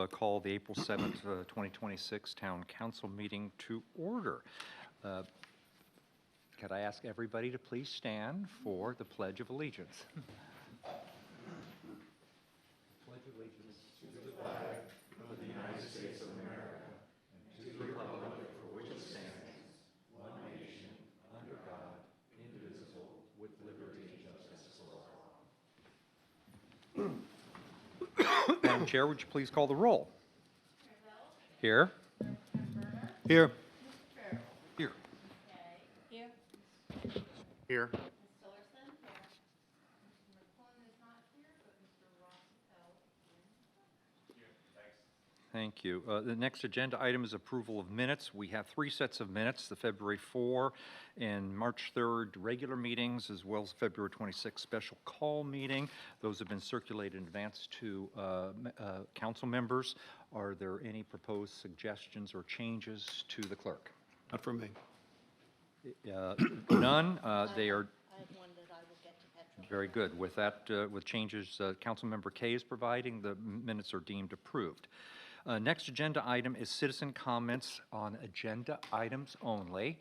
call the April 7th, 2026 Town Council meeting to order. Could I ask everybody to please stand for the Pledge of Allegiance? Pledge of Allegiance to the flag of the United States of America and to the republic for which it stands, one nation, under God, indivisible, with liberty and justice for all. Madam Chair, would you please call the roll? Here. Here. Here. Here. Ms. Tillerson? Here. Mr. McClellan is not here, but Mr. Rossapel is here. Thanks. Thank you. The next agenda item is approval of minutes. We have 3 sets of minutes, the February 4 and March 3rd regular meetings, as well as February 26th special call meeting. Those have been circulated in advance to council members. Are there any proposed suggestions or changes to the clerk? Not from me. None. They are I have one that I will get to Petra. very good. With that, with changes Councilmember Kay is providing, the minutes are deemed approved. Next agenda item is citizen comments on agenda items only.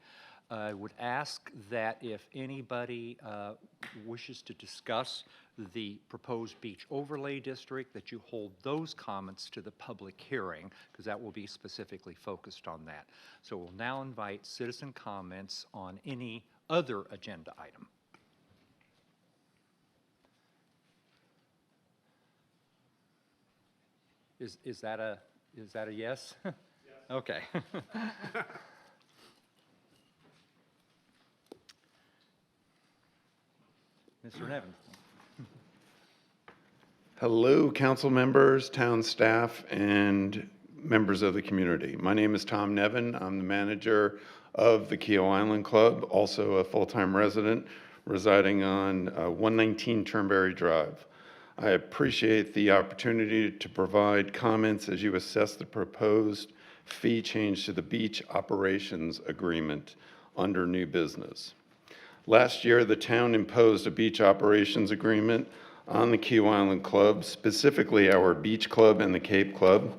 I would ask that if anybody wishes to discuss the proposed beach overlay district, that you hold those comments to the public hearing, because that will be specifically focused on that. So we'll now invite citizen comments on any other agenda item. Is that a yes? Yes. Okay. Mr. Nevin. Hello, council members, town staff, and members of the community. My name is Tom Nevin. I'm the manager of the Keogh Island Club, also a full-time resident residing on 119 Turnberry Drive. I appreciate the opportunity to provide comments as you assess the proposed fee change to the beach operations agreement under new business. Last year, the town imposed a beach operations agreement on the Keogh Island Club, specifically our Beach Club and the Cape Club.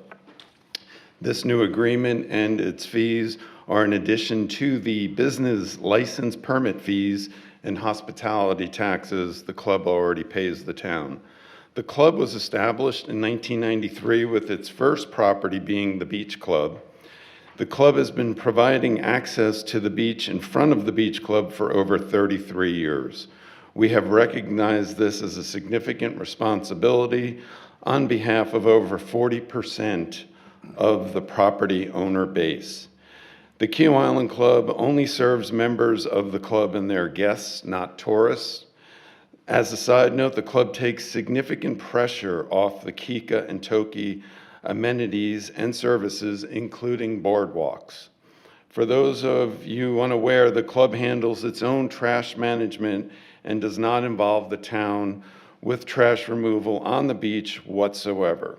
This new agreement and its fees are in addition to the business license permit fees and hospitality taxes the club already pays the town. The club was established in 1993 with its first property being the Beach Club. The club has been providing access to the beach in front of the Beach Club for over 33 years. We have recognized this as a significant responsibility on behalf of over 40% of the property owner base. The Keogh Island Club only serves members of the club and their guests, not tourists. As a side note, the club takes significant pressure off the Kika and TOKI amenities and services, including boardwalks. For those of you unaware, the club handles its own trash management and does not involve the town with trash removal on the beach whatsoever.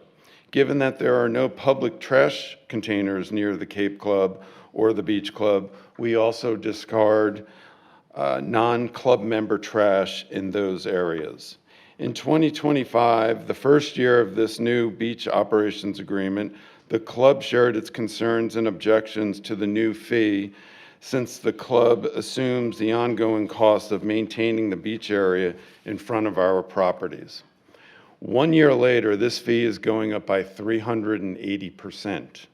Given that there are no public trash containers near the Cape Club or the Beach Club, we also discard non-club member trash in those areas. In 2025, the first year of this new beach operations agreement, the club shared its concerns and objections to the new fee, since the club assumes the ongoing cost of maintaining the beach area in front of our properties. 1 year later, this fee is going up by 380%.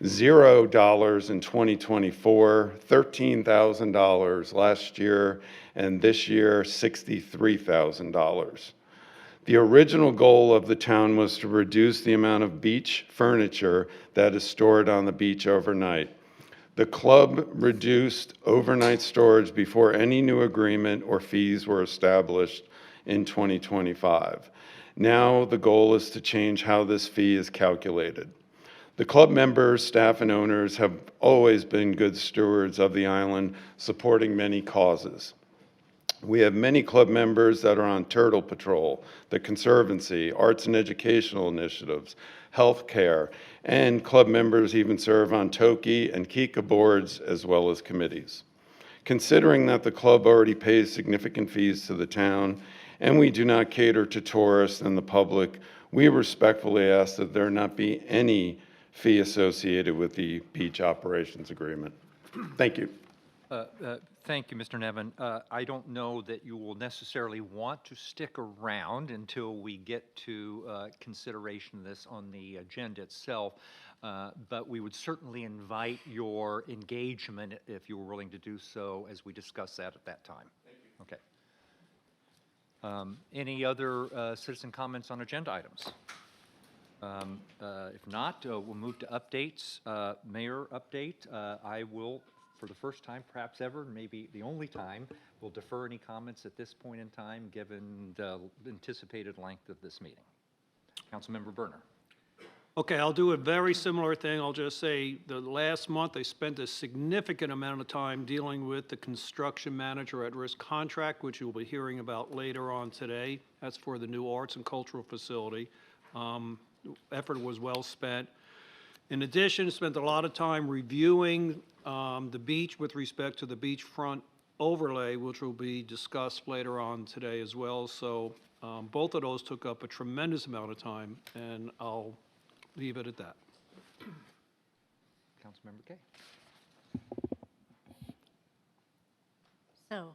$0 in 2024, $13,000 last year, and this year, $63,000. The original goal of the town was to reduce the amount of beach furniture that is stored on the beach overnight. The club reduced overnight storage before any new agreement or fees were established in 2025. Now the goal is to change how this fee is calculated. The club members, staff, and owners have always been good stewards of the island, supporting many causes. We have many club members that are on Turtle Patrol, the Conservancy, arts and educational initiatives, healthcare, and club members even serve on TOKI and Kika boards as well as committees. Considering that the club already pays significant fees to the town and we do not cater to tourists and the public, we respectfully ask that there not be any fee associated with the beach operations agreement. Thank you. Thank you, Mr. Nevin. I don't know that you will necessarily want to stick around until we get to consideration of this on the agenda itself, but we would certainly invite your engagement if you were willing to do so as we discuss that at that time. Thank you. Okay. Any other citizen comments on agenda items? If not, we'll move to updates. Mayor update. I will, for the first time, perhaps ever, maybe the only time, will defer any comments at this point in time, given the anticipated length of this meeting. Councilmember Berner. Okay, I'll do a very similar thing. I'll just say the last month I spent a significant amount of time dealing with the construction manager at-risk contract, which you'll be hearing about later on today. That's for the new arts and cultural facility. Effort was well spent. In addition, spent a lot of time reviewing the beach with respect to the beachfront overlay, which will be discussed later on today as well. So both of those took up a tremendous amount of time, and I'll leave it at that. Councilmember Kay. So,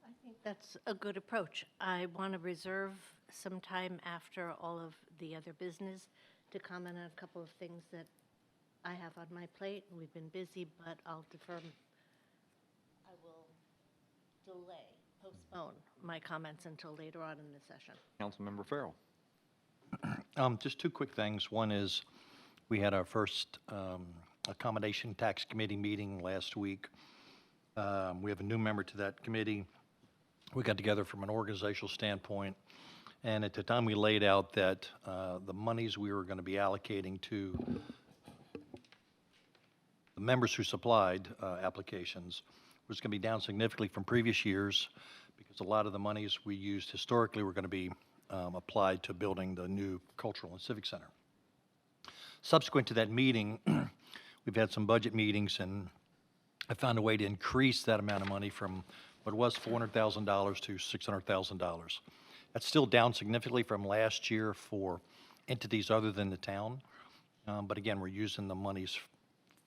I think that's a good approach. I want to reserve some time after all of the other business to comment on a couple of things that I have on my plate. We've been busy, but I'll defer. I will delay, postpone my comments until later on in the session. Councilmember Farrell. Just two quick things. One is we had our first accommodation tax committee meeting last week. We have a new member to that committee. We got together from an organizational standpoint, and at the time we laid out that the monies we were going to be allocating to the members who supplied applications was going to be down significantly from previous years, because a lot of the monies we used historically were going to be applied to building the new cultural and civic center. Subsequent to that meeting, we've had some budget meetings, and I found a way to increase that amount of money from what was $400,000 to $600,000. That's still down significantly from last year for entities other than the town. But again, we're using the monies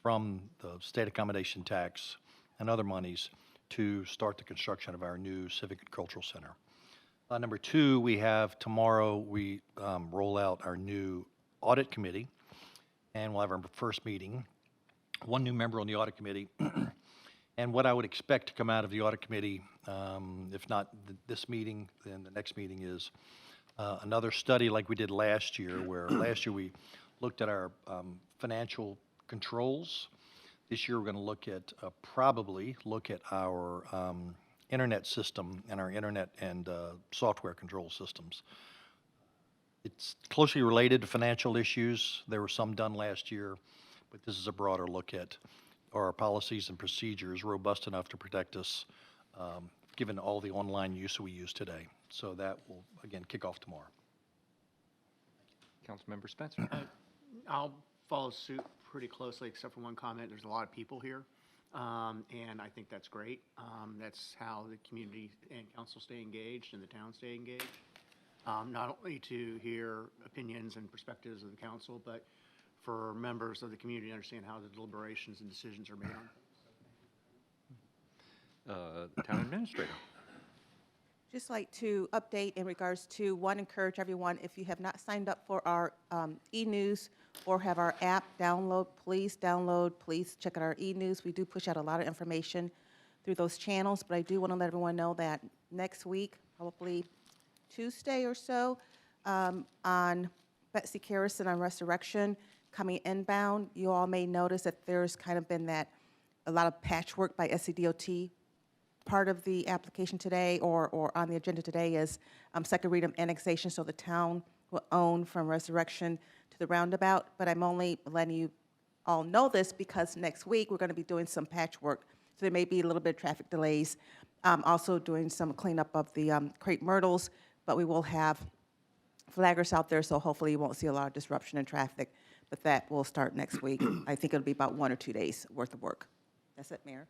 from the state accommodation tax and other monies to start the construction of our new civic and cultural center. Number two, we have tomorrow, we roll out our new audit committee, and we'll have our first meeting. One new member on the audit committee. And what I would expect to come out of the audit committee, if not this meeting, then the next meeting is another study like we did last year, where last year we looked at our financial controls. This year we're going to look at, probably look at our internet system and our internet and software control systems. It's closely related to financial issues. There were some done last year, but this is a broader look at are our policies and procedures robust enough to protect us, given all the online use we use today. So that will, again, kick off tomorrow. Councilmember Spencer. I'll follow suit pretty closely, except for one comment. There's a lot of people here, and I think that's great. That's how the community and council stay engaged and the town stay engaged, not only to hear opinions and perspectives of the council, but for members of the community to understand how the deliberations and decisions are made on. Town Administrator. Just like to update in regards to, one, encourage everyone, if you have not signed up for our e-news or have our app download, please check out our e-news. We do push out a lot of information through those channels, but I do want to let everyone know that next week, probably Tuesday or so, on Betsy Carrison on Resurrection, coming inbound, you all may notice that there's kind of been a lot of patchwork by SCDOT. Part of the application today or on the agenda today is second reading annexation, so the town will own from Resurrection to the roundabout. But I'm only letting you all know this because next week we're going to be doing some patchwork. So there may be a little bit of traffic delays. Also doing some cleanup of the crepe myrtles, but we will have flaggers out there, so hopefully you won't see a lot of disruption in traffic. But that will start next week. I think it'll be about 1 or 2 days worth of work. That's it, Mayor.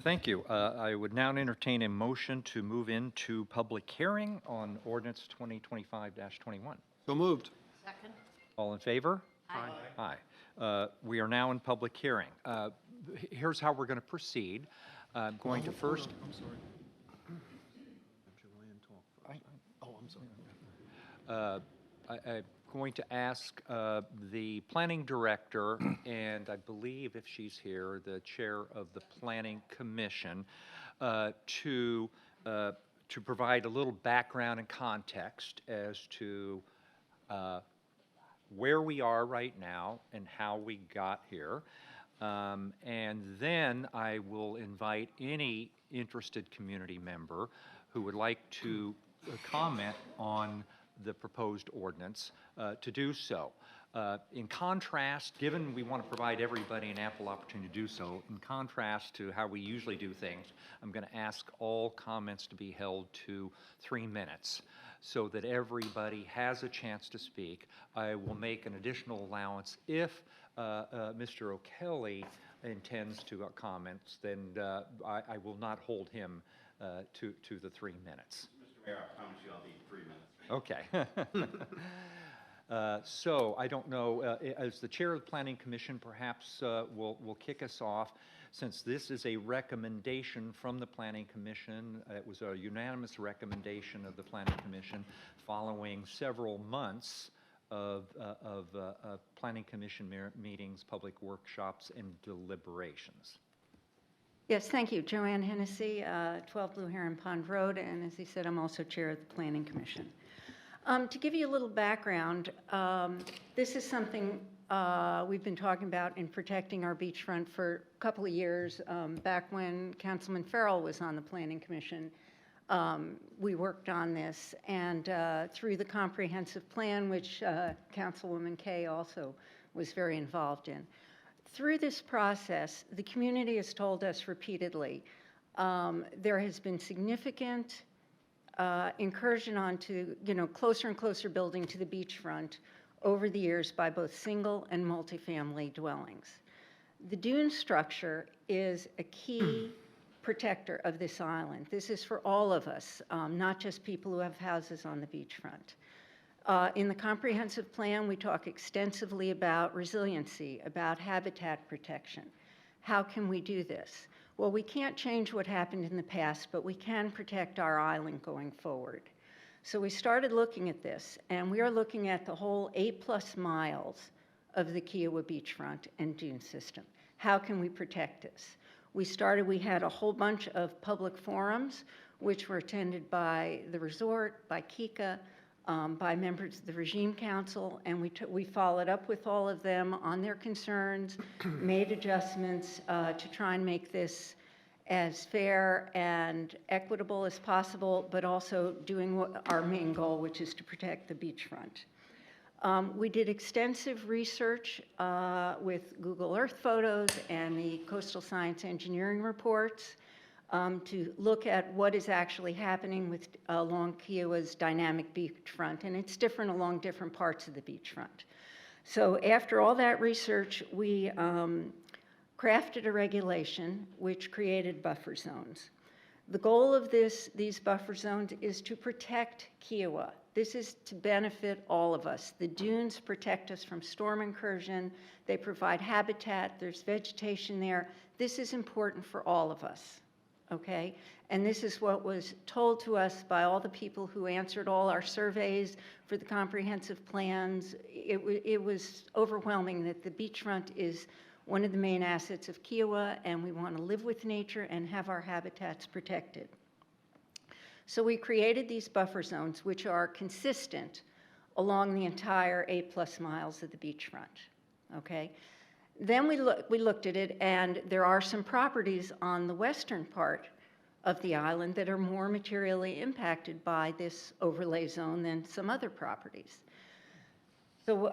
Thank you. I would now entertain a motion to move into public hearing on ordinance 2025-21. So moved. Second? All in favor? Aye. Aye. We are now in public hearing. Here's how we're going to proceed. I'm going to first. I'm sorry. Joanne talk first. Oh, I'm sorry. I'm going to ask the planning director, and I believe if she's here, the chair of the planning commission, to provide a little background and context as to where we are right now and how we got here. And then I will invite any interested community member who would like to comment on the proposed ordinance to do so. In contrast, given we want to provide everybody an ample opportunity to do so, in contrast to how we usually do things, I'm going to ask all comments to be held to 3 minutes so that everybody has a chance to speak. I will make an additional allowance if Mr. O'Kelly intends to comments, then I will not hold him to the 3 minutes. Mr. Mayor, I promise you I'll be 3 minutes. Okay. So I don't know, as the chair of the Planning Commission, perhaps will kick us off. Since this is a recommendation from the Planning Commission, it was a unanimous recommendation of the Planning Commission following several months of Planning Commission meetings, public workshops, and deliberations. Yes, thank you. Joanne Hennessy, 12 Blue Heron Pond Road, and as he said, I'm also chair of the Planning Commission. To give you a little background, this is something we've been talking about in protecting our beachfront for a couple of years. Back when Councilman Farrell was on the Planning Commission, we worked on this, and through the comprehensive plan, which Councilwoman Kay also was very involved in. Through this process, the community has told us repeatedly there has been significant incursion onto, closer and closer building to the beachfront over the years by both single and multifamily dwellings. The dune structure is a key protector of this island. This is for all of us, not just people who have houses on the beachfront. In the comprehensive plan, we talk extensively about resiliency, about habitat protection. How can we do this? Well, we can't change what happened in the past, but we can protect our island going forward. So we started looking at this, and we are looking at the whole 8+ miles of the Kiowa beachfront and dune system. How can we protect this? We had a whole bunch of public forums, which were attended by the resort, by KICA, by members of the Regime Council, and we followed up with all of them on their concerns, made adjustments to try and make this as fair and equitable as possible, but also doing our main goal, which is to protect the beachfront. We did extensive research with Google Earth photos and the Coastal Science Engineering reports to look at what is actually happening with along Kiowa's dynamic beachfront, and it's different along different parts of the beachfront. So after all that research, we crafted a regulation which created buffer zones. The goal of these buffer zones is to protect Kiowa. This is to benefit all of us. The dunes protect us from storm incursion. They provide habitat. There's vegetation there. This is important for all of us. Okay, and this is what was told to us by all the people who answered all our surveys for the comprehensive plans. It was overwhelming that the beachfront is one of the main assets of Kiowa, and we want to live with nature and have our habitats protected. So we created these buffer zones, which are consistent along the entire 8+ miles of the beachfront. Okay. Then we looked at it, and there are some properties on the western part of the island that are more materially impacted by this overlay zone than some other properties. So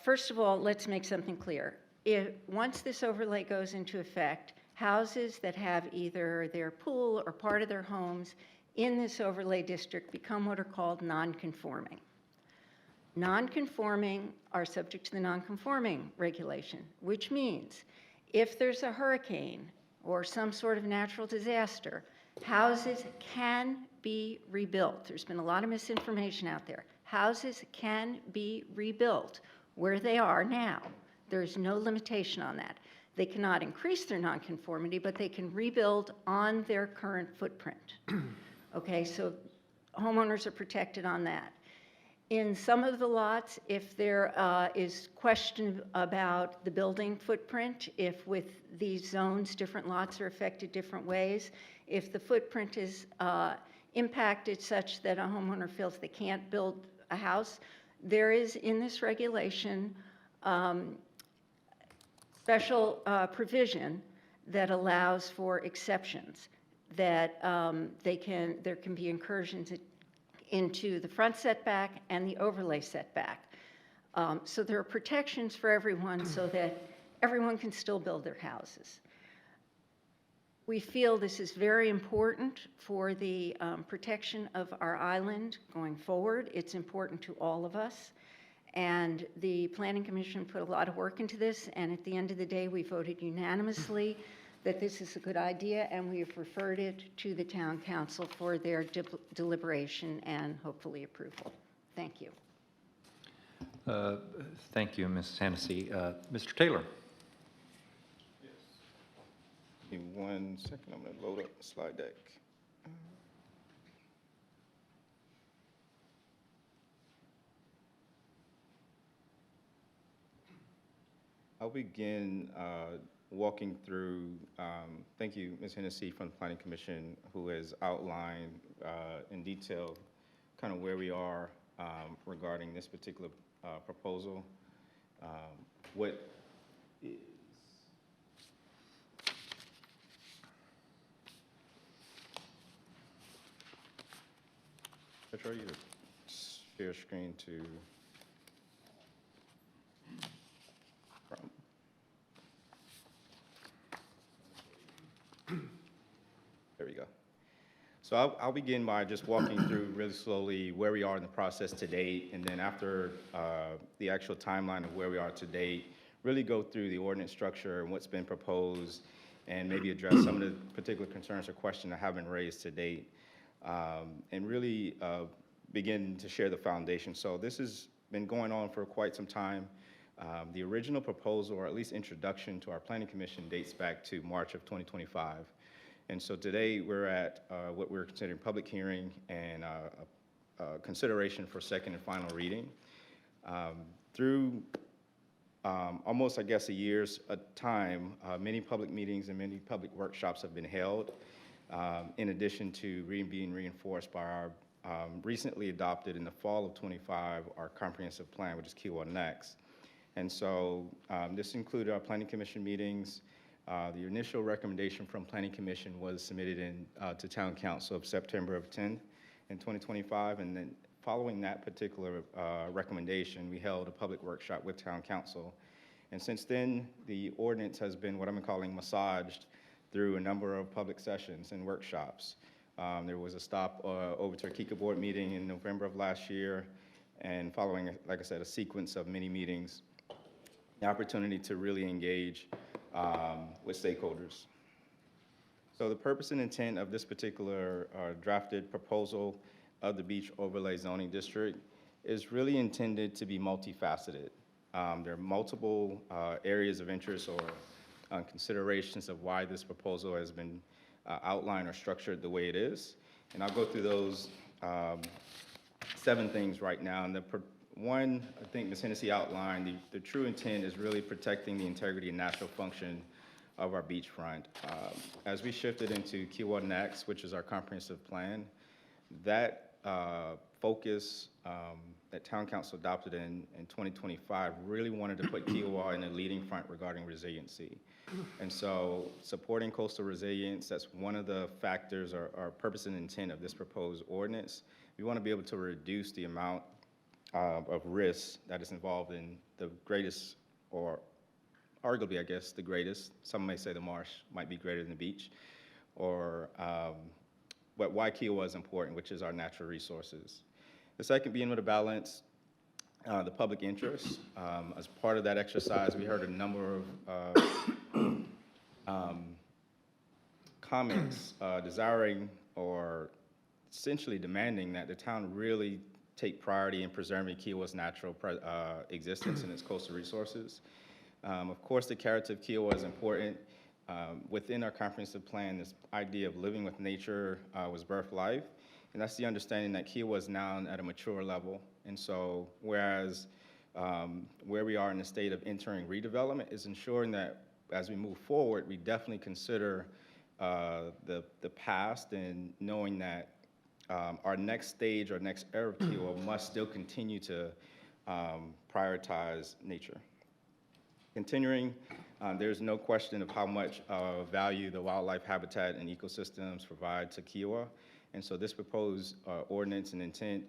first of all, let's make something clear. Once this overlay goes into effect, houses that have either their pool or part of their homes in this overlay district become what are called non-conforming. Non-conforming are subject to the non-conforming regulation, which means if there's a hurricane or some sort of natural disaster, houses can be rebuilt. There's been a lot of misinformation out there. houses can be rebuilt where they are now. There's no limitation on that. They cannot increase their nonconformity, but they can rebuild on their current footprint. Okay, so homeowners are protected on that. In some of the lots, if there is question about the building footprint, if with these zones, different lots are affected different ways, if the footprint is impacted such that a homeowner feels they can't build a house, there is in this regulation special provision that allows for exceptions, that there can be incursions into the front setback and the overlay setback. So there are protections for everyone so that everyone can still build their houses. We feel this is very important for the protection of our island going forward. It's important to all of us. And the Planning Commission put a lot of work into this, and at the end of the day, we voted unanimously that this is a good idea, and we have referred it to the Town Council for their deliberation and hopefully approval. Thank you. Thank you, Ms. Hennessy. Mr. Taylor? Give me 1 second, I'm gonna load up the slide deck. I'll begin walking through, thank you, Ms. Hennessy from the Planning Commission, who has outlined in detail kind of where we are regarding this particular proposal. What is, I try you to share screen to, there we go. So I'll begin by just walking through really slowly where we are in the process to date, and then after the actual timeline of where we are to date, really go through the ordinance structure and what's been proposed, and maybe address some of the particular concerns or questions that have been raised to date, and really begin to share the foundation. So this has been going on for quite some time. The original proposal, or at least introduction to our Planning Commission, dates back to March of 2025. And so today we're at what we're considering public hearing and consideration for second and final reading. Through almost, I guess, a year's time, many public meetings and many public workshops have been held, in addition to being reinforced by our recently adopted in the fall of 25, our comprehensive plan, which is Kiwa Next. And so this included our Planning Commission meetings. The initial recommendation from Planning Commission was submitted to Town Council of September of 10 in 2025, and then following that particular recommendation, we held a public workshop with Town Council. And since then, the ordinance has been what I'm calling massaged through a number of public sessions and workshops. There was a stop over to a KICA board meeting in November of last year, and following, like I said, a sequence of many meetings, the opportunity to really engage with stakeholders. So the purpose and intent of this particular drafted proposal of the Beach Overlay Zoning District is really intended to be multifaceted. There are multiple areas of interest or considerations of why this proposal has been outlined or structured the way it is. And I'll go through those 7 things right now. And one, I think Ms. Hennessy outlined, the true intent is really protecting the integrity and natural function of our beachfront. As we shifted into Kiwa Next, which is our comprehensive plan, that focus that Town Council adopted in 2025 really wanted to put Kiwa in the leading front regarding resiliency. And so supporting coastal resilience, that's one of the factors or purpose and intent of this proposed ordinance. We want to be able to reduce the amount of risk that is involved in the greatest, or arguably, I guess, the greatest. Some may say the marsh might be greater than the beach, or but why Kiwa is important, which is our natural resources. The second being with a balance, the public interest. As part of that exercise, we heard a number of comments desiring or essentially demanding that the town really take priority in preserving Kiowa's natural existence and its coastal resources. Of course, the character of Kiowa is important. Within our comprehensive plan, this idea of living with nature was birthed life, and that's the understanding that Kiowa is now at a mature level. And so, whereas where we are in the state of entering redevelopment is ensuring that as we move forward, we definitely consider the past and knowing that our next stage or next era of Kiowa must still continue to prioritize nature. Continuing, there's no question of how much value the wildlife habitat and ecosystems provide to Kiowa. And so this proposed ordinance and intent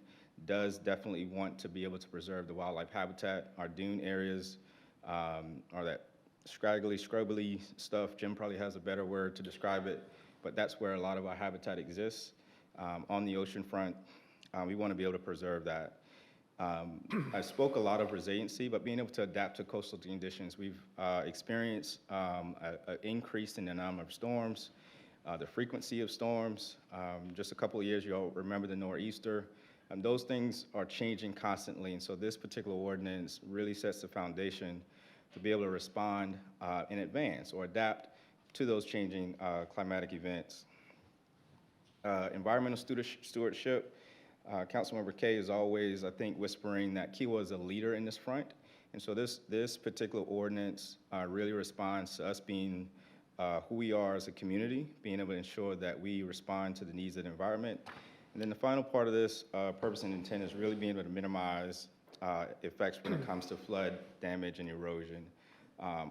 does definitely want to be able to preserve the wildlife habitat. Our dune areas are that scraggly, scrubbly stuff. Jim probably has a better word to describe it, but that's where a lot of our habitat exists. On the ocean front, we want to be able to preserve that. I spoke a lot of resiliency, but being able to adapt to coastal conditions. We've experienced an increase in the number of storms, the frequency of storms. Just a couple of years, you'll remember the nor'easter. Those things are changing constantly, and so this particular ordinance really sets the foundation to be able to respond in advance or adapt to those changing climatic events. Environmental stewardship. Councilmember Kay is always, I think, whispering that Kiowa is a leader in this front. And so this particular ordinance really responds to us being who we are as a community, being able to ensure that we respond to the needs of the environment. And then the final part of this purpose and intent is really being able to minimize effects when it comes to flood damage and erosion.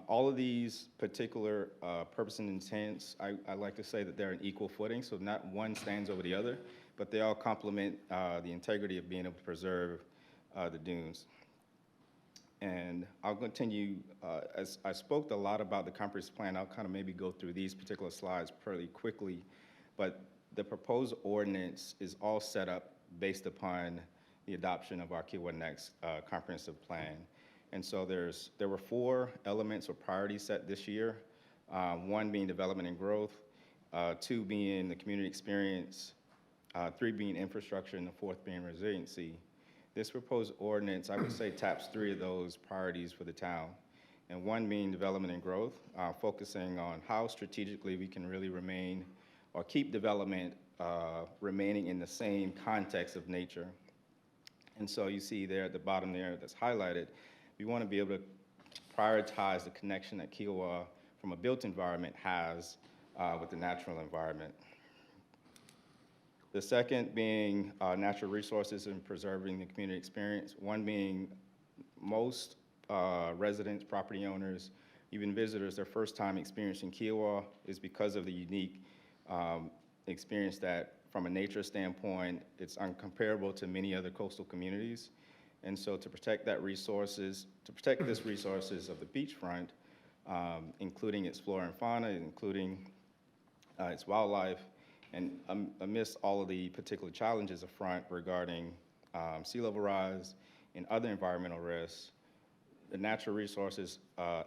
All of these particular purpose and intents, I like to say that they're an equal footing, so not one stands over the other, but they all complement the integrity of being able to preserve the dunes. And I'll continue, as I spoke a lot about the comprehensive plan, I'll kind of maybe go through these particular slides pretty quickly, but the proposed ordinance is all set up based upon the adoption of our Kiowa Next comprehensive plan. And so there were 4 elements or priorities set this year, 1 being development and growth, 2 being the community experience, 3 being infrastructure, and the 4th being resiliency. This proposed ordinance, I would say, taps 3 of those priorities for the town, and 1 being development and growth, focusing on how strategically we can really remain or keep development remaining in the same context of nature. And so you see there at the bottom there that's highlighted, we want to be able to prioritize the connection that Kiowa from a built environment has with the natural environment. The second being natural resources and preserving the community experience. 1 being most residents, property owners, even visitors, their first time experiencing Kiowa is because of the unique experience that from a nature standpoint, it's uncomparable to many other coastal communities. And so to protect this resources of the beachfront, including its flora and fauna, including its wildlife, and amidst all of the particular challenges of front regarding sea level rise and other environmental risks, the natural resources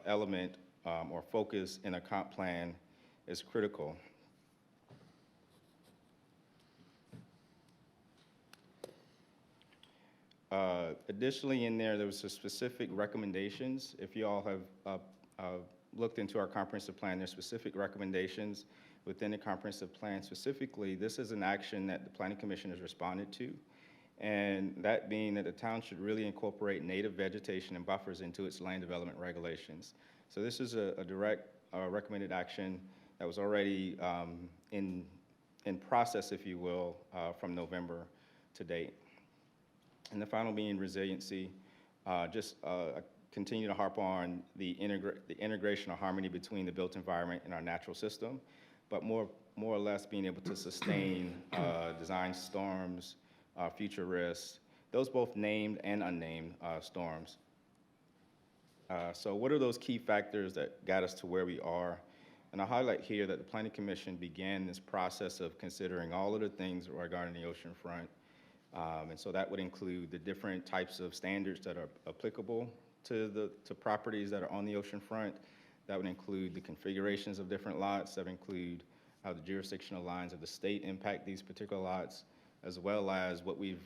element or focus in a comp plan is critical. Additionally, in there was some specific recommendations. If you all have looked into our comprehensive plan, there's specific recommendations within the comprehensive plan. Specifically, this is an action that the Planning Commission has responded to, and that being that the town should really incorporate native vegetation and buffers into its land development regulations. So this is a direct recommended action that was already in process, if you will, from November to date. And the final being resiliency, continue to harp on the integration or harmony between the built environment and our natural system, but more or less being able to sustain design storms, future risks, those both named and unnamed storms. So what are those key factors that got us to where we are? And I'll highlight here that the Planning Commission began this process of considering all of the things regarding the ocean front. And so that would include the different types of standards that are applicable to properties that are on the ocean front. That would include the configurations of different lots. That would include how the jurisdictional lines of the state impact these particular lots. as well as what we've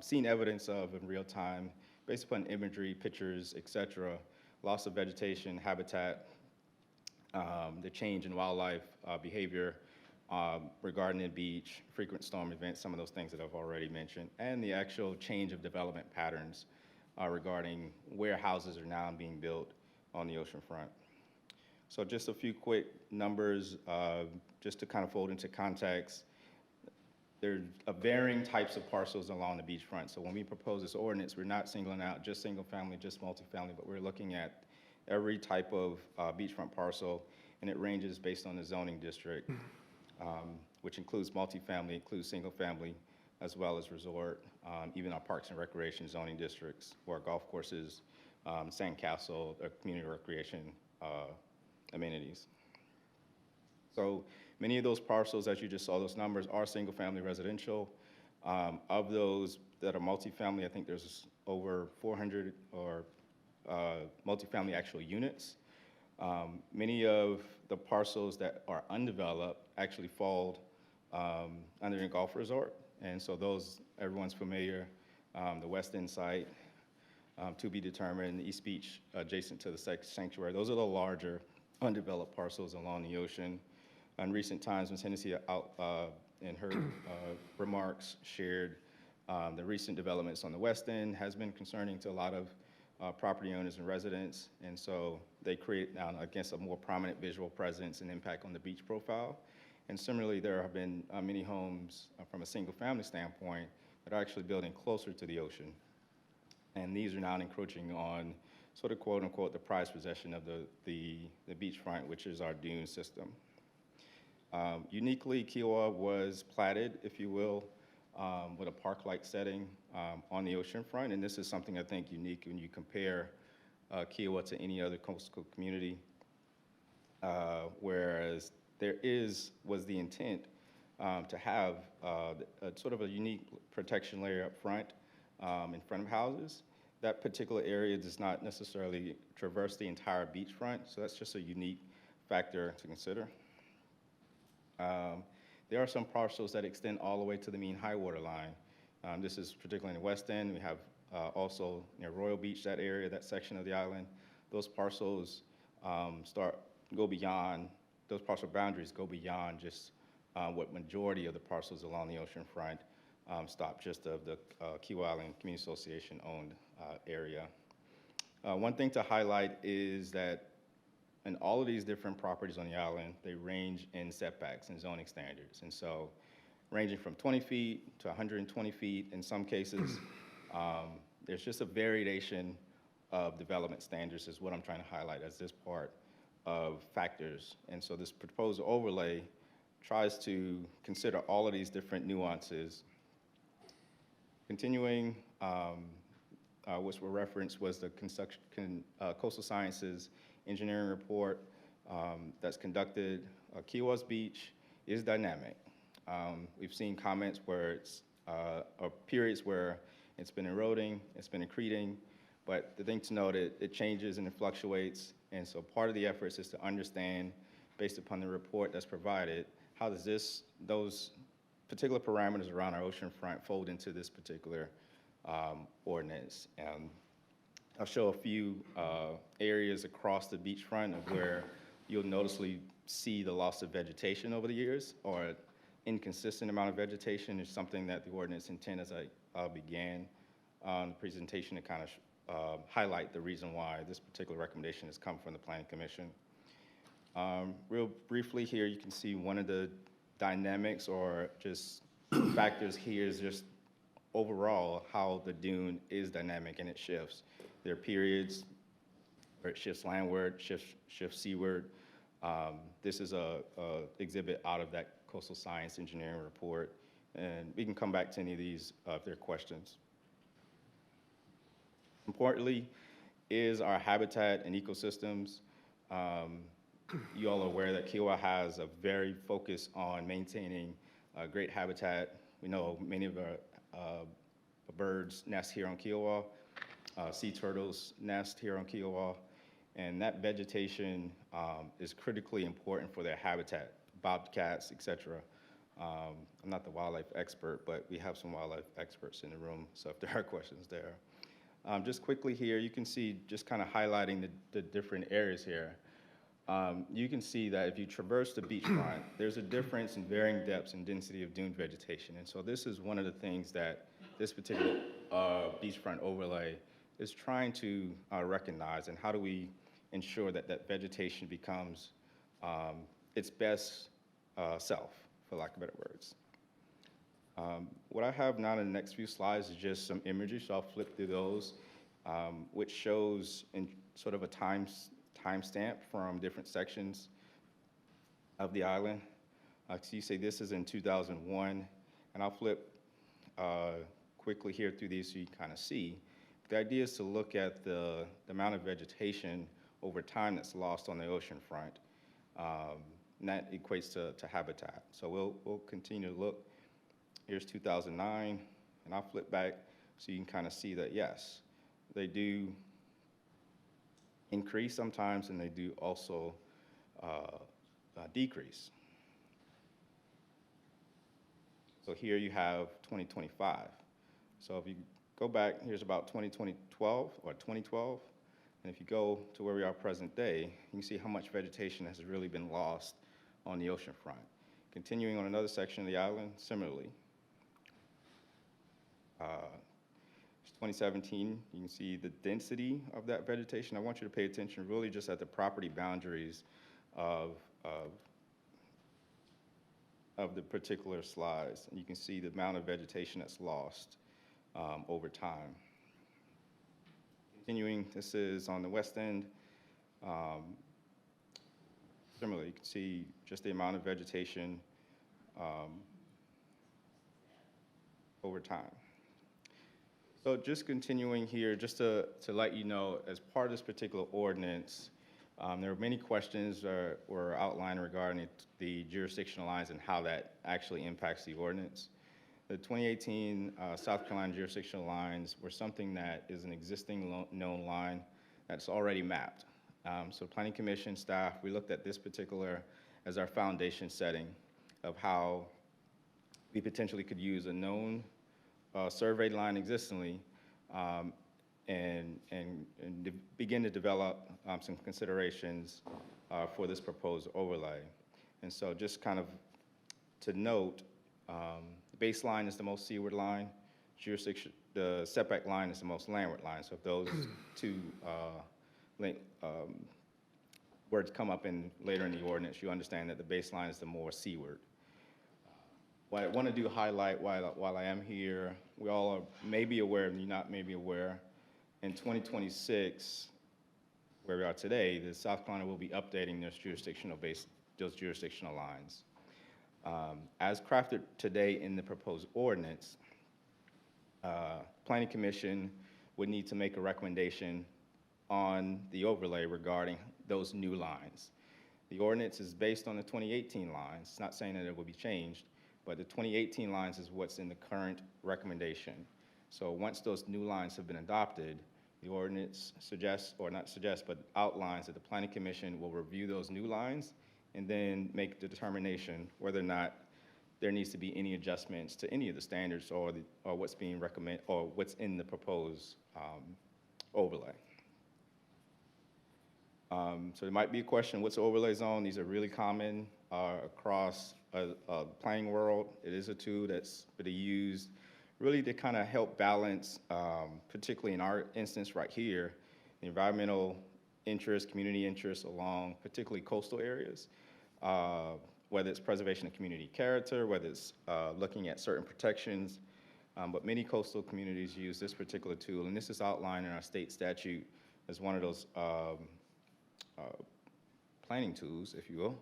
seen evidence of in real time, based upon imagery, pictures, et cetera, loss of vegetation, habitat, the change in wildlife behavior regarding the beach, frequent storm events, some of those things that I've already mentioned, and the actual change of development patterns regarding where houses are now being built on the ocean front. So just a few quick numbers, just to kind of fold into context. There are varying types of parcels along the beachfront. So when we propose this ordinance, we're not singling out just single family, just multifamily, but we're looking at every type of beachfront parcel, and it ranges based on the zoning district, which includes multifamily, includes single family, as well as resort, even our parks and recreation zoning districts, or golf courses, sandcastle, community recreation amenities. So many of those parcels, as you just saw those numbers, are single-family residential. Of those that are multifamily, I think there's over 400 or multifamily actual units. Many of the parcels that are undeveloped actually fall under a golf resort. And so those, everyone's familiar, the West End site, to be determined, East Beach adjacent to the sanctuary. Those are the larger undeveloped parcels along the ocean. In recent times, Ms. Hennessy in her remarks shared the recent developments on the West End has been concerning to a lot of property owners and residents. And so they create now, I guess, a more prominent visual presence and impact on the beach profile. And similarly, there have been many homes from a single family standpoint that are actually building closer to the ocean. And these are now encroaching on sort of quote unquote the prized possession of the beachfront, which is our dune system. Uniquely, Kiowa was platted, if you will, with a park-like setting on the ocean front. And this is something I think unique when you compare Kiowa to any other coastal community, whereas was the intent to have sort of a unique protection layer up front in front of houses. That particular area does not necessarily traverse the entire beachfront, so that's just a unique factor to consider. There are some parcels that extend all the way to the mean high water line. This is particularly in the West End. We have also near Royal Beach, that area, that section of the island. Those parcels go beyond, those parcel boundaries go beyond just what majority of the parcels along the ocean front stop, just of the Kiowa Island Community Association owned area. One thing to highlight is that in all of these different properties on the island, they range in setbacks and zoning standards. And so ranging from 20 feet to 120 feet in some cases, there's just a variation of development standards is what I'm trying to highlight as this part of factors. And so this proposed overlay tries to consider all of these different nuances. Continuing, which were referenced was the Coastal Sciences engineering report that's conducted. Kiowa's beach is dynamic. We've seen comments where it's, or periods where it's been eroding, it's been accreting, but the thing to note, it changes and it fluctuates. And so part of the efforts is to understand, based upon the report that's provided, how does those particular parameters around our ocean front fold into this particular ordinance. I'll show a few areas across the beachfront of where you'll noticeably see the loss of vegetation over the years, or inconsistent amount of vegetation is something that the ordinance intended as I began the presentation to kind of highlight the reason why this particular recommendation has come from the Planning Commission. Real briefly here, you can see one of the dynamics or just factors here is just overall how the dune is dynamic and it shifts. There are periods where it shifts landward, shifts seaward. This is a exhibit out of that Coastal Science Engineering report, and we can come back to any of these if there are questions. Importantly is our habitat and ecosystems. You all are aware that Kiowa has a very focus on maintaining great habitat. We know many of our birds nest here on Kiowa. Sea turtles nest here on Kiowa, and that vegetation is critically important for their habitat, bobcats, et cetera. I'm not the wildlife expert, but we have some wildlife experts in the room, so if there are questions there. Just quickly here, you can see just kind of highlighting the different areas here. You can see that if you traverse the beachfront, there's a difference in varying depths and density of dune vegetation. And so this is one of the things that this particular beachfront overlay is trying to recognize, and how do we ensure that that vegetation becomes its best self, for lack of better words. What I have now in the next few slides is just some images, so I'll flip through those, which shows in sort of a timestamp from different sections of the island. So you say this is in 2001, and I'll flip quickly here through these so you kind of see. The idea is to look at the amount of vegetation over time that's lost on the ocean front, and that equates to habitat. So we'll continue to look. Here's 2009, and I'll flip back so you can kind of see that, yes, they do increase sometimes, and they do also decrease. So here you have 2025. So if you go back, here's about 2012, and if you go to where we are present day, you can see how much vegetation has really been lost on the ocean front. Continuing on another section of the island, similarly. 2017, you can see the density of that vegetation. I want you to pay attention really just at the property boundaries of the particular slides. And you can see the amount of vegetation that's lost over time. Continuing, this is on the west end. Similarly, you can see just the amount of vegetation over time. So just continuing here, just to let you know, as part of this particular ordinance, there are many questions were outlined regarding the jurisdictional lines and how that actually impacts the ordinance. The 2018 South Carolina jurisdictional lines were something that is an existing known line that's already mapped. So Planning Commission staff, we looked at this particular as our foundation setting of how we potentially could use a known surveyed line existingly and begin to develop some considerations for this proposed overlay. And so just kind of to note, the baseline is the most seaward line, the setback line is the most landward line. So if those two words come up later in the ordinance, you understand that the baseline is the more seaward. What I want to do highlight while I am here, we all are maybe aware, and you're not maybe aware, in 2026, where we are today, the South Carolina will be updating those jurisdictional lines. As crafted today in the proposed ordinance, Planning Commission would need to make a recommendation on the overlay regarding those new lines. The ordinance is based on the 2018 lines. It's not saying that it will be changed, but the 2018 lines is what's in the current recommendation. So once those new lines have been adopted, the ordinance suggests, or not suggests, but outlines that the Planning Commission will review those new lines and then make the determination whether or not there needs to be any adjustments to any of the standards or what's being recommended or what's in the proposed overlay. So there might be a question, what's an overlay zone? These are really common across the planning world. It is a tool that's been used really to kind of help balance, particularly in our instance right here, the environmental interests, community interests along particularly coastal areas, whether it's preservation of community character, whether it's looking at certain protections. But many coastal communities use this particular tool, and this is outlined in our state statute as one of those planning tools, if you will,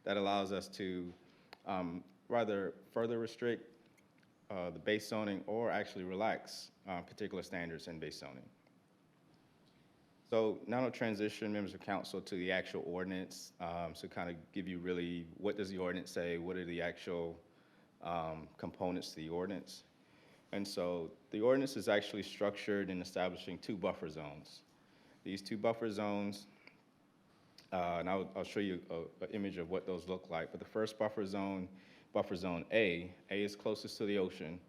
that allows us to rather further restrict the base zoning or actually relax particular standards in base zoning. So now I'll transition members of council to the actual ordinance, so kind of give you really what does the ordinance say, what are the actual components to the ordinance. And so the ordinance is actually structured in establishing 2 buffer zones. These 2 buffer zones, and I'll show you an image of what those look like, but the first buffer zone buffer zone A. A is closest to the ocean,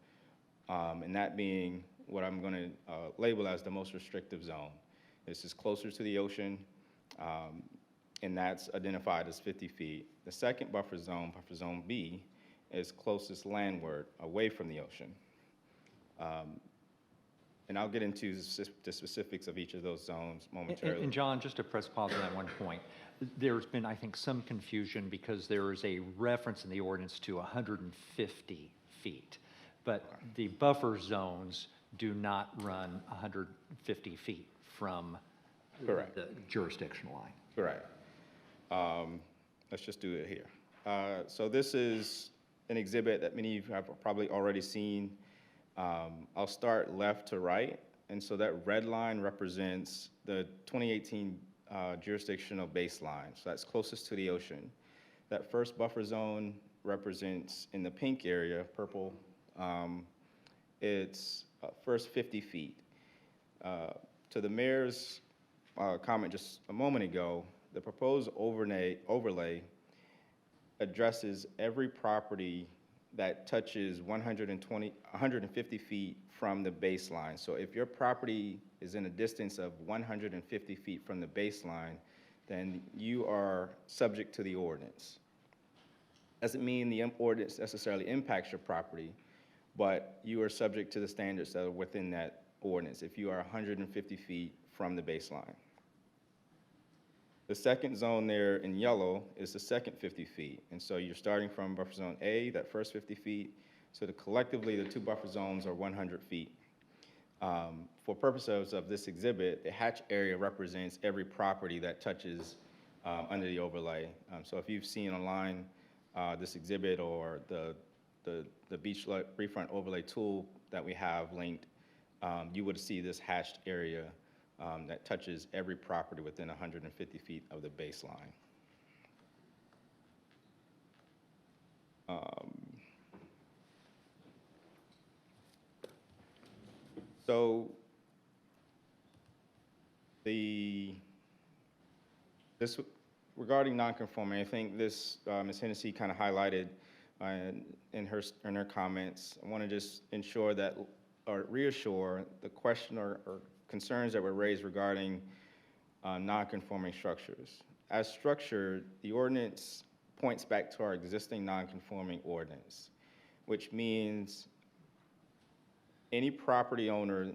and that being what I'm going to label as the most restrictive zone. This is closer to the ocean, and that's identified as 50 feet. The second buffer zone B, is closest landward, away from the ocean. And I'll get into the specifics of each of those zones momentarily. And John, just to press pause on that one point, there's been, I think, some confusion because there is a reference in the ordinance to 150 feet. But the buffer zones do not run 150 feet from Correct. the jurisdictional line. Correct. Let's just do it here. So this is an exhibit that many of you have probably already seen. I'll start left to right. And so that red line represents the 2018 jurisdictional baseline. So that's closest to the ocean. That first buffer zone represents in the pink area, purple, it's first 50 feet. To the mayor's comment just a moment ago, the proposed overlay addresses every property that touches 150 feet from the baseline. So if your property is in a distance of 150 feet from the baseline, then you are subject to the ordinance. Doesn't mean the ordinance necessarily impacts your property, but you are subject to the standards that are within that ordinance if you are 150 feet from the baseline. The second zone there in yellow is the second 50 feet. And so you're starting from buffer zone A, that first 50 feet. So collectively, the two buffer zones are 100 feet. For purposes of this exhibit, the hatch area represents every property that touches under the overlay. So if you've seen online this exhibit or the beachfront overlay tool that we have linked, you would see this hatched area that touches every property within 150 feet of the baseline. So regarding nonconforming, I think this Ms. Hennessy kind of highlighted in her comments. I want to just ensure that or reassure the question or concerns that were raised regarding nonconforming structures. As structured, the ordinance points back to our existing nonconforming ordinance, which means any property owner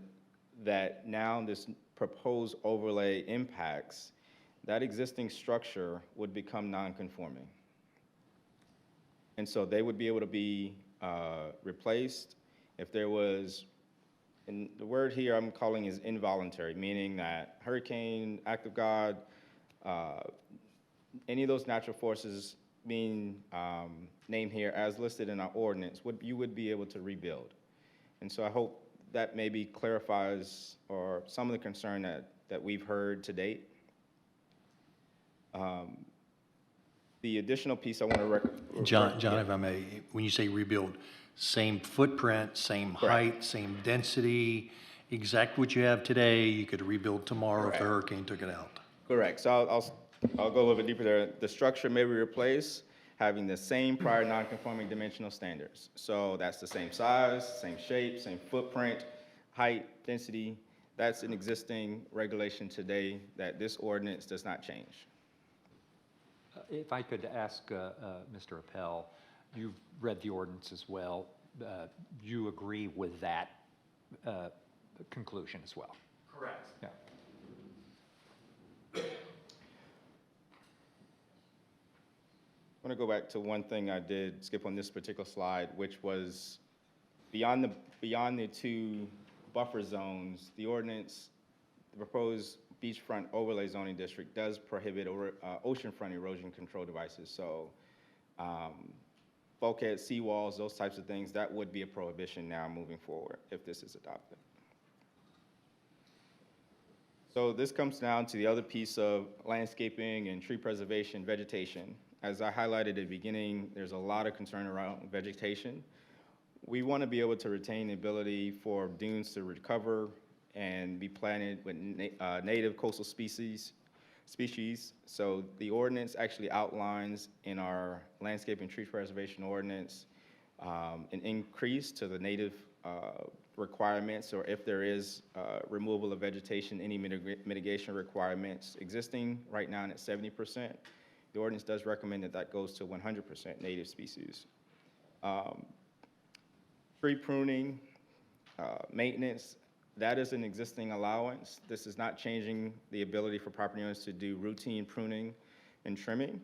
that now this proposed overlay impacts, that existing structure would become nonconforming. And so they would be able to be replaced if there was, and the word here I'm calling is involuntary, meaning that hurricane, act of God, any of those natural forces being named here as listed in our ordinance, you would be able to rebuild. And so I hope that maybe clarifies or some of the concern that we've heard to date. The additional piece I want to John, if I may, when you say rebuild, same footprint, same height, same density, exact what you have today, you could rebuild tomorrow if the hurricane took it out. Correct. So I'll go a little bit deeper there. The structure may be replaced having the same prior non-conforming dimensional standards. So that's the same size, same shape, same footprint, height, density. That's an existing regulation today that this ordinance does not change. If I could ask Mr. Appel, you've read the ordinance as well. You agree with that conclusion as well? Correct. Yeah. I want to go back to one thing I did skip on this particular slide, which was beyond the two buffer zones, the ordinance, the proposed beachfront overlay zoning district does prohibit oceanfront erosion control devices. So bulkheads, seawalls, those types of things, that would be a prohibition now moving forward if this is adopted. So this comes down to the other piece of landscaping and tree preservation, vegetation. As I highlighted at the beginning, there's a lot of concern around vegetation. We want to be able to retain the ability for dunes to recover and be planted with native coastal species. species. So the ordinance actually outlines in our landscape and tree preservation ordinance an increase to the native requirements, or if there is removal of vegetation, any mitigation requirements existing right now at 70%. The ordinance does recommend that that goes to 100% native species. Tree pruning, maintenance, that is an existing allowance. This is not changing the ability for property owners to do routine pruning and trimming.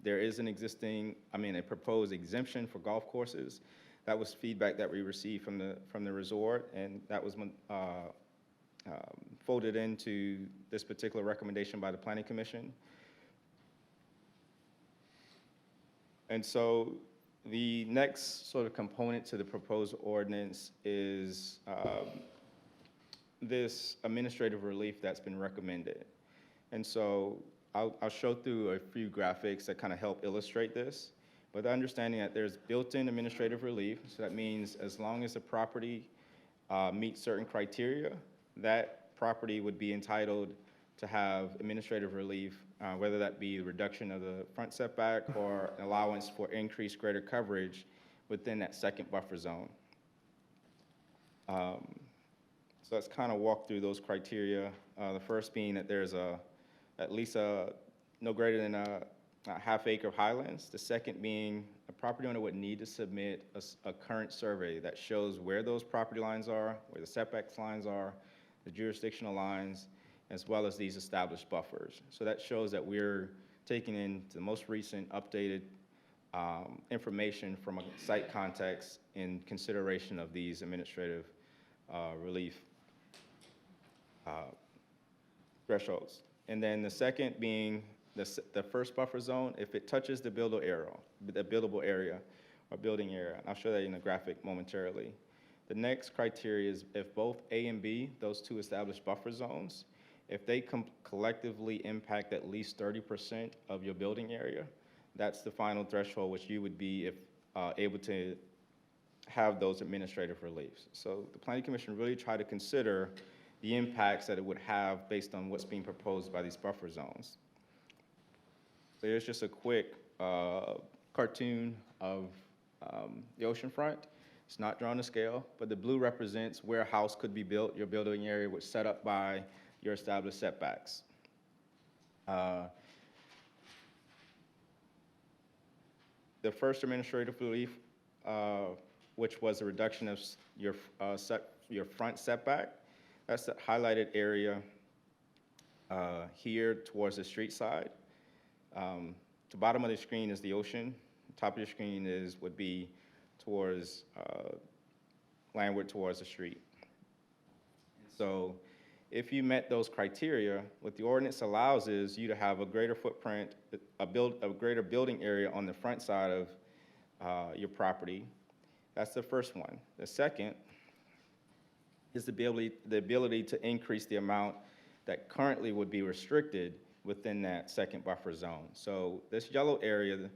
There is an a proposed exemption for golf courses. That was feedback that we received from the resort, and that was folded into this particular recommendation by the Planning Commission. And so the next sort of component to the proposed ordinance is this administrative relief that's been recommended. And so I'll show through a few graphics that kind of help illustrate this. But the understanding that there's built-in administrative relief, so that means as long as the property meets certain criteria, that property would be entitled to have administrative relief, whether that be a reduction of the front setback or an allowance for increased greater coverage within that second buffer zone. So let's kind of walk through those criteria. The first being that there's at least no greater than a half-acre of highlands. The second being a property owner would need to submit a current survey that shows where those property lines are, where the setback lines are, the jurisdictional lines, as well as these established buffers. So that shows that we're taking in the most recent updated information from a site context in consideration of these administrative relief thresholds. And then the second being the first buffer zone, if it touches the buildable area or building area. And I'll show that in the graphic momentarily. The next criteria is if both A and B, those two established buffer zones, if they collectively impact at least 30% of your building area, that's the final threshold which you would be able to have those administrative reliefs. So the Planning Commission really tried to consider the impacts that it would have based on what's being proposed by these buffer zones. So here's just a quick cartoon of the oceanfront. It's not drawn to scale, but the blue represents where a house could be built, your building area was set up by your established setbacks. The first administrative relief, which was a reduction of your front setback, that's the highlighted area here towards the street side. The bottom of the screen is the ocean. The top of your screen would be towards landward towards the street. So if you met those criteria, what the ordinance allows is you to have a greater footprint, a greater building area on the front side of your property. That's the first one. The second is the ability to increase the amount that currently would be restricted within that second buffer zone. So this yellow area,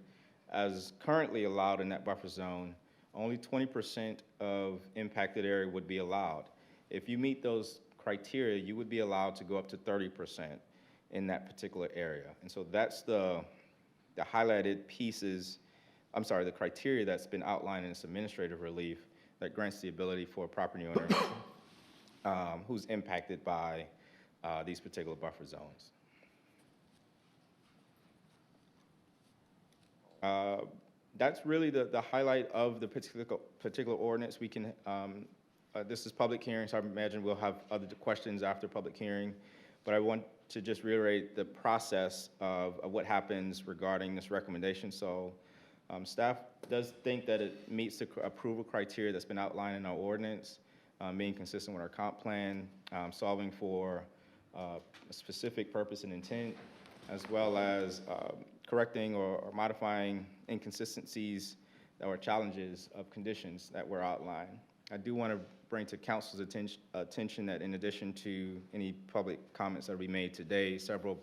as currently allowed in that buffer zone, only 20% of impacted area would be allowed. If you meet those criteria, you would be allowed to go up to 30% in that particular area. And so that's the highlighted pieces, the criteria that's been outlined in this administrative relief that grants the ability for a property owner who's impacted by these particular buffer zones. That's really the highlight of the particular ordinance. We can, this is public hearing, so I imagine we'll have other questions after public hearing, but I want to just reiterate the process of what happens regarding this recommendation. So staff does think that it meets the approval criteria that's been outlined in our ordinance, being consistent with our comp plan, solving for a specific purpose and intent, as well as correcting or modifying inconsistencies or challenges of conditions that were outlined. I do want to bring to council's attention that in addition to any public comments that will be made today, several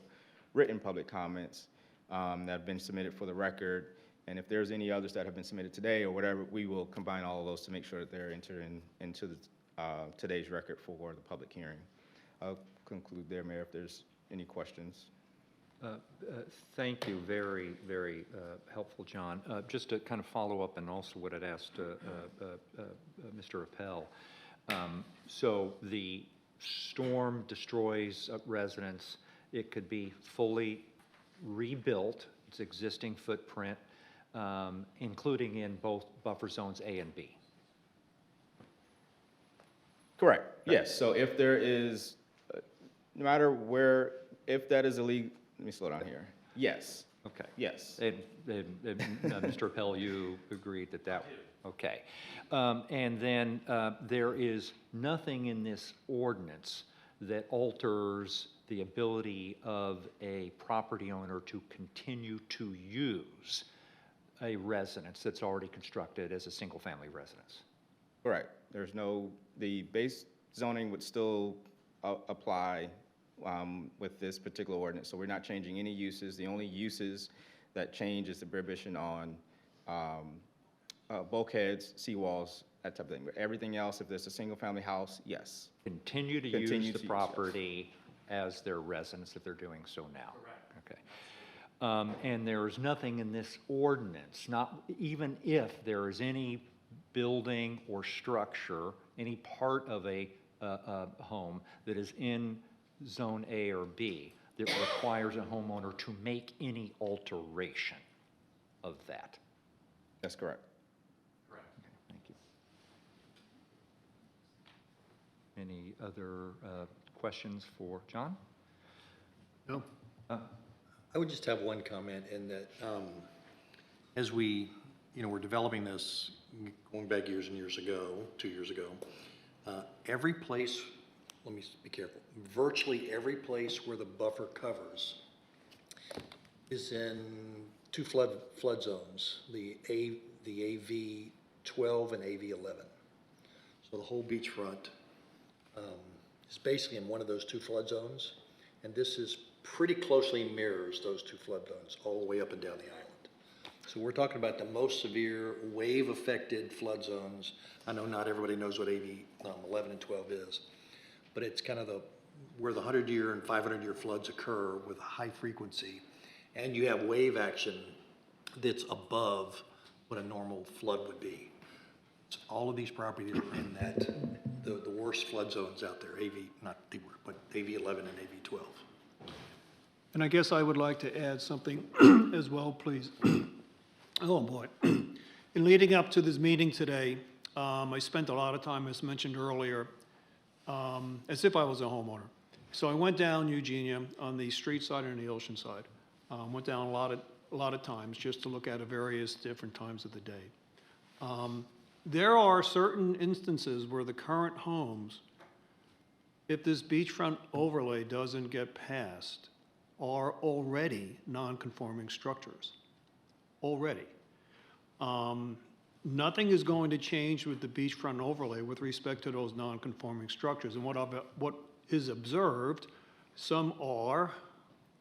written public comments that have been submitted for the record. And if there's any others that have been submitted today or whatever, we will combine all of those to make sure that they're entered into today's record for the public hearing. I'll conclude there, Mayor, if there's any questions. Thank you, very, very helpful, John. Just to kind of follow up and also what I'd asked Mr. Appel. So the storm destroys a residence, it could be fully rebuilt, its existing footprint, including in both buffer zones A and B. Correct, yes. So if there is, no matter where, if that is illegal, let me slow down here. Yes, Okay. yes. And Mr. Appel, you agreed that that, okay. And then there is nothing in this ordinance that alters the ability of a property owner to continue to use a residence that's already constructed as a single-family residence. Correct. There's no, the base zoning would still apply with this particular ordinance. So we're not changing any uses. The only uses that change is the prohibition on bulkheads, seawalls, that type of thing. But everything else, if there's a single-family house, yes. Continue to Continue use the to use, yes. property as their residence if they're doing so now. Correct. Okay. And there is nothing in this ordinance, not even if there is any building or structure, any part of a home that is in Zone A or B that requires a homeowner to make any alteration of that. That's correct. Okay, thank you. Any other questions for John? No? I would just have one comment in that, as we, we're developing this, going back years and years ago, 2 years ago, every place, let me be careful, virtually every place where the buffer covers is in two flood zones, the AV 12 and AV 11. So the whole beachfront is basically in one of those two flood zones, and this is pretty closely mirrors those two flood zones all the way up and down the island. So we're talking about the most severe wave-affected flood zones. I know not everybody knows what AV 11 and 12 is, but it's kind of where the 100-year and 500-year floods occur with a high frequency, and you have wave action that's above what a normal flood would be. So all of these properties are in that, the worst flood zones out there, AV, not the worst, but AV 11 and AV 12. And I guess I would like to add something as well, please. Oh, boy. In leading up to this meeting today, I spent a lot of time, as mentioned earlier, as if I was a homeowner. So I went down Eugenia on the street side and the ocean side. Went down a lot of times just to look at various different times of the day. There are certain instances where the current homes, if this beachfront overlay doesn't get passed, are already non-conforming structures. Already. Nothing is going to change with the beachfront overlay with respect to those non-conforming structures. And what is observed, some are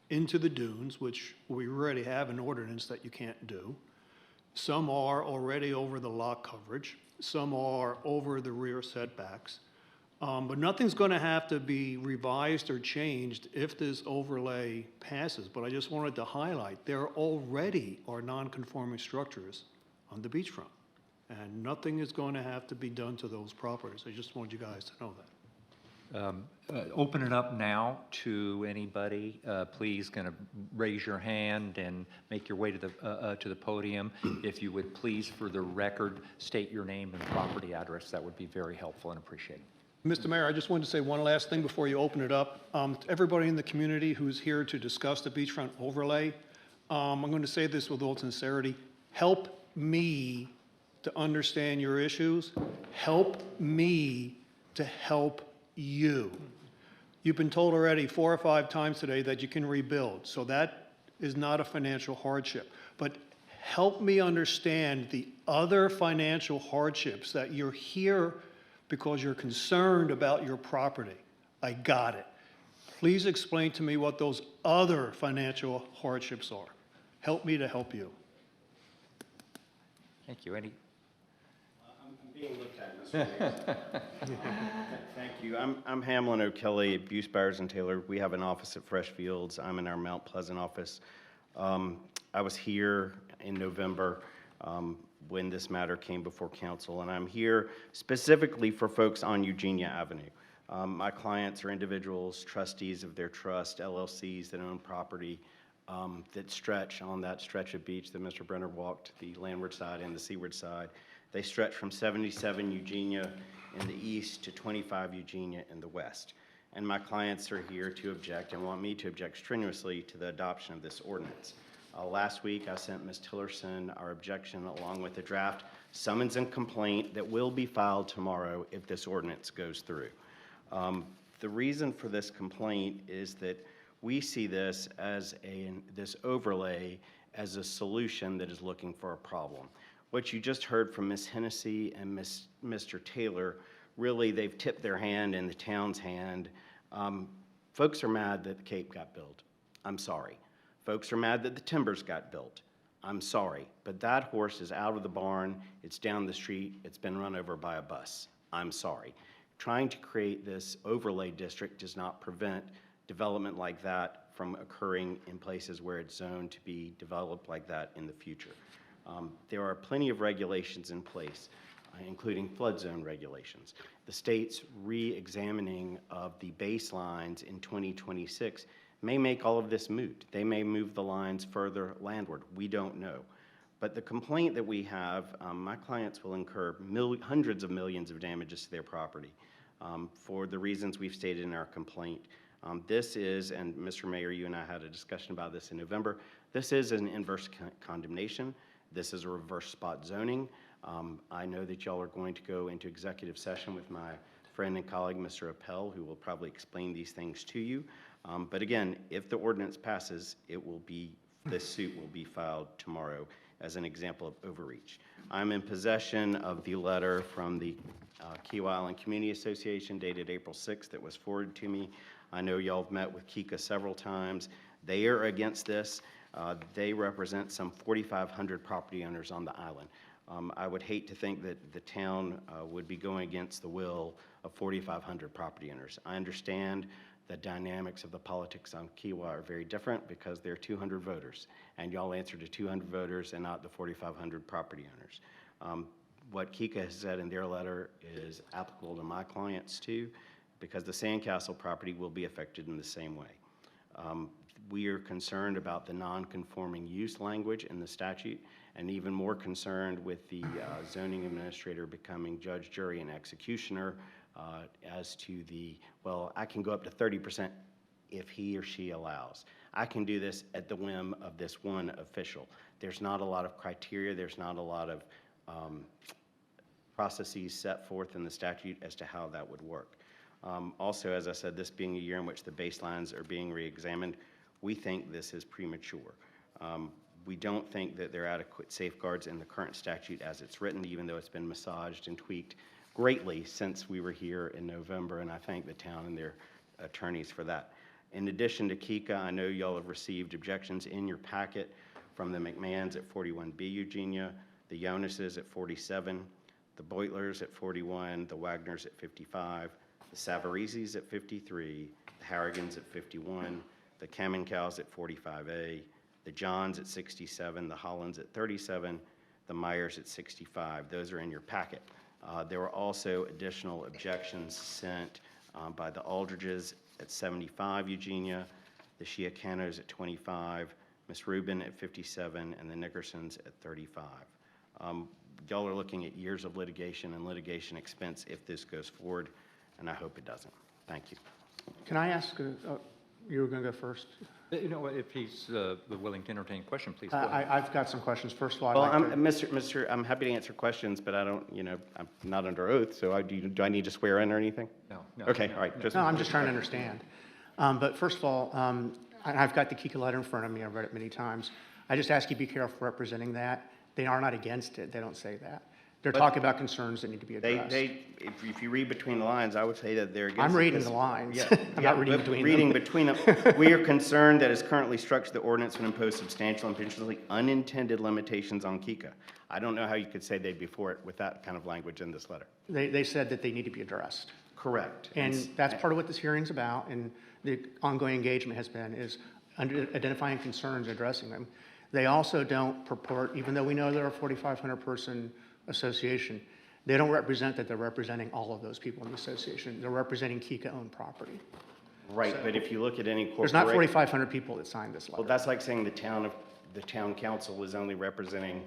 into the dunes, which we already have an ordinance that you can't do. Some are already over the lot coverage. Some are over the rear setbacks. But nothing's going to have to be revised or changed if this overlay passes. But I just wanted to highlight, there already are non-conforming structures on the beachfront. And nothing is going to have to be done to those properties. I just wanted you guys to know that. Open it up now to anybody. Please kind of raise your hand and make your way to the podium. If you would please, for the record, state your name and property address, that would be very helpful and appreciated. Mr. Mayor, I just wanted to say one last thing before you open it up. Everybody in the community who's here to discuss the beachfront overlay, I'm going to say this with all sincerity. Help me to understand your issues. Help me to help you. You've been told already 4 or 5 times today that you can rebuild, so that is not a financial hardship. But help me understand the other financial hardships that you're here because you're concerned about your property. I got it. Please explain to me what those other financial hardships are. Help me to help you. Thank you. Any? I'm Being looked at, Mr. Mayor. Thank you. I'm Hamlin O'Kelly at Buse, Byers and Taylor. We have an office at Freshfields. I'm in our Mount Pleasant office. I was here in November when this matter came before council, and I'm here specifically for folks on Eugenia Avenue. My clients are individuals, trustees of their trust, LLCs that own property that stretch on that stretch of beach that Mr. Brenner walked, the landward side and the seaward side. They stretch from 77 Eugenia in the east to 25 Eugenia in the west. And my clients are here to object and want me to object strenuously to the adoption of this ordinance. Last week, I sent Ms. Tillerson our objection along with a draft summons and complaint that will be filed tomorrow if this ordinance goes through. The reason for this complaint is that we see this as this overlay as a solution that is looking for a problem. What you just heard from Ms. Hennessy and Mr. Taylor, really they've tipped their hand in the town's hand. Folks are mad that the Cape got built. I'm sorry. Folks are mad that the timbers got built. I'm sorry. But that horse is out of the barn. It's down the street. It's been run over by a bus. I'm sorry. Trying to create this overlay district does not prevent development like that from occurring in places where it's zoned to be developed like that in the future. There are plenty of regulations in place, including flood zone regulations. The state's re-examining of the baselines in 2026 may make all of this moot. They may move the lines further landward. We don't know. But the complaint that we have, my clients will incur hundreds of millions of damages to their property for the reasons we've stated in our complaint. This is, and Mr. Mayor, you and I had a discussion about this in November, this is an inverse condemnation. This is a reverse spot zoning. I know that y'all are going to go into executive session with my friend and colleague, Mr. Appel, who will probably explain these things to you. But again, if the ordinance passes, this suit will be filed tomorrow as an example of overreach. I'm in possession of the letter from the Kiowa Island Community Association dated April 6th that was forwarded to me. I know y'all have met with Kika several times. They are against this. They represent some 4,500 property owners on the island. I would hate to think that the town would be going against the will of 4,500 property owners. I understand the dynamics of the politics on Kiowa are very different because there are 200 voters, and y'all answer to 200 voters and not the 4,500 property owners. What Kika has said in their letter is applicable to my clients too, because the Sandcastle property will be affected in the same way. We are concerned about the non-conforming use language in the statute, and even more concerned with the zoning administrator becoming judge, jury, and executioner as to well, I can go up to 30% if he or she allows. I can do this at the whim of this one official. There's not a lot of criteria. There's not a lot of processes set forth in the statute as to how that would work. Also, as I said, this being a year in which the baselines are being re-examined, we think this is premature. We don't think that there are adequate safeguards in the current statute as it's written, even though it's been massaged and tweaked greatly since we were here in November, and I thank the town and their attorneys for that. In addition to Kika, I know y'all have received objections in your packet from the McMahons at 41B Eugenia, the Jonases at 47, the Beutlers at 41, the Wagners at 55, the Savarizis at 53, the Harrigans at 51, the Kamenkows at 45A, the Johns at 67, the Hollands at 37, the Myers at 65. Those are in your packet. There were also additional objections sent by the Aldridges at 75 Eugenia, the Chiacanos at 25, Ms. Rubin at 57, and the Nickersons at 35. Y'all are looking at years of litigation and litigation expense if this goes forward, and I hope it doesn't. Thank you. Can I ask, you were going to go first? You know, if he's willing to entertain a question, please go ahead. I've got some questions. First of all, Well, I'd like to... I'm happy to answer questions, but I don't, I'm not under oath, so do I need to swear in or anything? No. Okay, all right. No, I'm just trying to understand. But first of all, I've got the Kika letter in front of me. I've read it many times. I just ask you to be careful representing that. They are not against it. They don't say that. They're talking about concerns that need to be They, addressed. if you read between the lines, I would say that they're against. I'm it reading because- the lines. Yeah, I'm yeah, not reading but between them. reading between them. We are concerned that as currently structured, the ordinance would impose substantial and potentially unintended limitations on Kika. I don't know how you could say they'd be for it with that kind of language in this letter. They said that they need to be addressed. Correct. And that's part of what this hearing's about, and the ongoing engagement has been, is identifying concerns, addressing them. They also don't purport, even though we know they're a 4,500-person association, they don't represent that they're representing all of those people in the association. They're representing Kika-owned property. Right, but if you look at any There's not corporation. 4,500 people that signed this letter. Well, that's like saying the town council is only representing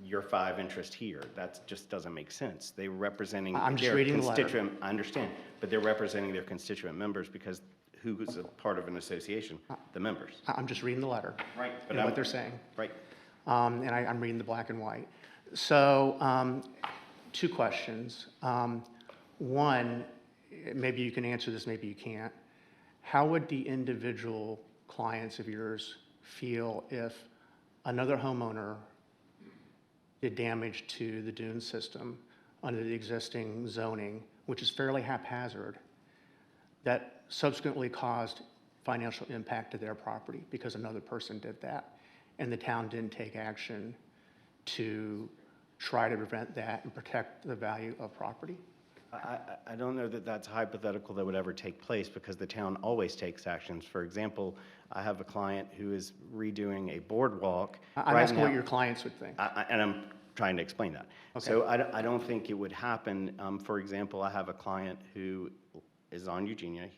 your 5 interests here. That just doesn't make sense. They're representing I'm just their reading the letter. constituent, I understand, but they're representing their constituent members because who's a part of an association? The members. I'm just reading the letter. Right. And what they're saying. Right. And I'm reading the black and white. So, 2 questions. One, maybe you can answer this, maybe you can't. How would the individual clients of yours feel if another homeowner did damage to the dune system under the existing zoning, which is fairly haphazard, that subsequently caused financial impact to their property because another person did that, and the town didn't take action to try to prevent that and protect the value of property? I don't know that that's hypothetical that would ever take place because the town always takes actions. For example, I have a client who is redoing a boardwalk. I'm right asking now. what your clients would think. And I'm trying to explain that. Okay. So I don't think it would happen. For example, I have a client who is on Eugenia.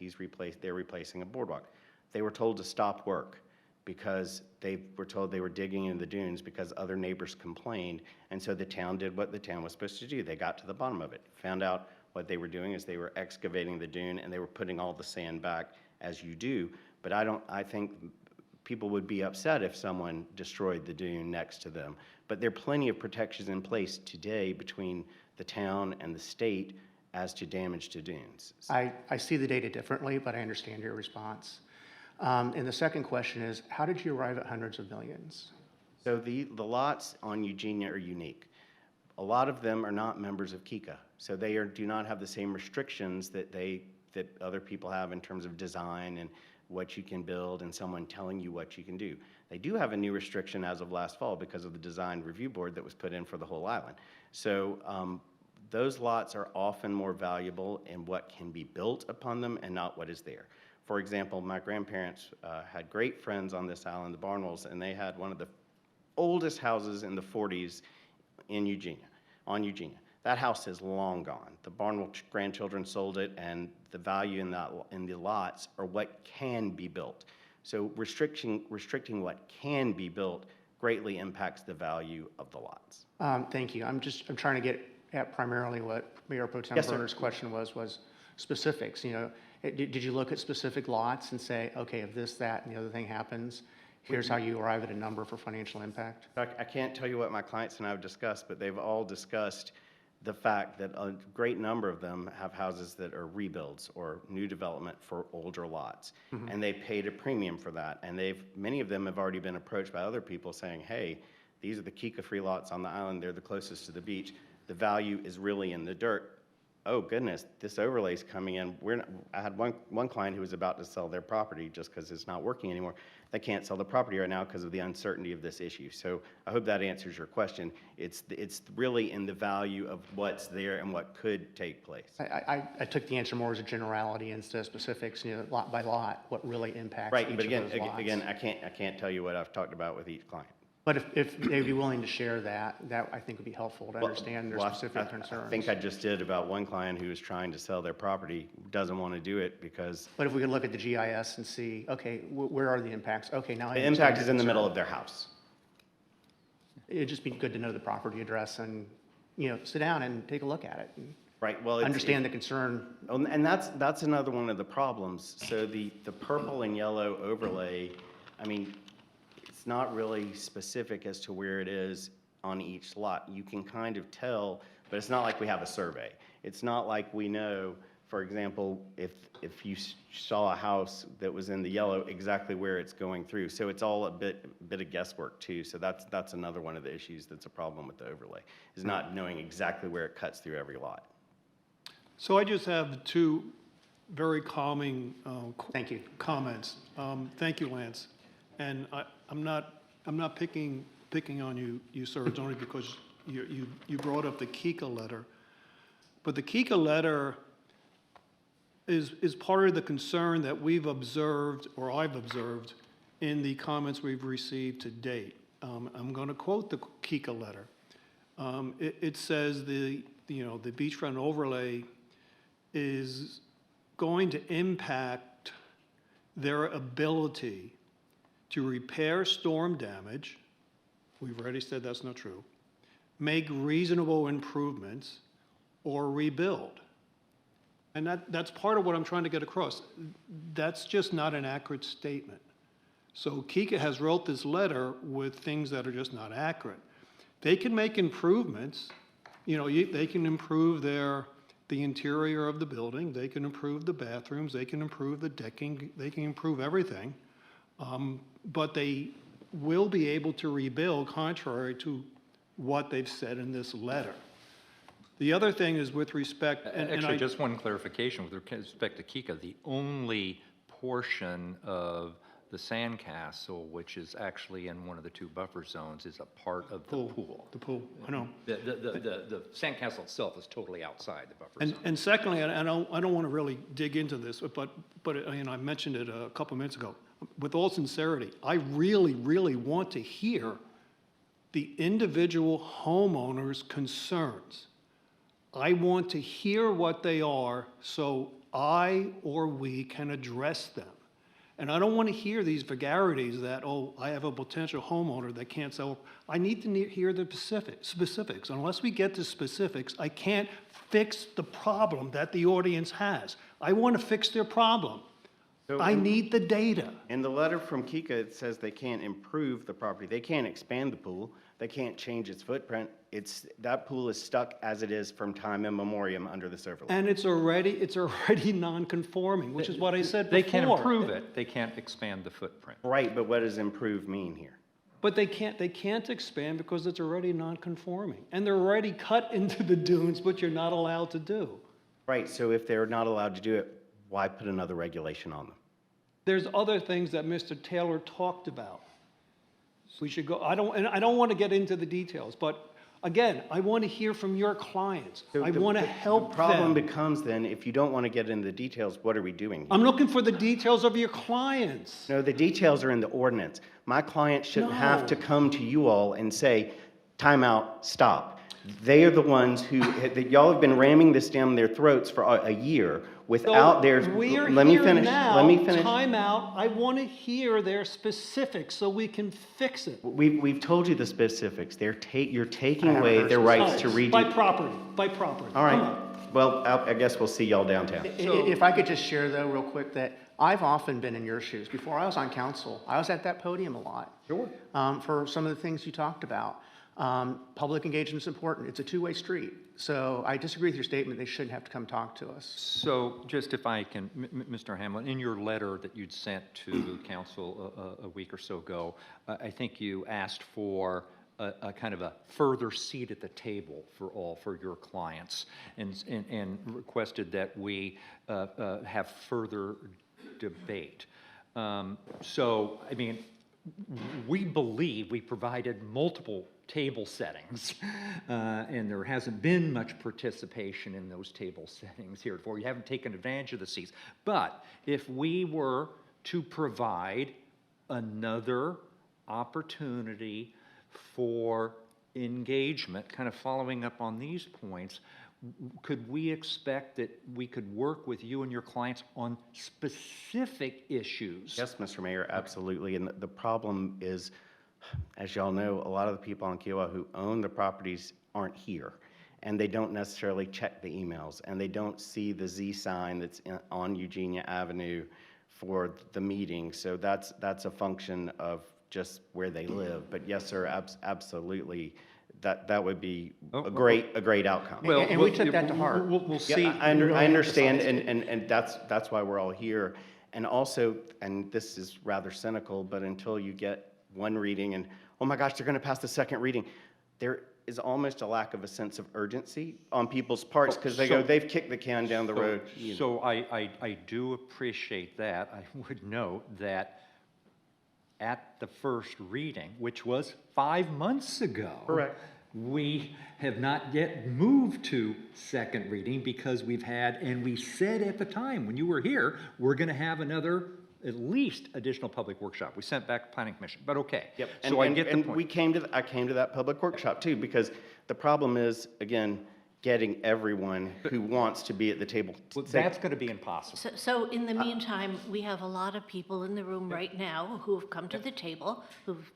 They're replacing a boardwalk. They were told to stop work because they were told they were digging in the dunes because other neighbors complained. And so the town did what the town was supposed to do. They got to the bottom of it, found out what they were doing is they were excavating the dune and they were putting all the sand back as you do. But I think people would be upset if someone destroyed the dune next to them. But there are plenty of protections in place today between the town and the state as to damage to dunes. I see the data differently, but I understand your response. And the second question is, how did you arrive at hundreds of millions? So the lots on Eugenia are unique. A lot of them are not members of Kika, so they do not have the same restrictions that other people have in terms of design and what you can build and someone telling you what you can do. They do have a new restriction as of last fall because of the design review board that was put in for the whole island. So those lots are often more valuable in what can be built upon them and not what is there. For example, my grandparents had great friends on this island, the Barnwells, and they had one of the oldest houses in the 40s on Eugenia. That house is long gone. The Barnwell grandchildren sold it, and the value in the lots are what can be built. So restricting what can be built greatly impacts the value of the lots. Thank you. I'm trying to get at primarily what Mayor Pro Tem Yes, sir. Berner's question was specifics. You know, did you look at specific lots and say, okay, if this, that, and the other thing happens, here's how you arrive at a number for financial impact? I can't tell you what my clients and I have discussed, but they've all discussed the fact that a great number of them have houses that are rebuilds or new development for older lots. And they paid a premium for that. And many of them have already been approached by other people saying, hey, these are the Kika-free lots on the island. They're the closest to the beach. The value is really in the dirt. Oh goodness, this overlay's coming in. I had one client who was about to sell their property just because it's not working anymore. They can't sell the property right now because of the uncertainty of this issue. So I hope that answers your question. It's really in the value of what's there and what could take place. I took the answer more as a generality instead of specifics, you know, lot by lot, what really impacts Right, each but of those lots. again, I can't tell you what I've talked about with each client. But if they'd be willing to share that I think would be helpful to understand their Well, specific I concerns. think I just did about one client who was trying to sell their property, doesn't want to do it because But if we could look at the GIS and see, okay, where are the impacts? Okay, now I the understand impact your is in the middle concern. of their house. It'd just be good to know the property address and, you know, sit down and take a look at it and Right, well, understand the concern. And that's another one of the problems. So the purple and yellow overlay, I mean, it's not really specific as to where it is on each lot. You can kind of tell, but it's not like we have a survey. It's not like we know For example, if you saw a house that was in the yellow, exactly where it's going through. So it's all a bit of guesswork too. So that's another one of the issues that's a problem with the overlay, is not knowing exactly where it cuts through every lot. So I just have two very calming Thank you. comments. Thank you, Lance. And I'm not picking on you, sir. It's only because you brought up the Kika letter. But the Kika letter is part of the concern that we've observed, or I've observed, in the comments we've received to date. I'm going to quote the Kika letter. It says the beachfront overlay is going to impact their ability to repair storm damage. We've already said that's not true. Make reasonable improvements or rebuild. And that's part of what I'm trying to get across. That's just not an accurate statement. So Kika has wrote this letter with things that are just not accurate. They can make improvements. They can improve the interior of the building. They can improve the bathrooms. They can improve the decking. They can improve everything. But they will be able to rebuild contrary to what they've said in this letter. The other thing is with respect, Actually, just one clarification with respect to Kika, the only portion of the sandcastle, which is actually in one of the two buffer zones, is a part of the pool. The pool, I know. The sandcastle itself is totally outside the buffer zone. And secondly, I don't want to really dig into this, but I mentioned it a couple minutes ago. With all sincerity, I really, really want to hear the individual homeowners' concerns. I want to hear what they are so I or we can address them. And I don't want to hear these vulgarities that, oh, I have a potential homeowner that can't sell. I need to hear the specifics. Unless we get to specifics, I can't fix the problem that the audience has. I want to fix their problem. So I need the data. In the letter from Kika, it says they can't improve the property. They can't expand the pool. They can't change its footprint. That pool is stuck as it is from time immemorial under this overlay. And it's already non-conforming, which is what I said They before. can improve it, they can't expand the footprint. Right, but what does improve mean here? But they can't expand because it's already non-conforming. And they're already cut into the dunes, which you're not allowed to do. Right, so if they're not allowed to do it, why put another regulation on them? There's other things that Mr. Taylor talked about. We should go, I don't want to get into the details, but again, I want to hear from your clients. I want to help The problem them. becomes then, if you don't want to get into the details, what are we doing here? I'm looking for the details of your clients. No, the details are in the ordinance. My client shouldn't have to come to you all and say, time out, stop. They are the ones who, y'all have been ramming this down their throats for a year without their, We're let me here finish, now, let me finish. time out. I want to hear their specifics so we can fix it. We've told you the specifics. You're taking away their rights to redo. By property. All right, well, I guess we'll see y'all downtown. If I could just share though, real quick, that I've often been in your shoes. Before I was on council, I was at that podium a lot. Sure. For some of the things you talked about. Public engagement is important. It's a two-way street. So I disagree with your statement. They shouldn't have to come talk to us. So just if I can, Mr. Hamlin, in your letter that you'd sent to council a week or so ago, I think you asked for a kind of a further seat at the table for your clients and requested that we have further debate. So, I mean, we believe we provided multiple table settings, and there hasn't been much participation in those table settings heretofore. You haven't taken advantage of the seats. But if we were to provide another opportunity for engagement, kind of following up on these points, could we expect that we could work with you and your clients on specific issues? Yes, Mr. Mayor, absolutely. And the problem is, as y'all know, a lot of the people on Kiowa who own the properties aren't here. And they don't necessarily check the emails. And they don't see the Z sign that's on Eugenia Avenue for the meeting. So that's a function of just where they live. But yes, sir, absolutely. that would be Oh, a great outcome. Well, And we took that to heart. We'll Yeah, see. I understand, and that's why we're all here. And also, and this is rather cynical, but until you get one reading and, oh my gosh, they're going to pass the second reading, there is almost a lack of a sense of urgency on people's parts, because they go, they've kicked the can down the road. you know. So I do appreciate that. I would note that at the first reading, which was 5 months ago. Correct. We have not yet moved to second reading because we've had, and we said at the time when you were here, we're going to have another, at least additional public workshop. We sent back to Planning Commission, but okay. Yep, So I get the and point. we came to, I came to that public workshop too, because the problem is, again, getting everyone who wants to be at the table. Well, that's going to be impossible. So in the meantime, we have a lot of people in the room right now who have come to the table, who've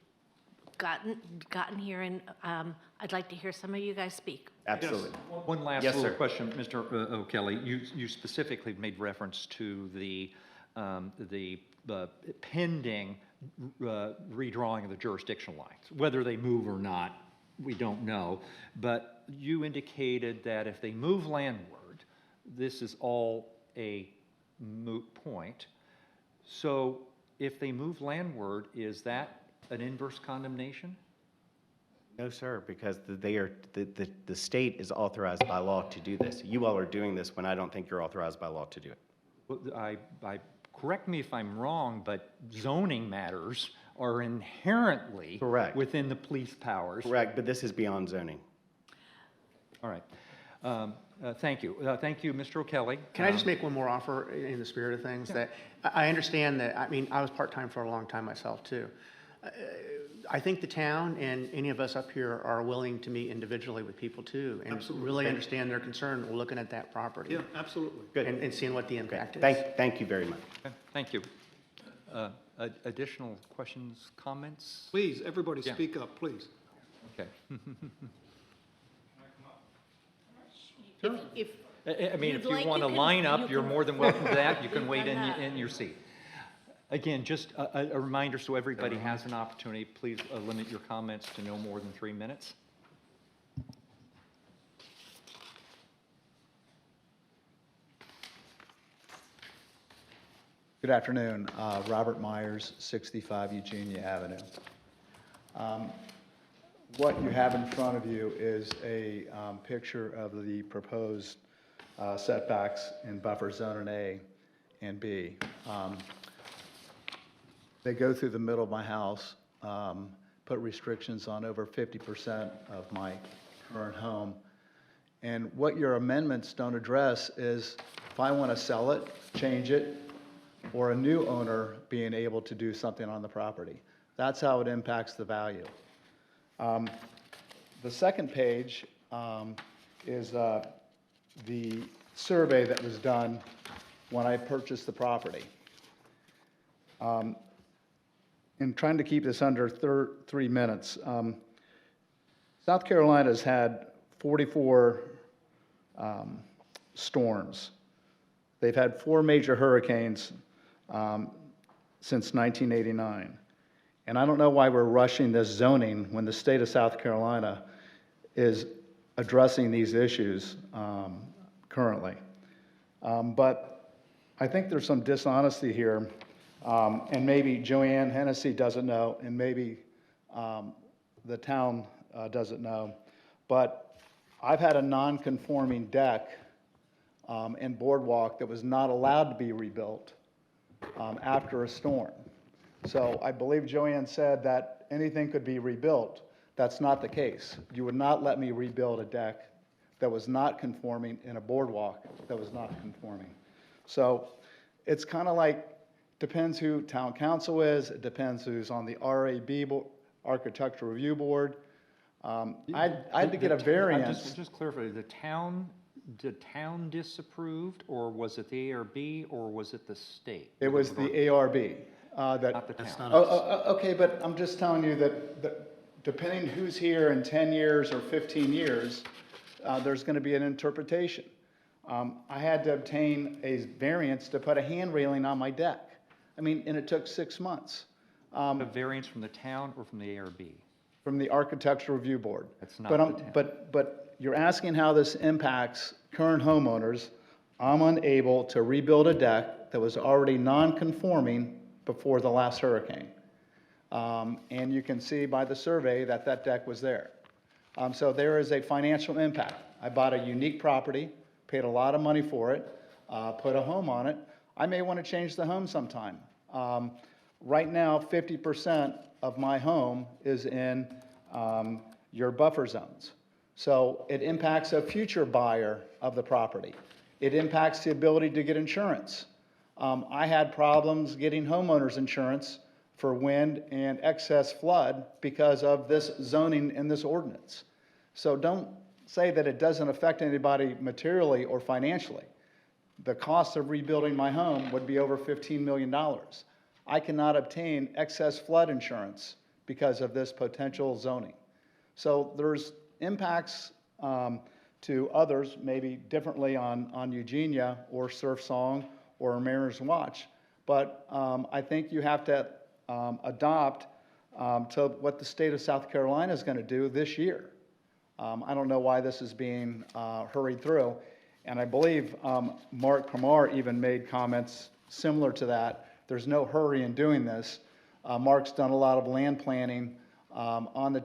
gotten here, and I'd like to hear some of you guys speak. Absolutely. One last Yes, little sir. question, Mr. O'Kelly. You specifically made reference to the pending redrawing of the jurisdictional lines. Whether they move or not, we don't know. But you indicated that if they move landward, this is all a moot point. So if they move landward, is that an inverse condemnation? No, sir, because the state is authorized by law to do this. You all are doing this when I don't think you're authorized by law to do it. Well, correct me if I'm wrong, but zoning matters are inherently Correct. within the police powers. Correct, but this is beyond zoning. All right. Thank you. Thank you, Mr. O'Kelly. Can I just make one more offer in the spirit of things? That I understand that, I mean, I was part-time for a long time myself, too. I think the town and any of us up here are willing to meet individually with people, too, and really understand their concern looking at that property. Yeah, absolutely. Good. And seeing what the impact is. Thank you very much. Okay, thank you. Additional questions, comments? Please, everybody Yeah. speak up, please. Okay. If I mean, if you'd you like, want to you can- line up, you you're can- more than welcome to that. You can We've wait done that. in your seat. Again, just a reminder so everybody has an opportunity, please limit your comments to no more than 3 minutes. Good afternoon. Robert Myers, 65 Eugenia Avenue. What you have in front of you is a picture of the proposed setbacks in buffer zone in A and B. They go through the middle of my house, put restrictions on over 50% of my current home. And what your amendments don't address is if I want to sell it, change it, or a new owner being able to do something on the property. That's how it impacts the value. The second page is the survey that was done when I purchased the property. In trying to keep this under 3 minutes, South Carolina's had 44 storms. They've had 4 major hurricanes since 1989. And I don't know why we're rushing this zoning when the state of South Carolina is addressing these issues currently. But I think there's some dishonesty here, and maybe Joanne Hennessy doesn't know, and maybe the town doesn't know, but I've had a non-conforming deck and boardwalk that was not allowed to be rebuilt after a storm. So I believe Joanne said that anything could be rebuilt. That's not the case. You would not let me rebuild a deck that was not conforming in a boardwalk that was not conforming. So it's kind of like, depends who town council is, it depends who's on the RAB, Architectural Review Board. I had to get a variance. Just clarify, the town disapproved, or was it the ARB, or was it the state? It was the ARB. Not the town. Okay, but I'm just telling you that depending who's here in 10 years or 15 years, there's going to be an interpretation. I had to obtain a variance to put a hand railing on my deck. I mean, and it took 6 months. A variance from the town or from the ARB? from the Architectural Review Board. That's not But the I'm- town. But you're asking how this impacts current homeowners. I'm unable to rebuild a deck that was already non-conforming before the last hurricane. And you can see by the survey that that deck was there. So there is a financial impact. I bought a unique property, paid a lot of money for it, put a home on it. I may want to change the home sometime. Right now, 50% of my home is in your buffer zones. So it impacts a future buyer of the property. It impacts the ability to get insurance. I had problems getting homeowners insurance for wind and excess flood because of this zoning in this ordinance. So don't say that it doesn't affect anybody materially or financially. The cost of rebuilding my home would be over $15 million. I cannot obtain excess flood insurance because of this potential zoning. So there's impacts to others, maybe differently on Eugenia or Surf Song or Mariners Watch. But I think you have to adopt to what the state of South Carolina is going to do this year. I don't know why this is being hurried through. And I believe Mark Pramar even made comments similar to that. There's no hurry in doing this. Mark's done a lot of land planning on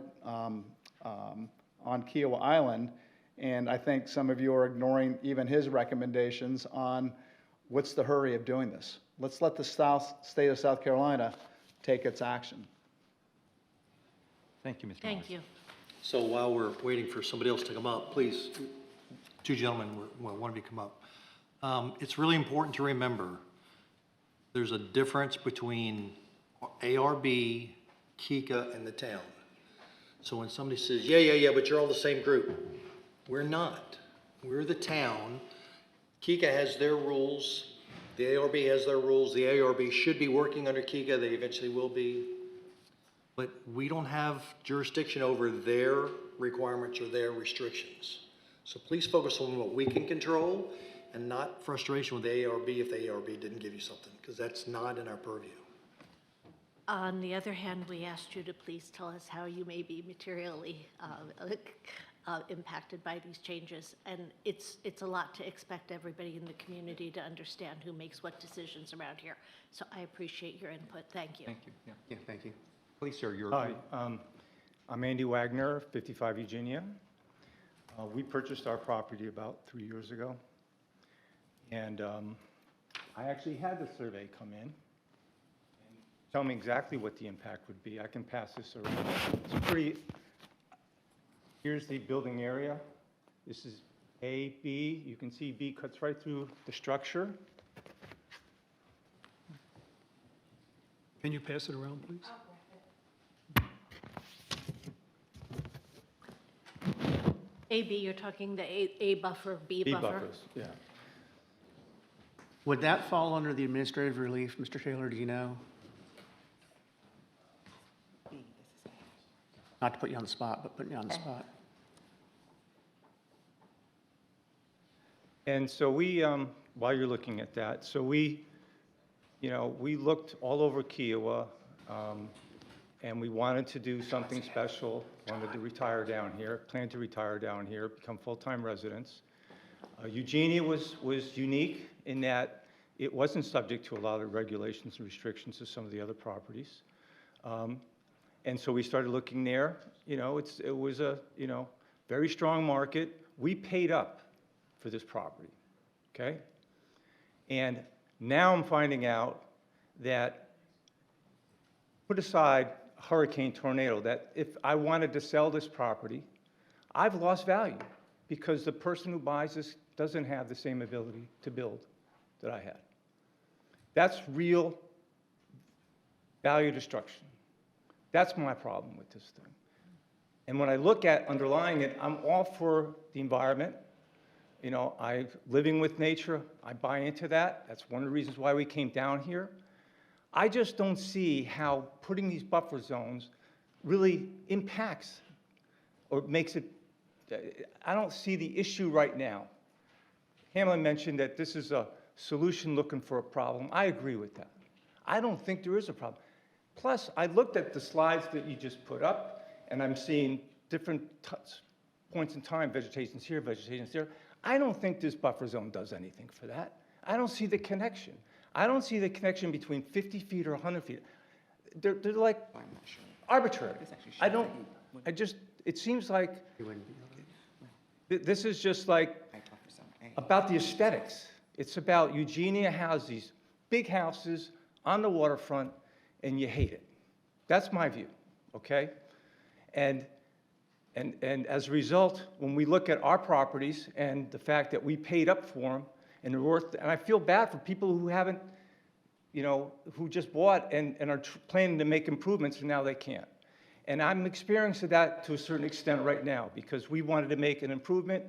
Kiowa Island, and I think some of you are ignoring even his recommendations on what's the hurry of doing this. Let's let the state of South Carolina take its action. Thank you, Mr. Thank Morris. you. So while we're waiting for somebody else to come up, please, two gentlemen, one of you come up. It's really important to remember, there's a difference between ARB, KICA, and the town. So when somebody says, yeah, but you're all the same group, we're not. We're the town. KICA has their rules. The ARB has their rules. The ARB should be working under KICA. They eventually will be. But we don't have jurisdiction over their requirements or their restrictions. So please focus on what we can control and not frustration with the ARB if the ARB didn't give you something, because that's not in our purview. On the other hand, we asked you to please tell us how you may be materially impacted by these changes. And it's a lot to expect everybody in the community to understand who makes what decisions around here. So I appreciate your input. Thank you. Thank you. Yeah. Yeah, thank you. Please, sir, your. Hi, I'm Andy Wagner, 55 Eugenia. We purchased our property about 3 years ago. And I actually had the survey come in and tell me exactly what the impact would be. I can pass this around. It's pretty, here's the building area. This is A, B. You can see B cuts right through the structure. Can you pass it around, please? AB, you're talking the A buffer, B B buffer? buffers, yeah. Would that fall under the administrative relief, Mr. Taylor, do you know? Not to put you on the spot, but putting you on the spot. And so we, while you're looking at that, so we looked all over Kiowa, and we wanted to do something special, wanted to retire down here, planned to retire down here, become full-time residents. Eugenia was unique in that it wasn't subject to a lot of regulations and restrictions of some of the other properties. And so we started looking there. It was a, very strong market. We paid up for this property, okay? And now I'm finding out that, put aside hurricane, tornado, that if I wanted to sell this property, I've lost value because the person who buys this doesn't have the same ability to build that I had. That's real value destruction. That's my problem with this thing. And when I look at underlying it, I'm all for the environment. Living with nature, I buy into that. That's one of the reasons why we came down here. I just don't see how putting these buffer zones really impacts or makes it, I don't see the issue right now. Hamlin mentioned that this is a solution looking for a problem. I agree with that. I don't think there is a problem. Plus, I looked at the slides that you just put up, and I'm seeing different points in time, vegetation's here, vegetation's there. I don't think this buffer zone does anything for that. I don't see the connection. I don't see the connection between 50 feet or 100 feet. They're like arbitrary. It seems like this is just like about the aesthetics. It's about Eugenia has these big houses on the waterfront, and you hate it. That's my view, okay? And as a result, when we look at our properties and the fact that we paid up for them, and they're worth, and I feel bad for people who haven't, you know, who just bought and are planning to make improvements, and now they can't. And I'm experiencing that to a certain extent right now, because we wanted to make an improvement,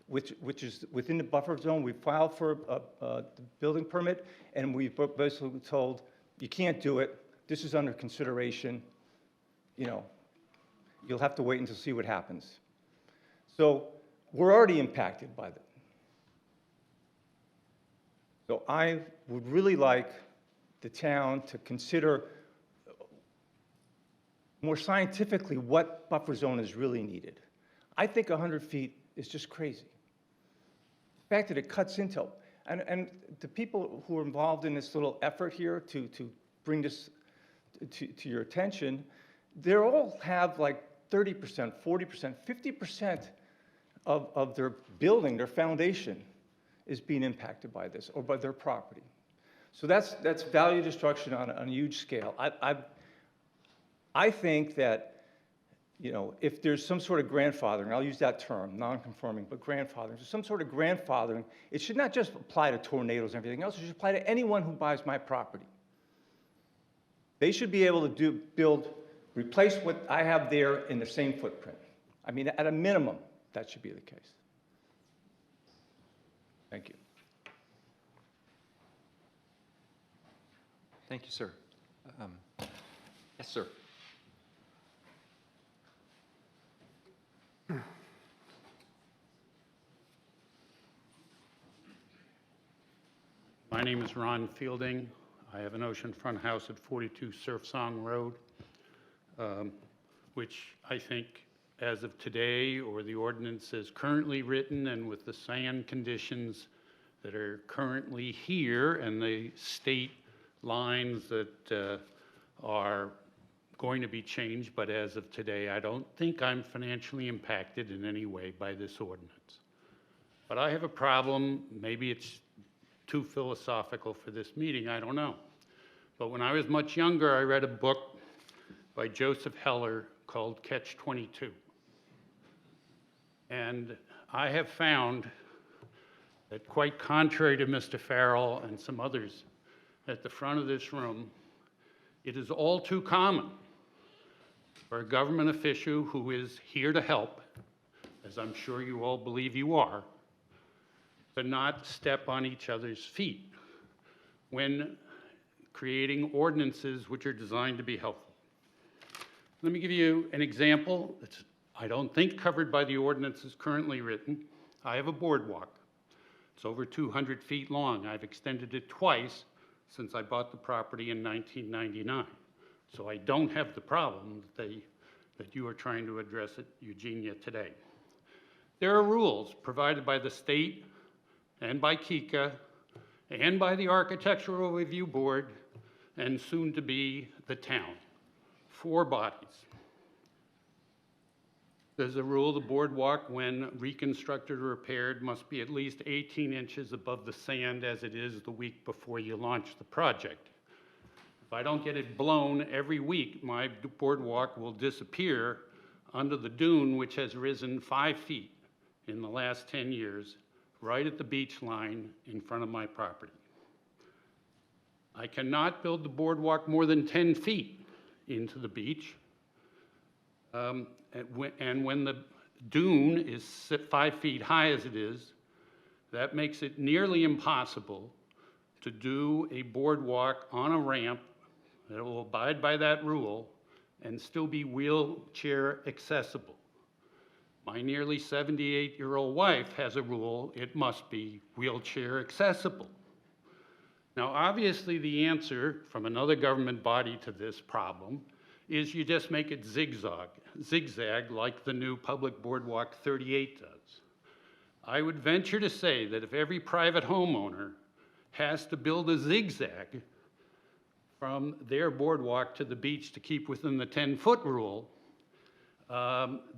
which is within the buffer zone. We filed for a building permit, and we basically told, you can't do it. This is under consideration. You know, you'll have to wait until see what happens. So we're already impacted by that. So I would really like the town to consider more scientifically what buffer zone is really needed. I think 100 feet is just crazy. The fact that it cuts into, and the people who are involved in this little effort here to bring this to your attention, they all have like 30%, 40%, 50% of their building, their foundation, is being impacted by this or by their property. So that's value destruction on a huge scale. I think that, you know, if there's some sort of grandfathering, I'll use that term, non-conforming, but grandfathering, there's some sort of grandfathering, it should not just apply to tornadoes and everything else, it should apply to anyone who buys my property. They should be able to replace what I have there in the same footprint. I mean, at a minimum, that should be the case. Thank you. Thank you, sir. Yes, sir. My name is Ron Fielding. I have an oceanfront house at 42 Surf Song Road, which I think as of today, or the ordinance is currently written, and with the sand conditions that are currently here and the state lines that are going to be changed, but as of today, I don't think I'm financially impacted in any way by this ordinance. But I have a problem, maybe it's too philosophical for this meeting, I don't know. But when I was much younger, I read a book by Joseph Heller called Catch-22. And I have found that, quite contrary to Mr. Farrell and some others at the front of this room, it is all too common for a government official who is here to help, as I'm sure you all believe you are, to not step on each other's feet when creating ordinances which are designed to be helpful. Let me give you an example that's, I don't think, covered by the ordinances currently written. I have a boardwalk. It's over 200 feet long. I've extended it twice since I bought the property in 1999. So I don't have the problem that you are trying to address at Eugenia today. There are rules provided by the state and by KICA and by the Architectural Review Board and soon to be the town. 4 bodies. There's a rule the boardwalk, when reconstructed or repaired, must be at least 18 inches above the sand as it is the week before you launch the project. If I don't get it blown every week, my boardwalk will disappear under the dune, which has risen 5 feet in the last 10 years, right at the beach line in front of my property. I cannot build the boardwalk more than 10 feet into the beach. And when the dune is 5 feet high as it is, that makes it nearly impossible to do a boardwalk on a ramp that will abide by that rule and still be wheelchair accessible. My nearly 78-year-old wife has a rule, it must be wheelchair accessible. Now, obviously, the answer from another government body to this problem is you just make it zigzag like the new Public Boardwalk 38 does. I would venture to say that if every private homeowner has to build a zigzag from their boardwalk to the beach to keep within the 10-foot rule,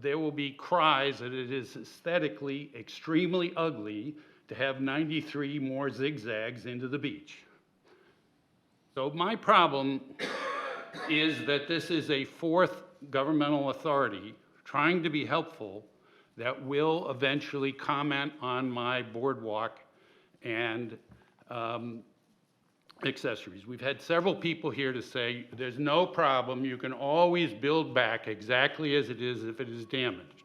there will be cries that it is aesthetically extremely ugly to have 93 more zigzags into the beach. So my problem is that this is a fourth governmental authority trying to be helpful that will eventually comment on my boardwalk and accessories. We've had several people here to say, there's no problem, you can always build back exactly as it is if it is damaged.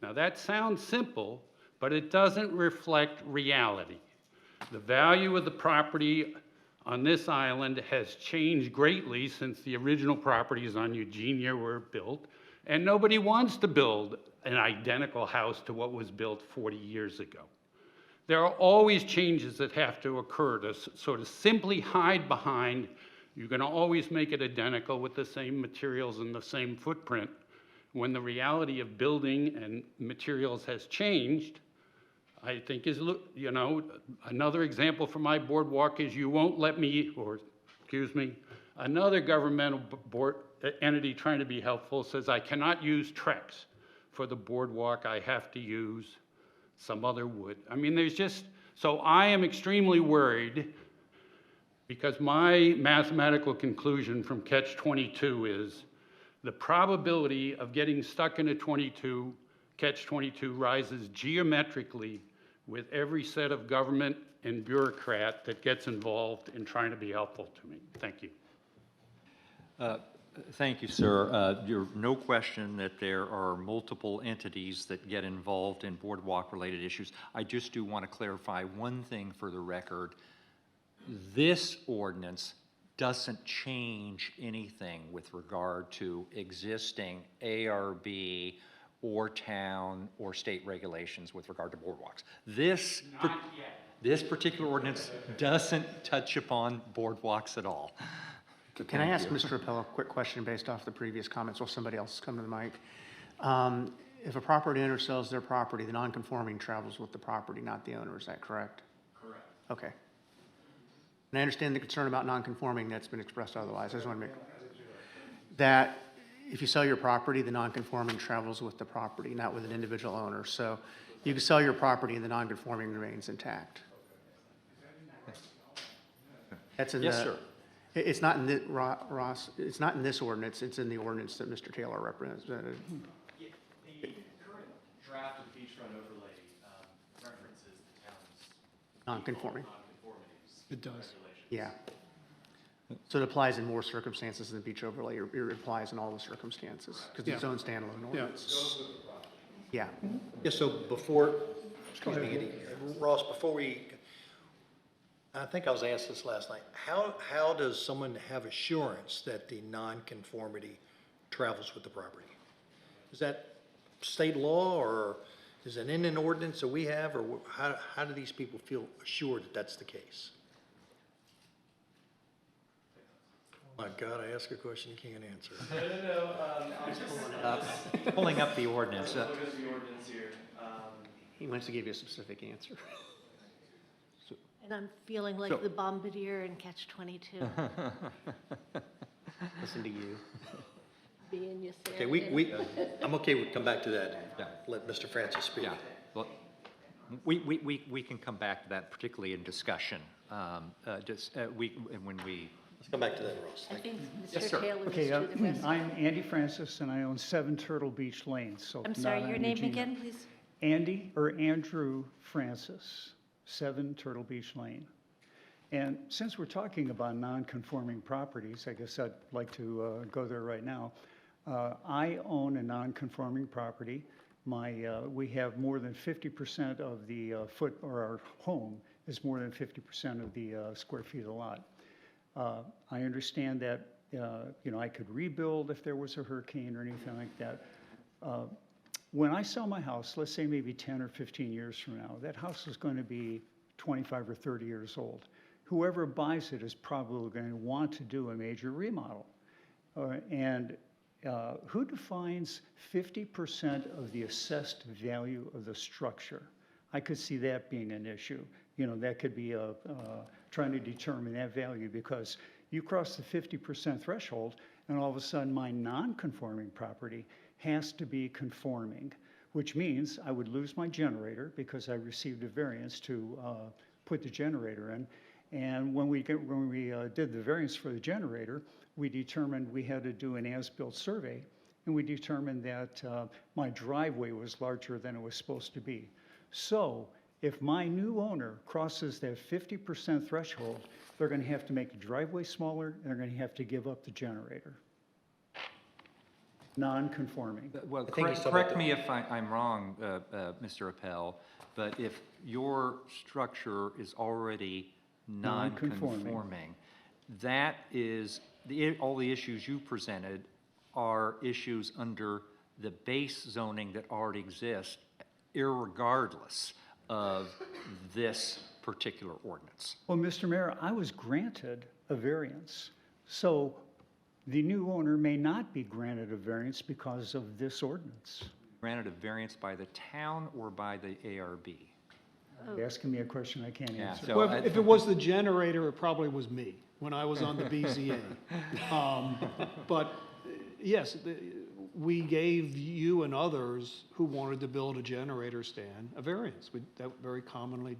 Now that sounds simple, but it doesn't reflect reality. The value of the property on this island has changed greatly since the original properties on Eugenia were built, and nobody wants to build an identical house to what was built 40 years ago. There are always changes that have to occur to sort of simply hide behind, you're going to always make it identical with the same materials and the same footprint, when the reality of building and materials has changed. I think is, you know, another example for my boardwalk is you won't let me, or excuse me, another governmental board entity trying to be helpful says I cannot use Trex for the boardwalk, I have to use some other wood. I mean, there's just, so I am extremely worried because my mathematical conclusion from catch 22 is the probability of getting stuck in a catch 22 rises geometrically with every set of government and bureaucrat that gets involved in trying to be helpful to me. Thank you. Thank you, sir. There's no question that there are multiple entities that get involved in boardwalk-related issues. I just do want to clarify one thing for the record. This ordinance doesn't change anything with regard to existing ARB or town or state regulations with regard to boardwalks. This particular ordinance doesn't touch upon boardwalks at all. Can I ask Mr. Appel a quick question based off the previous comments while somebody else come to the mic? If a property owner sells their property, the non-conforming travels with the property, not the owner, is that correct? Correct. Okay. And I understand the concern about non-conforming that's been expressed otherwise. I just want to make that if you sell your property, the non-conforming travels with the property, not with an individual owner. So you can sell your property and the non-conforming remains intact. That's in Yes, the, sir. It's not in the, Ross, it's not in this ordinance, it's in the ordinance that Mr. Taylor represented. Yeah, the current draft of the beachfront overlay references the town's Non-conforming. nonconformities. It does. Yeah. So it applies in more circumstances than the beach overlay, or it applies in all the circumstances, because it's its own standalone ordinance. Yeah. Yeah, so before, excuse me, Eddie, Ross, before we, I think I was asked this last night, how does someone have assurance that the nonconformity travels with the property? Is that state law, or is it in an ordinance that we have, or how do these people feel assured that that's the case? Oh my God, I ask a question you can't answer. Pulling up the ordinance. Look at the ordinance here. He wants to give you a specific answer. And I'm feeling like the bombardier in Catch 22. Listen to you. Being you said. Okay, I'm okay with, come back to that. Yeah. Let Mr. Francis speak. Yeah, well, we can come back to that, particularly in discussion. When we. Let's come back to that, Ross. I think Yes, Mr. sir. Taylor was Okay, to the rescue. I'm Andy Francis, and I own 7 Turtle Beach Lanes, so I'm not sorry, on your name Eugenia. again, please? Andrew Francis, 7 Turtle Beach Lane. And since we're talking about non-conforming properties, I guess I'd like to go there right now. I own a non-conforming property. We have more than 50% of the our home is more than 50% of the square feet of the lot. I understand that, I could rebuild if there was a hurricane or anything like that. When I sell my house, let's say maybe 10 or 15 years from now, that house is going to be 25 or 30 years old. Whoever buys it is probably going to want to do a major remodel. And who defines 50% of the assessed value of the structure? I could see that being an issue. You know, that could be trying to determine that value, because you cross the 50% threshold and all of a sudden my non-conforming property has to be conforming, which means I would lose my generator because I received a variance to put the generator in. And when we did the variance for the generator, we determined we had to do an as-built survey, and we determined that my driveway was larger than it was supposed to be. So if my new owner crosses that 50% threshold, they're going to have to make the driveway smaller, and they're going to have to give up the generator. Non-conforming. Well, correct me if I'm wrong, Mr. Appel, but if your structure is already non-conforming, that is, all the issues you presented are issues under the base zoning that already exists, irregardless of this particular ordinance. Well, Mr. Mayor, I was granted a variance. So the new owner may not be granted a variance because of this ordinance. Granted a variance by the town or by the ARB? You're asking me a question I can't answer. So Well, if it was the generator, it probably was me when I was on the BZA. But yes, we gave you and others who wanted to build a generator stand a variance. That very commonly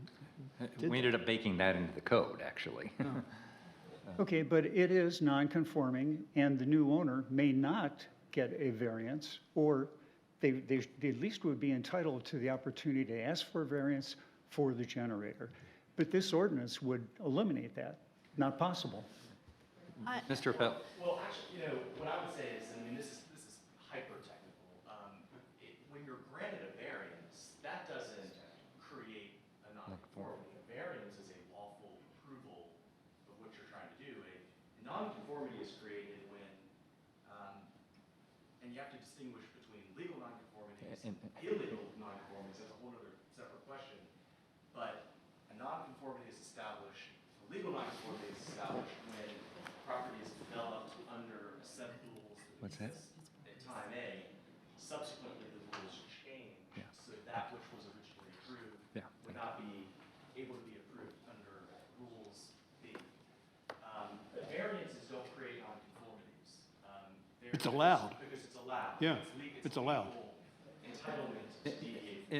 did We ended up baking that into the code, actually. Okay, but it is non-conforming, and the new owner may not get a variance, or they at least would be entitled to the opportunity to ask for a variance for the generator. But this ordinance would eliminate that. Not possible. Mr. Appel? Well, actually, what I would say is, I mean, this is hyper-technical. When you're granted a variance, that doesn't create a non-conformity. A variance is a lawful approval of what you're trying to do. A non-conformity is created when, and you have to distinguish between legal non-conformities and illegal non-conformities. That's a whole other separate question. But a non-conformity is established, a legal non-conformity is established when property is developed under a set of rules that exist at time A. Subsequently, the rules change, so that which was originally approved would not be able to be approved under rules B. Variances don't create non-conformities. It's allowed. Because it's allowed. Yeah, it's allowed. Entitlement to deviate.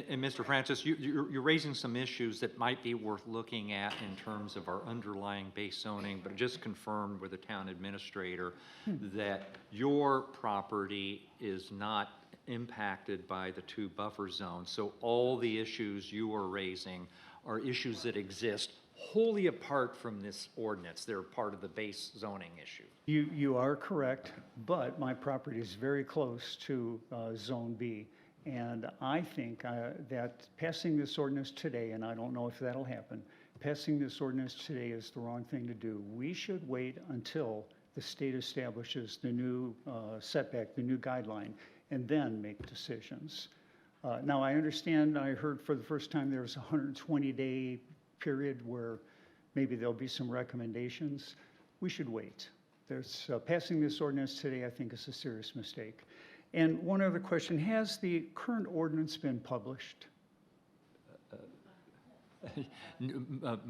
And Mr. Francis, you're raising some issues that might be worth looking at in terms of our underlying base zoning, but just confirmed with the town administrator that your property is not impacted by the 2 buffer zones. So all the issues you are raising are issues that exist wholly apart from this ordinance. They're part of the base zoning issue. You are correct, but my property is very close to Zone B. And I think that passing this ordinance today, and I don't know if that'll happen, passing this ordinance today is the wrong thing to do. We should wait until the state establishes the new setback, the new guideline, and then make decisions. Now, I understand, I heard for the first time there was a 120-day period where maybe there'll be some recommendations. We should wait. Passing this ordinance today, I think, is a serious mistake. And one other question, has the current ordinance been published?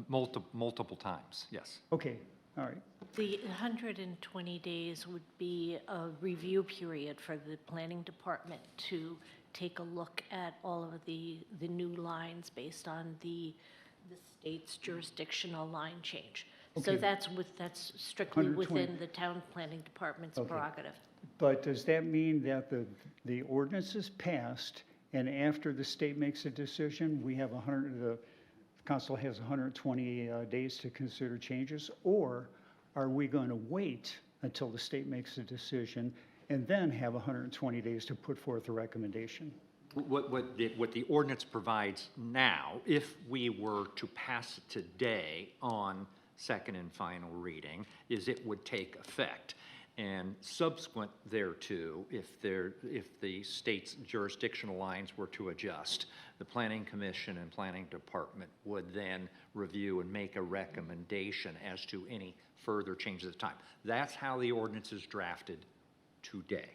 Multiple times, yes. Okay, all right. The 120 days would be a review period for the planning department to take a look at all of the new lines based on the state's jurisdictional line change. So Okay. that's strictly 120. within the town planning department's Okay. prerogative. But does that mean that the ordinance is passed, and after the state makes a decision, we have the council has 120 days to consider changes? Or are we going to wait until the state makes a decision and then have 120 days to put forth a recommendation? What the ordinance provides now, if we were to pass it today on second and final reading, is it would take effect. and subsequent thereto, if the state's jurisdictional lines were to adjust, the Planning Commission and Planning Department would then review and make a recommendation as to any further changes at the time. That's how the ordinance is drafted today.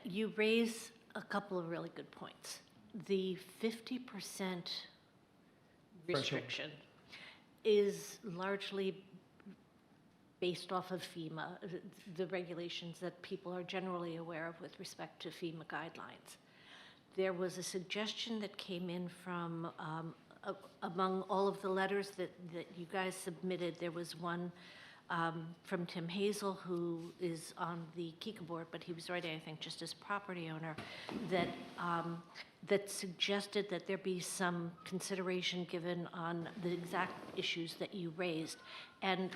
You raise a couple of really good points. The 50% restriction is largely based off of FEMA, the regulations that people are generally aware of with respect to FEMA guidelines. There was a suggestion that came in from, among all of the letters that you guys submitted, there was one from Tim Hazel, who is on the KICA board, but he was writing, I think, just as property owner, that, that suggested that there be some consideration given on the exact issues that you raised. And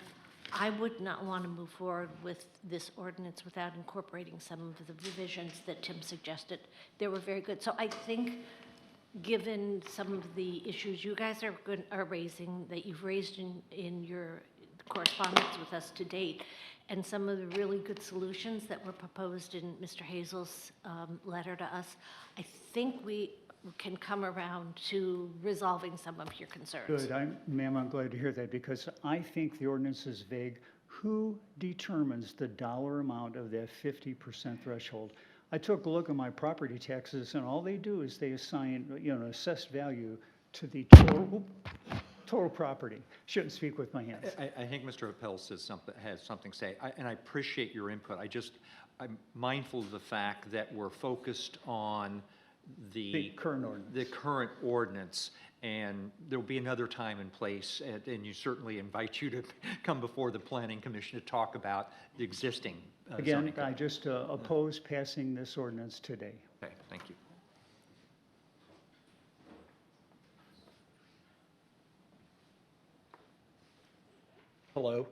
I would not want to move forward with this ordinance without incorporating some of the revisions that Tim suggested. They were very good. So I think, given some of the issues you guys are raising, that you've raised in your correspondence with us to date, and some of the really good solutions that were proposed in Mr. Hazel's letter to us, I think we can come around to resolving some of your concerns. Good, ma'am, I'm glad to hear that, because I think the ordinance is vague. Who determines the dollar amount of that 50% threshold? I took a look at my property taxes, and all they do is they assign, an assessed value to the total property. Shouldn't speak with my hands. I think Mr. Appel has something to say, and I appreciate your input. I'm mindful of the fact that we're focused on the current ordinance. The current ordinance, and there'll be another time and place, and you certainly invite you to come before the Planning Commission to talk about the existing Again, zoning code. I just oppose passing this ordinance today. Okay, thank you. Hello,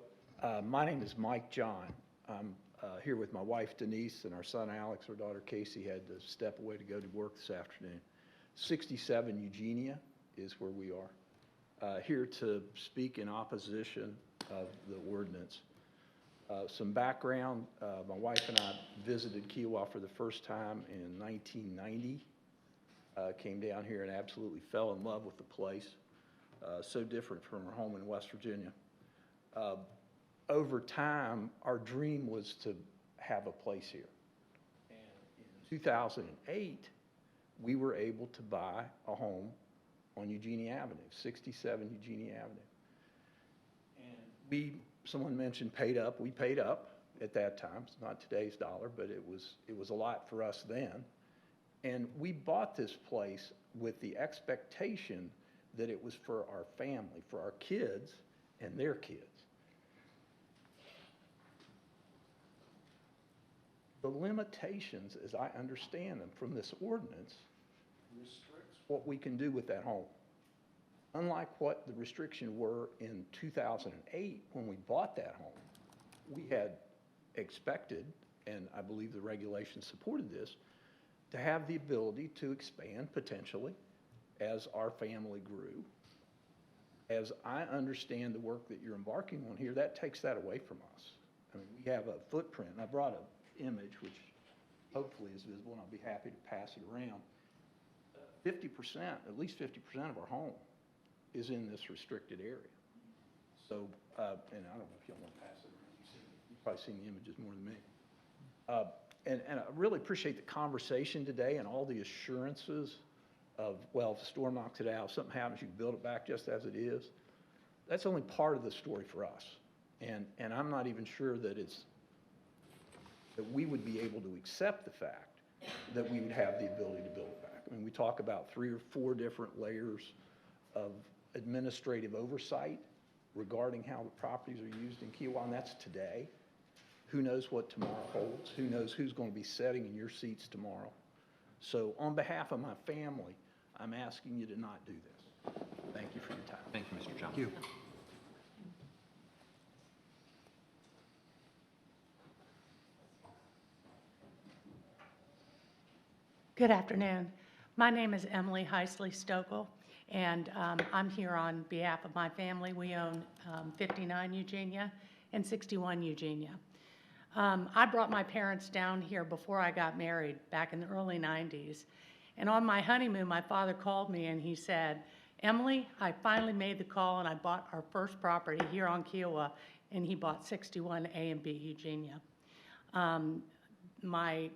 my name is Mike John. I'm here with my wife Denise and our son Alex. Our daughter Casey had to step away to go to work this afternoon. 67 Eugenia is where we are. Here to speak in opposition of the ordinance. Some background, my wife and I visited Kiowa for the first time in 1990. Came down here and absolutely fell in love with the place. So different from our home in West Virginia. Over time, our dream was to have a place here. And in 2008, we were able to buy a home on Eugenia Avenue, 67 Eugenia Avenue. And someone mentioned paid up. We paid up at that time. It's not today's dollar, but it was a lot for us then. And we bought this place with the expectation that it was for our family, for our kids and their kids. The limitations, as I understand them from this ordinance, restricts what we can do with that home. Unlike what the restrictions were in 2008 when we bought that home, we had expected, and I believe the regulations supported this, to have the ability to expand potentially as our family grew. As I understand the work that you're embarking on here, that takes that away from us. I mean, we have a footprint. I brought an image, which hopefully is visible, and I'll be happy to pass it around. 50%, at least 50% of our home is in this restricted area. So, and I don't know if y'all want to pass it around. You've probably seen the images more than me. And I really appreciate the conversation today and all the assurances of, well, if the storm knocks it out, if something happens, you can build it back just as it is. That's only part of the story for us. And I'm not even sure that that we would be able to accept the fact that we would have the ability to build it back. I mean, we talk about 3 or 4 different layers of administrative oversight regarding how the properties are used in Kiowa, and that's today. Who knows what tomorrow holds? Who knows who's going to be sitting in your seats tomorrow? So on behalf of my family, I'm asking you to not do this. Thank you for your time. Thank you, Mr. John. Thank you. Good afternoon. My name is Emily Heisley Stokel, and I'm here on behalf of my family. We own 59 Eugenia and 61 Eugenia. I brought my parents down here before I got married, back in the early 90s. And on my honeymoon, my father called me and he said, Emily, I finally made the call and I bought our first property here on Kiowa, and he bought 61 A and B Eugenia. My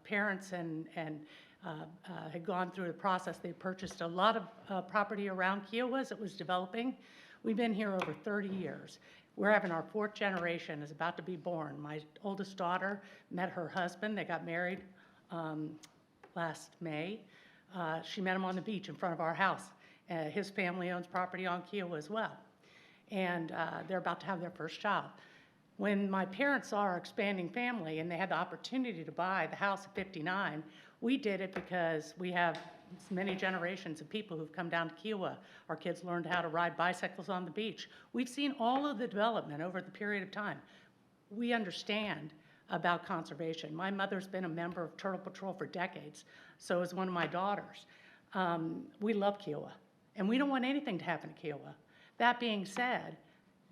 parents and had gone through the process. They purchased a lot of property around Kiowa as it was developing. We've been here over 30 years. We're having our fourth generation is about to be born. My oldest daughter met her husband. They got married last May. She met him on the beach in front of our house. His family owns property on Kiowa as well. And they're about to have their first child. When my parents saw our expanding family and they had the opportunity to buy the house at 59, we did it because we have many generations of people who've come down to Kiowa. Our kids learned how to ride bicycles on the beach. We've seen all of the development over the period of time. We understand about conservation. My mother's been a member of Turtle Patrol for decades, so is one of my daughters. We love Kiowa, and we don't want anything to happen to Kiowa. That being said,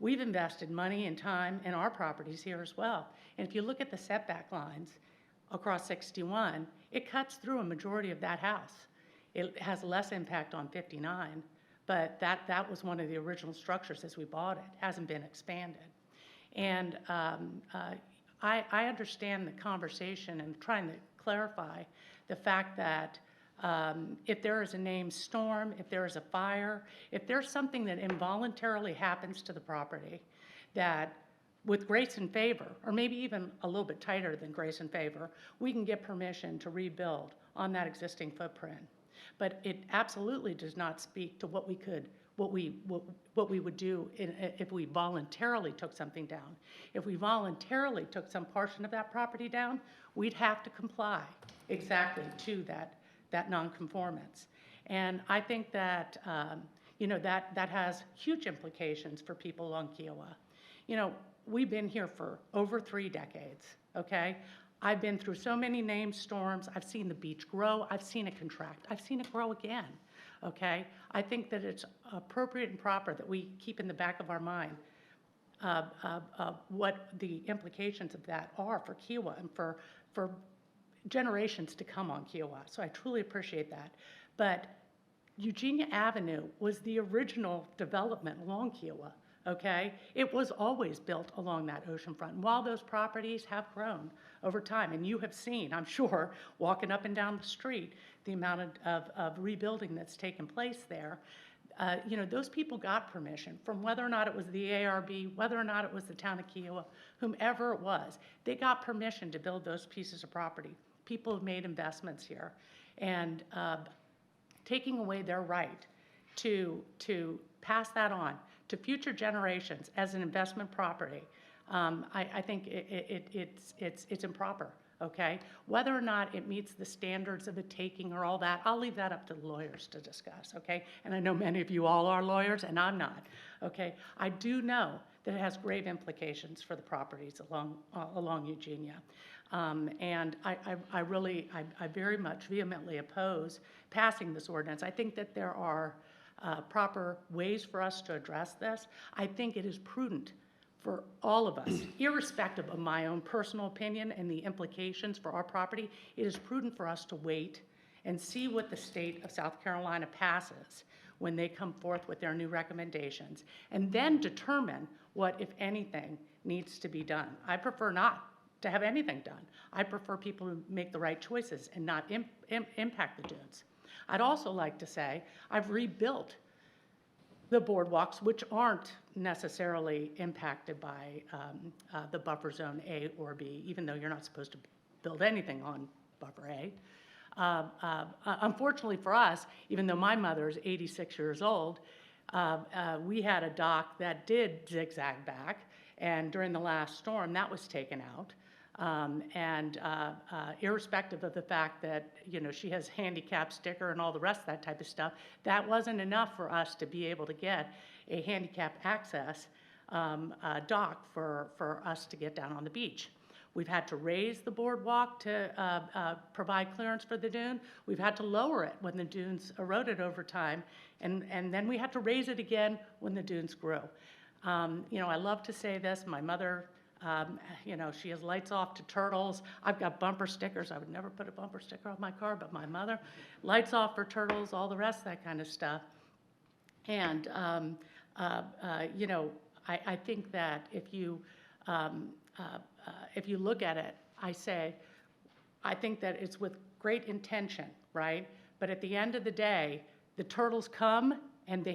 we've invested money and time in our properties here as well. And if you look at the setback lines across 61, it cuts through a majority of that house. It has less impact on 59, but that was one of the original structures as we bought it. It hasn't been expanded. And I understand the conversation and trying to clarify the fact that if there is a named storm, if there is a fire, if there's something that involuntarily happens to the property, that with grace and favor, or maybe even a little bit tighter than grace and favor, we can get permission to rebuild on that existing footprint. But it absolutely does not speak to what we would do if we voluntarily took something down. If we voluntarily took some portion of that property down, we'd have to comply exactly to that nonconformance. And I think that, that has huge implications for people along Kiowa. We've been here for over 3 decades, okay? I've been through so many named storms. I've seen the beach grow. I've seen it contract. I've seen it grow again, okay? I think that it's appropriate and proper that we keep in the back of our mind what the implications of that are for Kiowa and for generations to come on Kiowa. So I truly appreciate that. But Eugenia Avenue was the original development along Kiowa, okay? It was always built along that oceanfront. And while those properties have grown over time, and you have seen, I'm sure, walking up and down the street, the amount of rebuilding that's taken place there, those people got permission from whether or not it was the ARB, whether or not it was the town of Kiowa, whomever it was. They got permission to build those pieces of property. People have made investments here. And taking away their right to pass that on to future generations as an investment property, I think it's improper, okay? Whether or not it meets the standards of a taking or all that, I'll leave that up to the lawyers to discuss, okay? And I know many of you all are lawyers, and I'm not, okay? I do know that it has grave implications for the properties along Eugenia. And I very much vehemently oppose passing this ordinance. I think that there are proper ways for us to address this. I think it is prudent for all of us, irrespective of my own personal opinion and the implications for our property, it is prudent for us to wait and see what the state of South Carolina passes when they come forth with their new recommendations, and then determine what, if anything, needs to be done. I prefer not to have anything done. I prefer people who make the right choices and not impact the dunes. I'd also like to say I've rebuilt the boardwalks, which aren't necessarily impacted by the buffer zone A or B, even though you're not supposed to build anything on buffer A. Unfortunately for us, even though my mother is 86 years old, we had a dock that did zigzag back, and during the last storm, that was taken out. Irrespective of the fact that, she has handicap sticker and all the rest of that type of stuff, that wasn't enough for us to be able to get a handicap access dock for us to get down on the beach. We've had to raise the boardwalk to provide clearance for the dune. We've had to lower it when the dunes eroded over time, and then we had to raise it again when the dunes grew. I love to say this. My mother You know, she has lights off to turtles. I've got bumper stickers. I would never put a bumper sticker on my car, but my mother. Lights off for turtles, all the rest, that kind of stuff. And, you know, I think that if you look at it, I think that it's with great intention, right? But at the end of the day, the turtles come and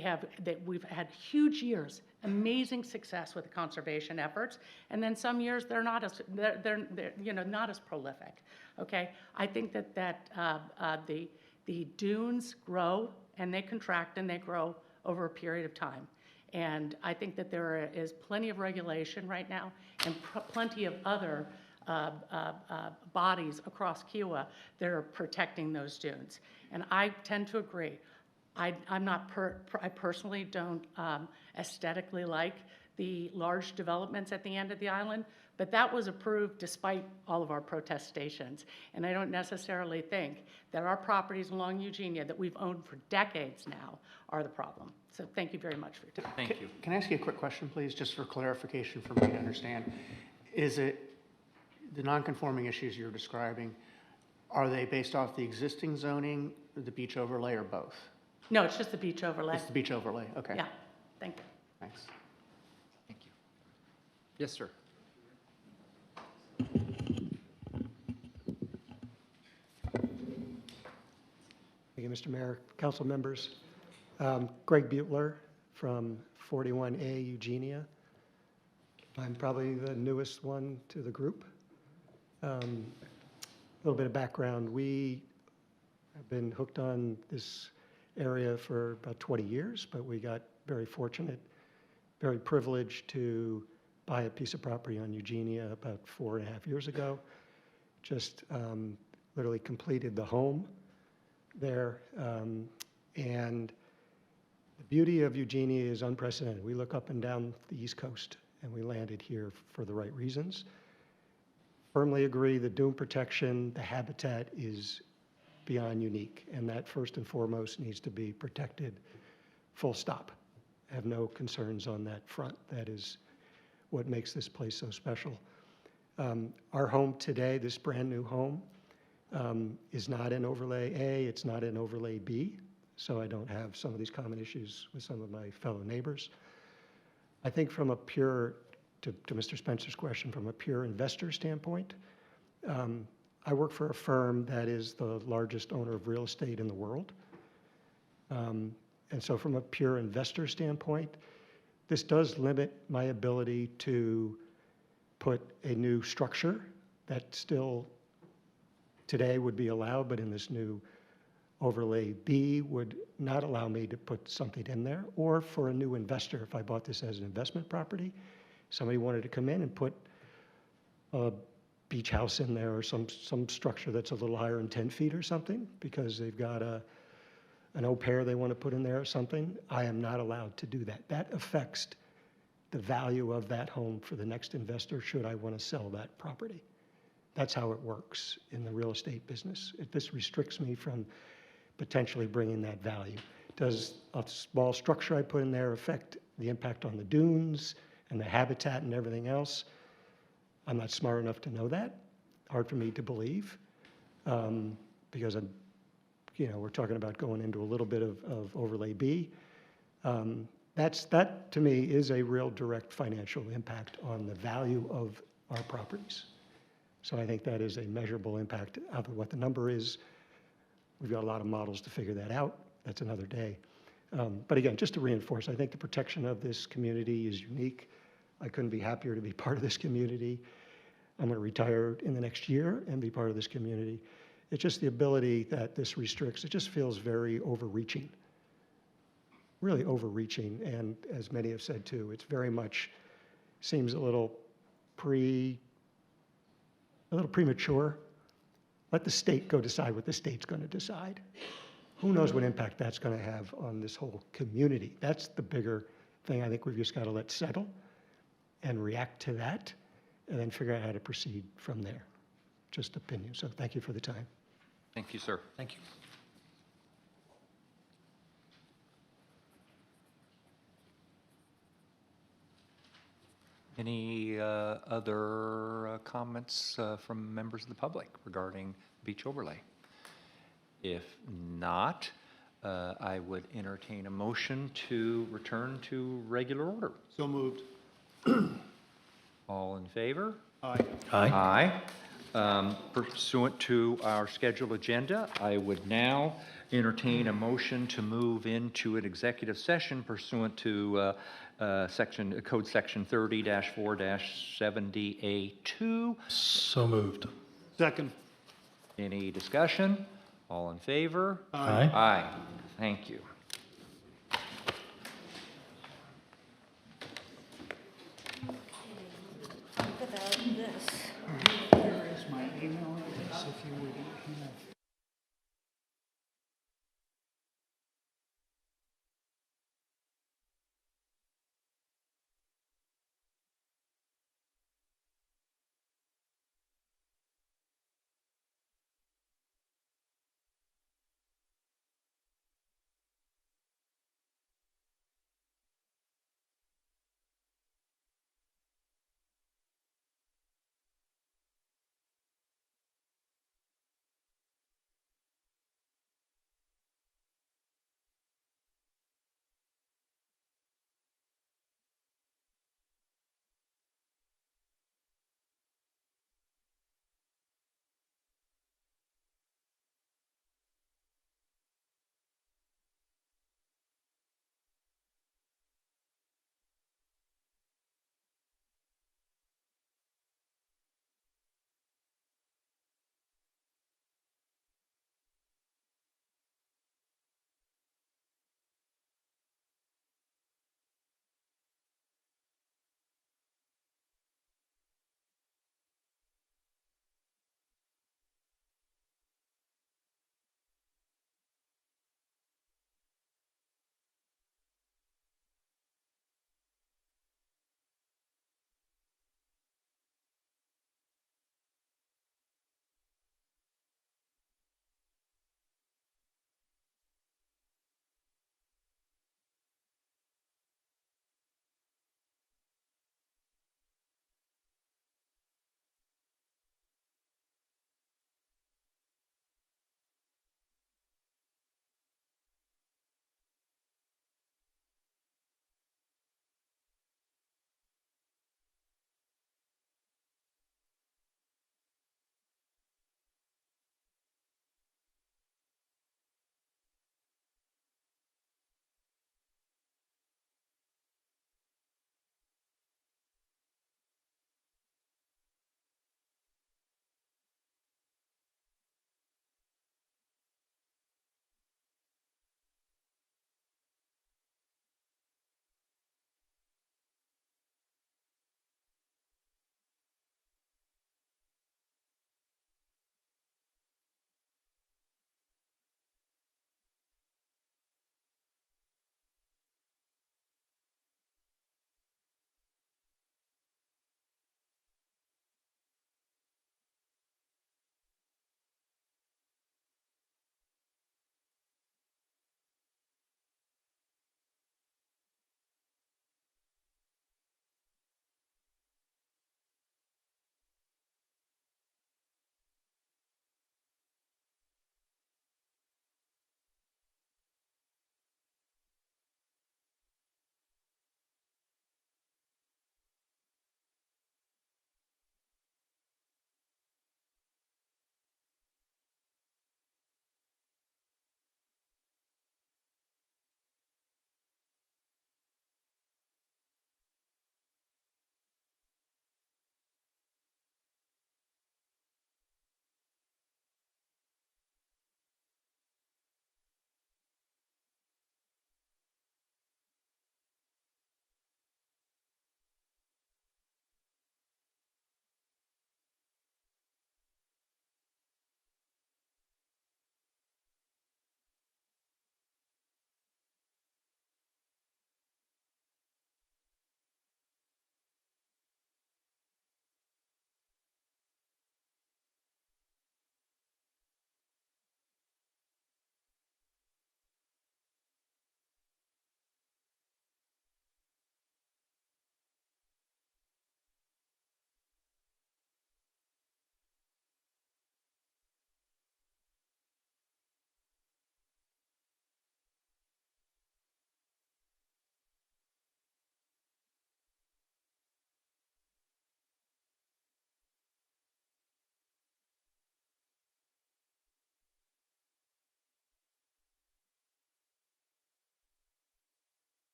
we've had huge years, amazing success with the conservation efforts, and then some years they're not as you know, not as prolific. Okay, I think that the dunes grow and they contract and they grow over a period of time. And I think that there is plenty of regulation right now and plenty of other bodies across Kiowa that are protecting those dunes. And I tend to agree. I personally don't aesthetically like the large developments at the end of the island, but that was approved despite all of our protestations. And I don't necessarily think that our properties along Eugenia that we've owned for decades now are the problem. So thank you very much for your time. Thank you. Can I ask you a quick question, please, just for clarification for me to understand? Is it the non-conforming issues you're describing, are they based off the existing zoning, the beach overlay, or both? No, it's just the beach overlay. It's the beach overlay, okay. Yeah, thank you. Thanks. Thank you. Yes, sir. Thank you, Mr. Mayor, council members. Greg Butler from 41A Eugenia. I'm probably the newest one to the group. A little bit of background. We have been hooked on this area for about 20 years, but we got very fortunate, very privileged to buy a piece of property on Eugenia about 4.5 years ago. Just literally completed the home there. And the beauty of Eugenia is unprecedented. We look up and down the East Coast, and we landed here for the right reasons. Firmly agree the dune protection, the habitat is beyond unique, and that first and foremost needs to be protected, full stop. I have no concerns on that front. That is what makes this place so special. Our home today, this brand new home, is not in overlay A, it's not in overlay B, so I don't have some of these common issues with some of my fellow neighbors. I think from a pure, to Mr. Spencer's question, from a pure investor standpoint, I work for a firm that is the largest owner of real estate in the world. And so from a pure investor standpoint, this does limit my ability to put a new structure that still today would be allowed, but in this new overlay B would not allow me to put something in there. Or for a new investor, if I bought this as an investment property, somebody wanted to come in and put a beach house in there or some structure that's a little higher than 10 feet or something because they've got an au pair they want to put in there or something, I am not allowed to do that. That affects the value of that home for the next investor should I want to sell that property. That's how it works in the real estate business. This restricts me from potentially bringing that value. Does a small structure I put in there affect the impact on the dunes and the habitat and everything else? I'm not smart enough to know that. Hard for me to believe because we're talking about going into a little bit of overlay B. That to me is a real direct financial impact on the value of our properties. So I think that is a measurable impact. What the number is, we've got a lot of models to figure that out. That's another day. But again, just to reinforce, I think the protection of this community is unique. I couldn't be happier to be part of this community. I'm going to retire in the next year and be part of this community. It's just the ability that this restricts. It just feels very overreaching, really overreaching. And as many have said too, it's very much seems a little premature. Let the state go decide what the state's going to decide. Who knows what impact that's going to have on this whole community? That's the bigger thing I think we've just got to let settle and react to that and then figure out how to proceed from there. Just opinion. So thank you for the time. Thank you, sir. Thank you. Any other comments from members of the public regarding beach overlay? If not, I would entertain a motion to return to regular order. So moved. All in favor? Aye. Aye. Pursuant to our scheduled agenda, I would now entertain a motion to move into an executive session pursuant to Code Section 30-4-70A2. So moved. Second. Any discussion? All in favor? Aye. Aye. Thank you. Talk about this. Here is my email address if you would have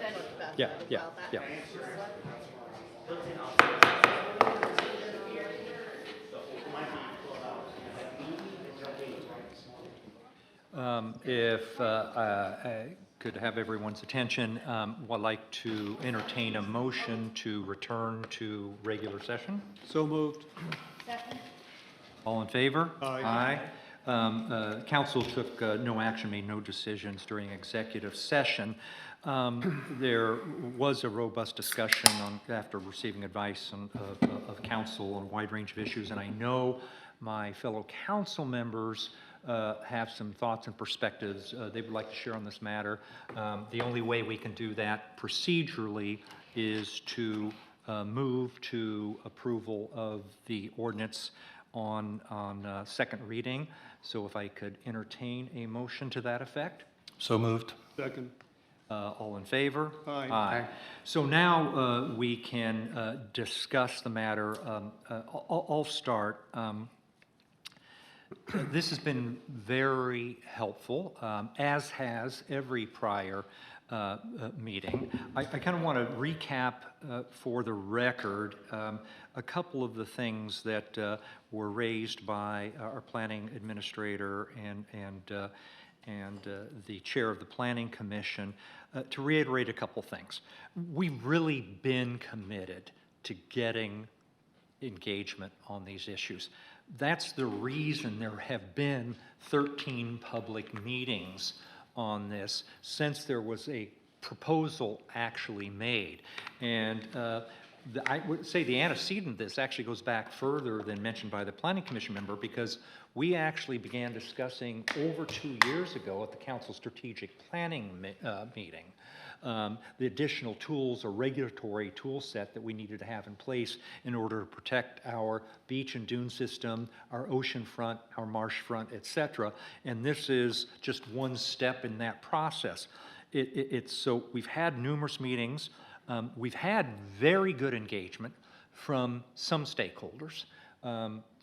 I had talked about Yeah, that a yeah, while back. yeah. If I could have everyone's attention, I'd like to entertain a motion to return to regular session. So moved. All in favor? Aye. Council took no action, made no decisions during executive session. There was a robust discussion after receiving advice of council on a wide range of issues, and I know my fellow council members have some thoughts and perspectives they would like to share on this matter. The only way we can do that procedurally is to move to approval of the ordinance on second reading. So if I could entertain a motion to that effect? So moved. Second. All in favor? Aye. Aye. So now we can discuss the matter. I'll start. This has been very helpful, as has every prior meeting. I kind of want to recap for the record a couple of the things that were raised by our planning administrator and the chair of the Planning Commission. To reiterate a couple things, we've really been committed to getting engagement on these issues. That's the reason there have been 13 public meetings on this since there was a proposal actually made. And I would say the antecedent of this actually goes back further than mentioned by the Planning Commission member, because we actually began discussing over 2 years ago at the Council Strategic Planning meeting the additional tools or regulatory tool set that we needed to have in place in order to protect our beach and dune system, our ocean front, our marsh front, et cetera. And this is just one step in that process. So we've had numerous meetings. We've had very good engagement from some stakeholders.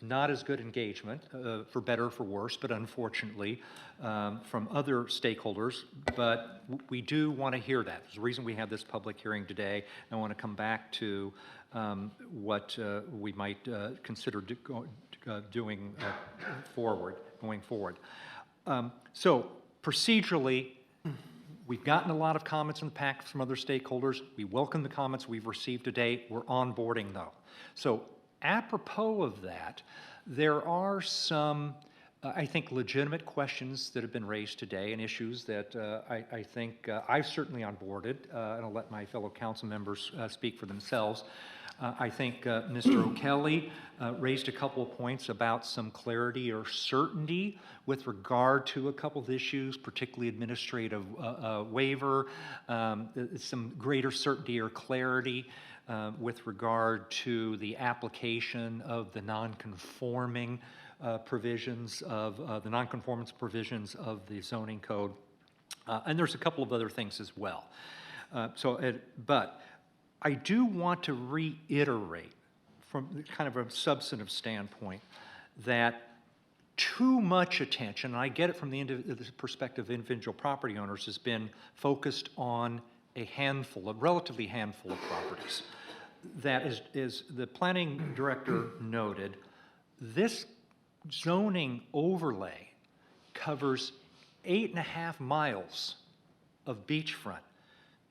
Not as good engagement, for better or for worse, but unfortunately, from other stakeholders. But we do want to hear that. There's a reason we have this public hearing today. I want to come back to what we might consider doing going forward. So procedurally, we've gotten a lot of comments in the packet from other stakeholders. We welcome the comments we've received today. We're onboarding though. So apropos of that, there are some, I think, legitimate questions that have been raised today and issues that I think I've certainly onboarded, and I'll let my fellow council members speak for themselves. I think Mr. O'Kelly raised a couple of points about some clarity or certainty with regard to a couple of issues, particularly administrative waiver, some greater certainty or clarity with regard to the application of the non-conforming provisions of the non-conformance provisions of the zoning code. And there's a couple of other things as well. But I do want to reiterate from kind of a substantive standpoint that too much attention, and I get it from the perspective of individual property owners, has been focused on a relatively handful of properties. That is the planning director noted, this zoning overlay covers 8.5 miles of beachfront,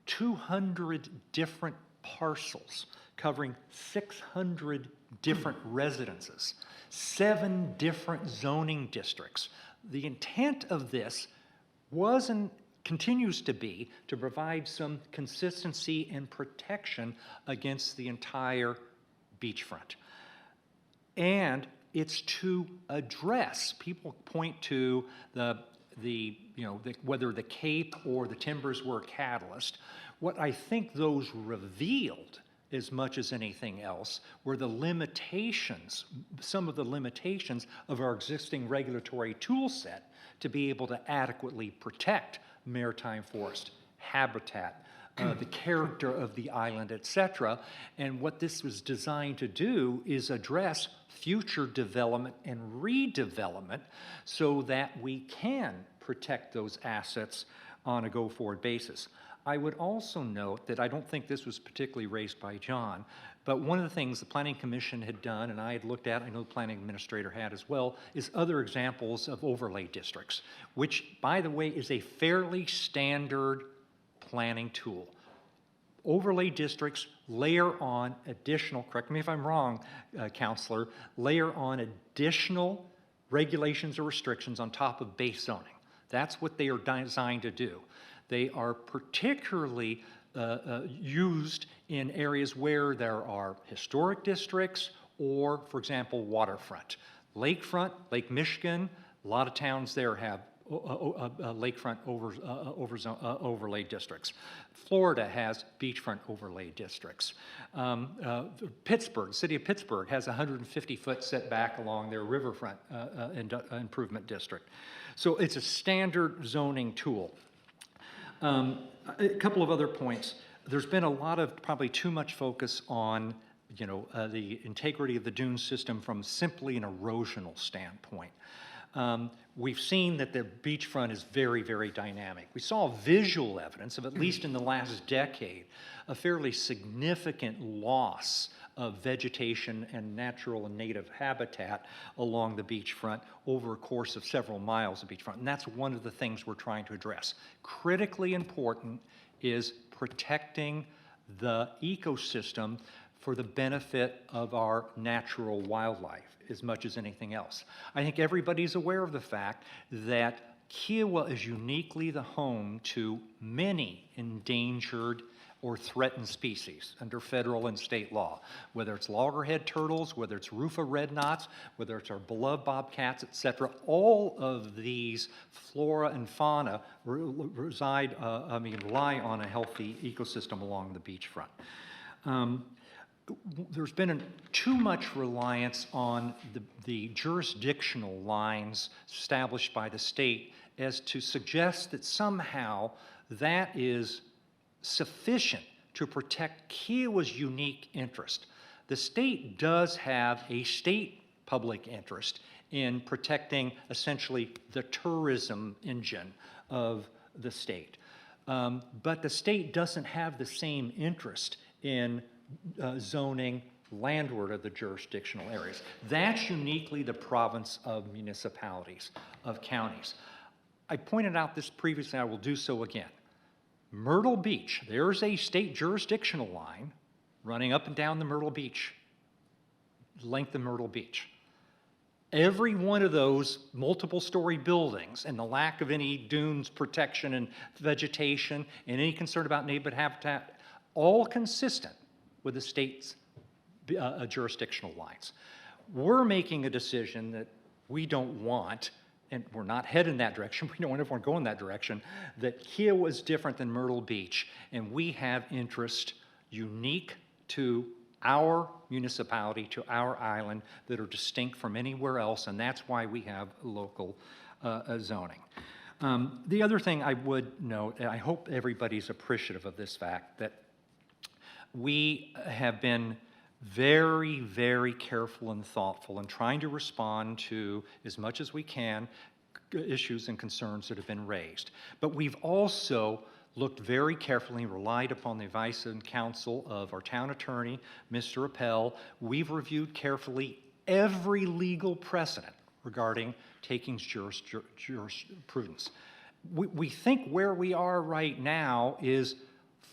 200 different parcels covering 600 different residences, 7 different zoning districts. The intent of this was and continues to be to provide some consistency and protection against the entire beachfront. And it's to address, people point to whether the Cape or the timbers were a catalyst. What I think those revealed, as much as anything else, were the limitations, some of the limitations of our existing regulatory tool set to be able to adequately protect maritime forest, habitat, the character of the island, et cetera. And what this was designed to do is address future development and redevelopment so that we can protect those assets on a go-forward basis. I would also note that I don't think this was particularly raised by John, but one of the things the Planning Commission had done, and I had looked at, I know the Planning Administrator had as well, is other examples of overlay districts, which, by the way, is a fairly standard planning tool. Overlay districts layer on additional, correct me if I'm wrong, Counselor, layer on additional regulations or restrictions on top of base zoning. That's what they are designed to do. They are particularly used in areas where there are historic districts or, for example, waterfront. Lakefront, Lake Michigan, a lot of towns there have lakefront overlay districts. Florida has beachfront overlay districts. Pittsburgh, the city of Pittsburgh has a 150-foot setback along their riverfront improvement district. So it's a standard zoning tool. A couple of other points. There's been a lot of, probably too much focus on, the integrity of the dune system from simply an erosional standpoint. We've seen that the beachfront is very, very dynamic. We saw visual evidence of, at least in the last decade, a fairly significant loss of vegetation and natural and native habitat along the beachfront over a course of several miles of beachfront. And that's one of the things we're trying to address. Critically important is protecting the ecosystem for the benefit of our natural wildlife as much as anything else. I think everybody's aware of the fact that Kiowa is uniquely the home to many endangered or threatened species under federal and state law, whether it's loggerhead turtles, whether it's Rufa red knots, whether it's our beloved bobcats, et cetera. All of these flora and fauna rely on a healthy ecosystem along the beachfront. There's been too much reliance on the jurisdictional lines established by the state as to suggest that somehow that is sufficient to protect Kiowa's unique interest. The state does have a state public interest in protecting essentially the tourism engine of the state. But the state doesn't have the same interest in zoning landward of the jurisdictional areas. That's uniquely the province of municipalities, of counties. I pointed out this previously, I will do so again. Myrtle Beach, there's a state jurisdictional line running up and down the Myrtle Beach, length of Myrtle Beach. Every one of those multiple story buildings and the lack of any dunes protection and vegetation and any concern about native habitat, all consistent with the state's jurisdictional lines. We're making a decision that we don't want, and we're not heading in that direction, we don't want everyone going that direction, that Kiowa is different than Myrtle Beach, and we have interest unique to our municipality, to our island, that are distinct from anywhere else, and that's why we have local zoning. The other thing I would note, and I hope everybody's appreciative of this fact, that we have been very, very careful and thoughtful in trying to respond to, as much as we can, issues and concerns that have been raised. But we've also looked very carefully and relied upon the advice and counsel of our town attorney, Mr. Appel. We've reviewed carefully every legal precedent regarding takings jurisprudence. We think where we are right now is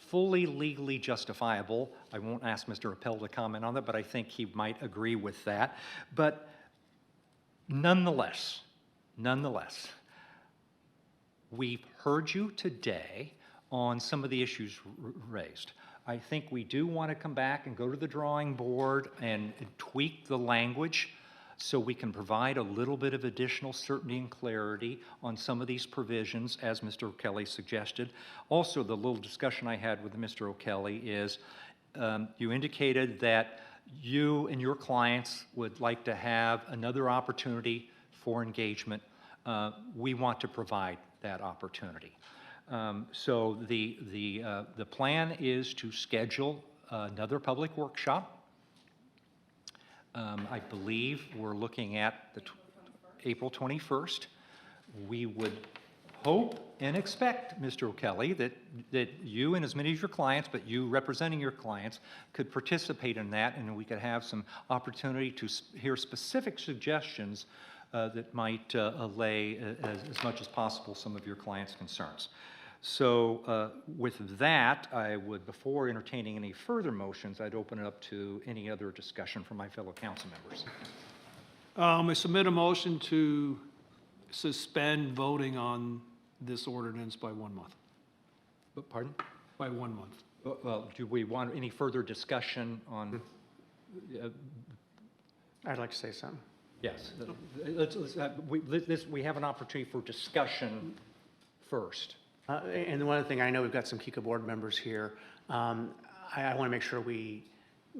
fully legally justifiable. I won't ask Mr. Appel to comment on that, but I think he might agree with that. But nonetheless, we've heard you today on some of the issues raised. I think we do want to come back and go to the drawing board and tweak the language so we can provide a little bit of additional certainty and clarity on some of these provisions, as Mr. O'Kelly suggested. Also, the little discussion I had with Mr. O'Kelly is you indicated that you and your clients would like to have another opportunity for engagement. We want to provide that opportunity. So the plan is to schedule another public workshop. I believe we're looking at the April 21st. We would hope and expect, Mr. O'Kelly, that you and as many of your clients, but you representing your clients, could participate in that, and we could have some opportunity to hear specific suggestions that might allay as much as possible some of your clients' concerns. So with that, I would, before entertaining any further motions, I'd open it up to any other discussion from my fellow council members. I submit a motion to suspend voting on this ordinance by 1 month. Pardon? By 1 month. Well, do we want any further discussion on? I'd like to say something. Yes. We have an opportunity for discussion first. And one other thing, I know we've got some Kika board members here. I want to make sure we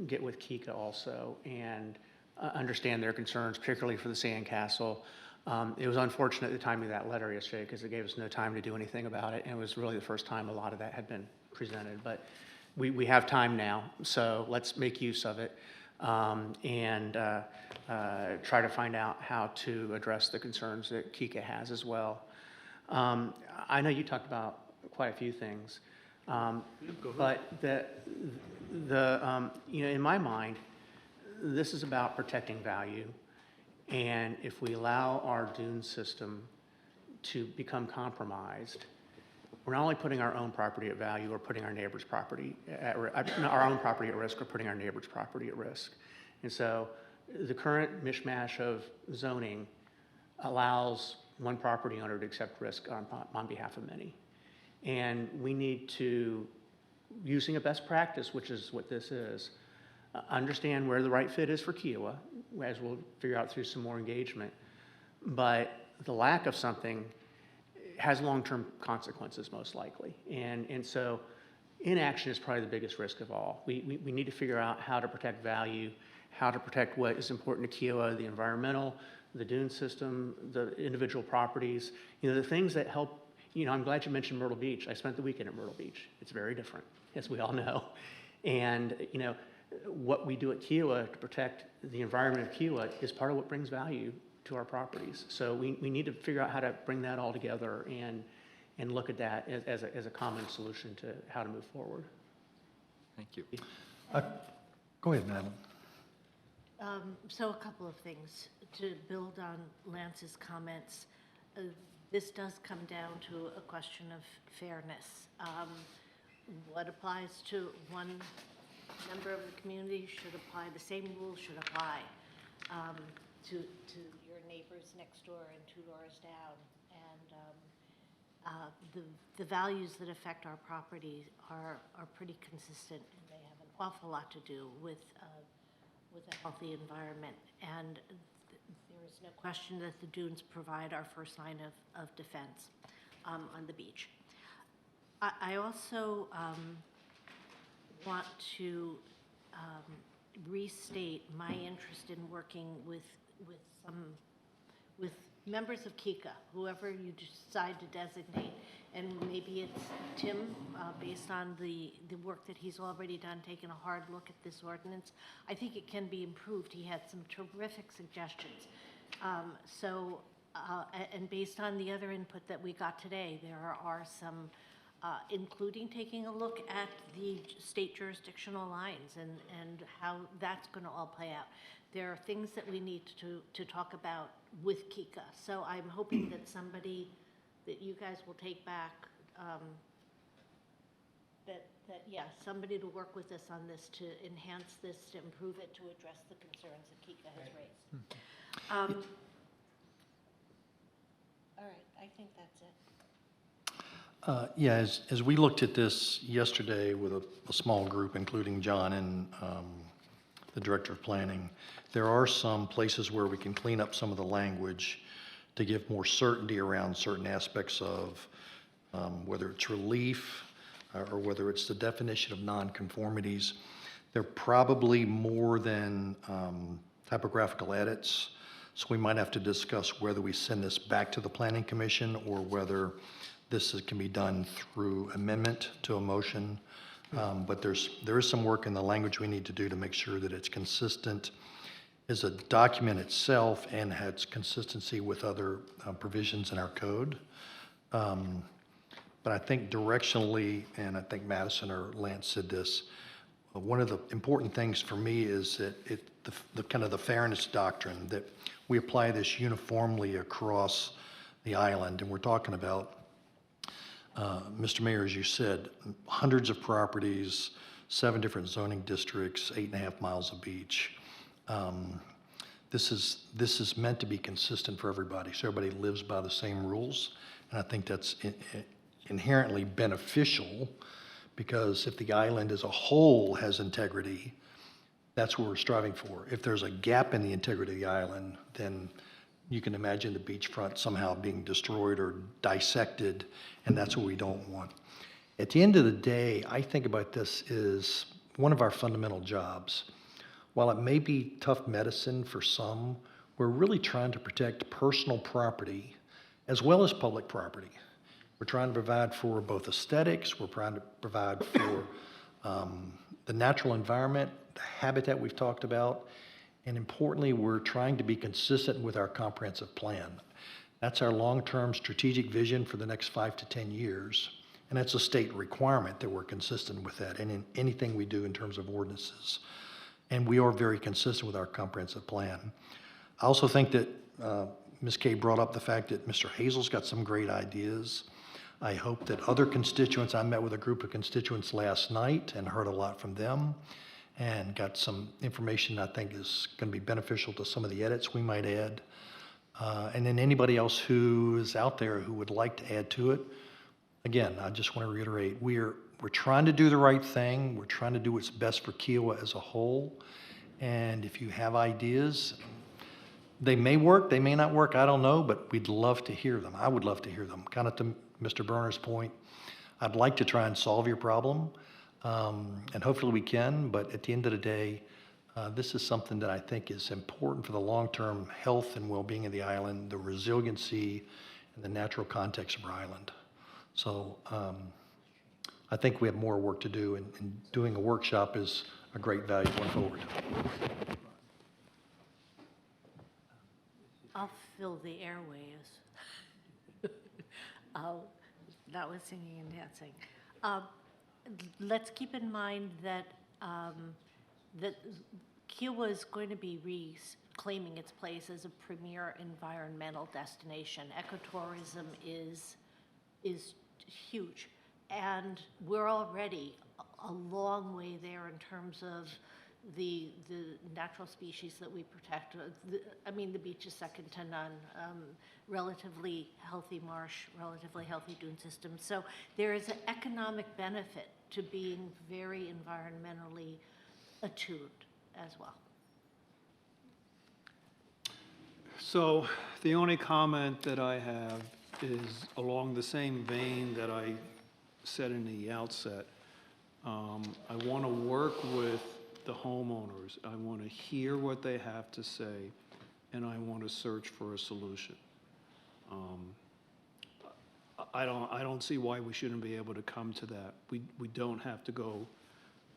get with Kika also and understand their concerns, particularly for the sandcastle. It was unfortunate the timing of that letter yesterday because it gave us no time to do anything about it. And it was really the first time a lot of that had been presented. But we have time now, so let's make use of it and try to find out how to address the concerns that Kika has as well. I know you talked about quite a few things, but in my mind, this is about protecting value. And if we allow our dune system to become compromised, we're not only putting our own property at value, we're putting our neighbor's property our own property at risk, we're putting our neighbor's property at risk. And so the current mishmash of zoning allows one property owner to accept risk on behalf of many. And we need to, using a best practice, which is what this is, understand where the right fit is for Kiowa, as we'll figure out through some more engagement. But the lack of something has long-term consequences, most likely. And so inaction is probably the biggest risk of all. We need to figure out how to protect value, how to protect what is important to Kiowa, the environmental, the dune system, the individual properties, the things that help. I'm glad you mentioned Myrtle Beach. I spent the weekend at Myrtle Beach. It's very different, as we all know. And, what we do at Kiowa to protect the environment of Kiowa is part of what brings value to our properties. So we need to figure out how to bring that all together and look at that as a common solution to how to move forward. Thank you. Go ahead, Madam. So a couple of things to build on Lance's comments. This does come down to a question of fairness. What applies to one member of the community should apply, the same rules should apply to your neighbors next door and 2 doors down. And the values that affect our property are pretty consistent, and they have an awful lot to do with a healthy environment. And there is no question that the dunes provide our first line of defense on the beach. I also want to restate my interest in working with members of Kika, whoever you decide to designate, and maybe it's Tim, based on the work that he's already done, taking a hard look at this ordinance. I think it can be improved. He had some terrific suggestions. And based on the other input that we got today, there are some, including taking a look at the state jurisdictional lines and how that's going to all play out. There are things that we need to talk about with Kika. So I'm hoping that that you guys will take back, somebody to work with us on this, to enhance this, to improve it, to address the concerns that Kika has raised. All right, I think that's it. Yeah, as we looked at this yesterday with a small group, including John and the Director of Planning, there are some places where we can clean up some of the language to give more certainty around certain aspects of whether it's relief or whether it's the definition of nonconformities. There are probably more than typographical edits, so we might have to discuss whether we send this back to the Planning Commission or whether this can be done through amendment to a motion. But there is some work in the language we need to do to make sure that it's consistent as a document itself and has consistency with other provisions in our code. But I think directionally, and I think Madison or Lance said this, one of the important things for me is that the kind of the fairness doctrine, that we apply this uniformly across the island. And we're talking about, Mr. Mayor, as you said, hundreds of properties, 7 different zoning districts, 8.5 miles of beach. This is meant to be consistent for everybody, so everybody lives by the same rules. And I think that's inherently beneficial, because if the island as a whole has integrity, that's what we're striving for. If there's a gap in the integrity of the island, then you can imagine the beachfront somehow being destroyed or dissected, and that's what we don't want. At the end of the day, I think about this as one of our fundamental jobs. While it may be tough medicine for some, we're really trying to protect personal property as well as public property. We're trying to provide for both aesthetics, we're trying to provide for the natural environment, the habitat we've talked about, and importantly, we're trying to be consistent with our comprehensive plan. That's our long-term strategic vision for the next 5 to 10 years, and that's a state requirement that we're consistent with that, and in anything we do in terms of ordinances. And we are very consistent with our comprehensive plan. I also think that Ms. Kay brought up the fact that Mr. Hazel's got some great ideas. I hope that other constituents, I met with a group of constituents last night and heard a lot from them and got some information I think is going to be beneficial to some of the edits we might add. And then anybody else who is out there who would like to add to it, again, I just want to reiterate, we're trying to do the right thing. We're trying to do what's best for Kiowa as a whole. And if you have ideas, they may work, they may not work, I don't know, but we'd love to hear them. I would love to hear them. Kind of to Mr. Berner's point, I'd like to try and solve your problem, and hopefully we can, but at the end of the day, this is something that I think is important for the long-term health and well-being of the island, the resiliency and the natural context of our island. So I think we have more work to do, and doing a workshop is a great value going forward. I'll fill the airways. Not with singing and dancing. Let's keep in mind that that Kiowa is going to be reclaiming its place as a premier environmental destination. Ecotourism is huge, and we're already a long way there in terms of the natural species that we protect. I mean, the beach is second to none. Relatively healthy marsh, relatively healthy dune system. So there is an economic benefit to being very environmentally attuned as well. So the only comment that I have is along the same vein that I said in the outset. I want to work with the homeowners. I want to hear what they have to say, and I want to search for a solution. I don't see why we shouldn't be able to come to that. We don't have to go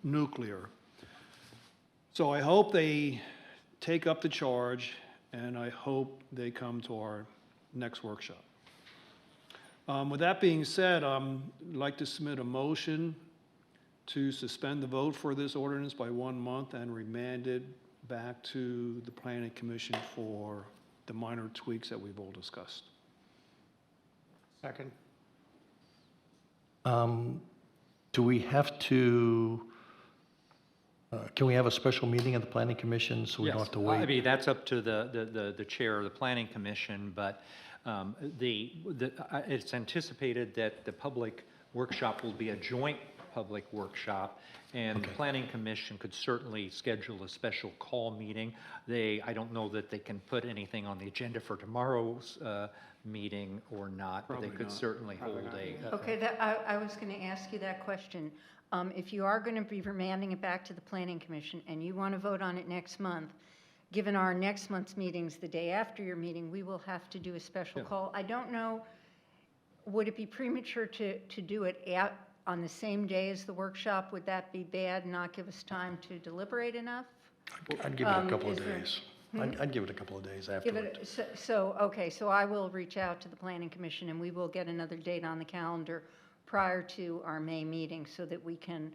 nuclear. So I hope they take up the charge, and I hope they come to our next workshop. With that being said, I'd like to submit a motion to suspend the vote for this ordinance by 1 month and remand it back to the Planning Commission for the minor tweaks that we've all discussed. Second. Do we have to, can we have a special meeting of the Planning Commission so we don't have to wait? I mean, that's up to the chair of the Planning Commission, but it's anticipated that the public workshop will be a joint public workshop, and the Planning Commission could certainly schedule a special call meeting. I don't know that they can put anything on the agenda for tomorrow's meeting or not, but they could certainly hold a. Okay, I was going to ask you that question. If you are going to be remanding it back to the Planning Commission and you want to vote on it next month, given our next month's meeting's the day after your meeting, we will have to do a special call. I don't know, would it be premature to do it on the same day as the workshop? Would that be bad and not give us time to deliberate enough? I'd give it a couple of days. I'd give it a couple of days afterward. Okay, so I will reach out to the Planning Commission and we will get another date on the calendar prior to our May meeting so that we can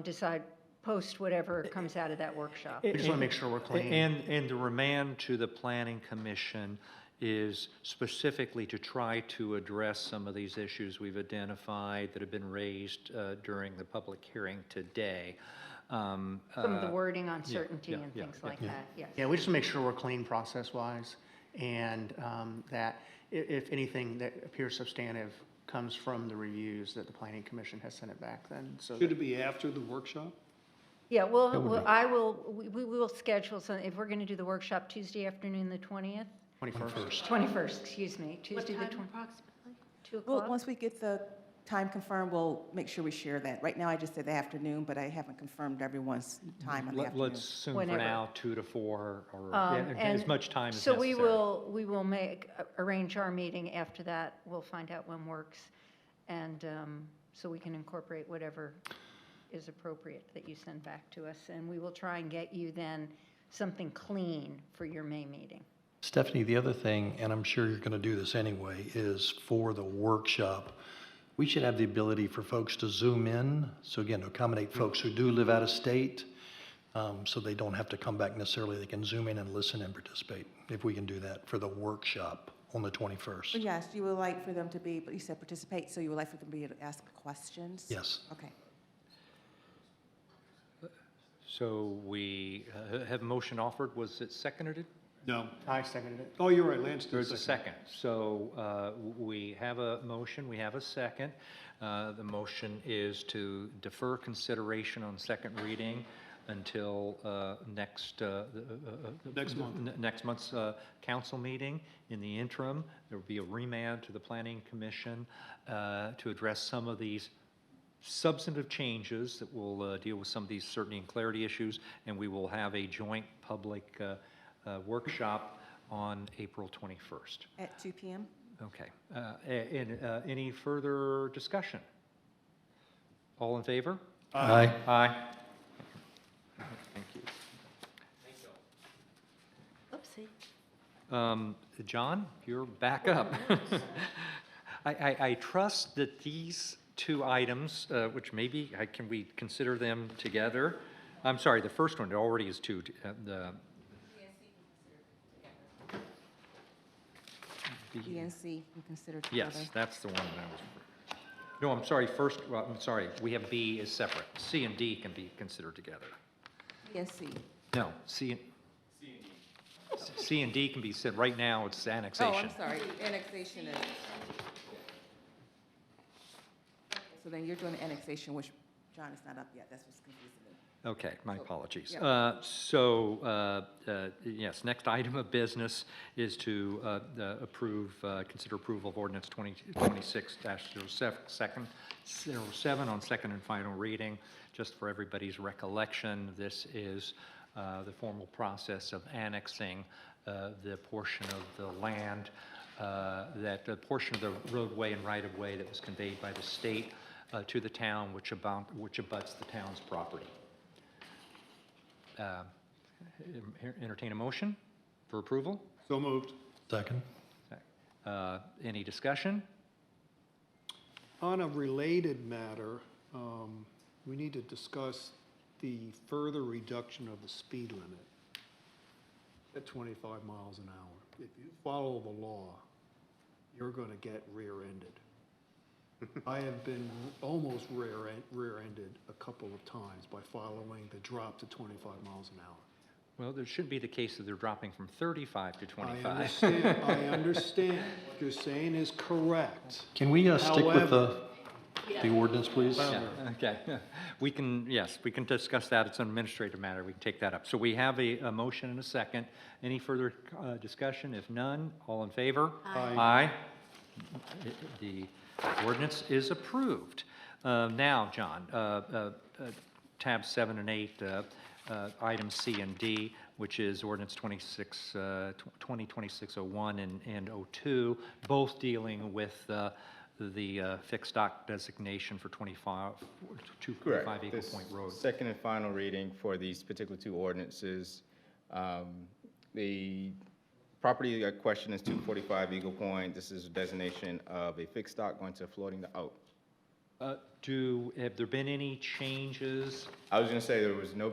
decide, post whatever comes out of that workshop. We just want to make sure we're clean. And the remand to the Planning Commission is specifically to try to address some of these issues we've identified that have been raised during the public hearing today. Some of the wording, uncertainty, yeah, and yeah, things yeah. like that, yes. Yeah, we just make sure we're clean process-wise, and that if anything that appears substantive comes from the reviews that the Planning Commission has sent it back then, so. Should it be after the workshop? Yeah, we will schedule some, if we're going to do the workshop Tuesday afternoon, the 20th? 21st. 21st, excuse me, Tuesday the What 20th. time approximately? 2 Well, o'clock? once we get the time confirmed, we'll make sure we share that. Right now, I just said the afternoon, but I haven't confirmed everyone's time on the afternoon. Let's assume for Whenever. now 2 to 4, or And as much time as so necessary. we will arrange our meeting after that. We'll find out when works. And so we can incorporate whatever is appropriate that you send back to us. And we will try and get you then something clean for your May meeting. Stephanie, the other thing, and I'm sure you're going to do this anyway, is for the workshop, we should have the ability for folks to Zoom in. So again, to accommodate folks who do live out of state, so they don't have to come back necessarily. They can Zoom in and listen and participate, if we can do that for the workshop on the 21st. But yes, you would like for them to be, but you said participate, so you would like for them to be able to ask questions? Yes. Okay. So we have a motion offered. Was it seconded? No. I seconded it. Oh, you're right, Lance did There's a second. second. So we have a motion, we have a second. The motion is to defer consideration on second reading until next month. next month's council meeting. In the interim, there will be a remand to the Planning Commission to address some of these substantive changes that will deal with some of these certainty and clarity issues, and we will have a joint public workshop on April 21st. At 2 p.m.? Okay. Any further discussion? All in favor? Aye. Aye. Thank you. Oopsie. John, you're back up. I trust that these two items, which maybe, can we consider them together? I'm sorry, the first one already is two. B and C, we consider together. Yes, that's the one that I was, no, I'm sorry, first, well, I'm sorry, we have B is separate. C and D can be considered together. B and C. No, C and D can be said, right now it's annexation. Oh, I'm sorry, annexation is. So then you're doing the annexation, which, John, is not up yet, that's what's confusing me. Okay, my So, apologies. yeah. Yes, next item of business is to consider approval of ordinance 2026-07 on second and final reading. Just for everybody's recollection, this is the formal process of annexing the portion of the land, the portion of the roadway and right-of-way that was conveyed by the state to the town, which abuts the town's property. Entertain a motion for approval? So moved. Second. Any discussion? On a related matter, we need to discuss the further reduction of the speed limit at 25 miles an hour. If you follow the law, you're going to get rear-ended. I have been almost rear-ended a couple of times by following the drop to 25 miles an hour. Well, there should be the case that they're dropping from 35 to 25. I understand. What you're saying is correct. Can we stick with However- the ordinance, please? Yeah, okay. We can discuss that. It's an administrative matter. We can take that up. So we have a motion and a second. Any further discussion? If none, all in favor? Aye. The ordinance is approved. Now, John, tabs 7 and 8, items C and D, which is ordinance 2026-01 and 02, both dealing with the fixed dock designation for 245 Eagle This Point Road. second and final reading for these particular two ordinances. The property at question is 245 Eagle Point. This is a designation of a fixed dock going to a floating dock. Oh, Have there been any changes? I was gonna say, there was no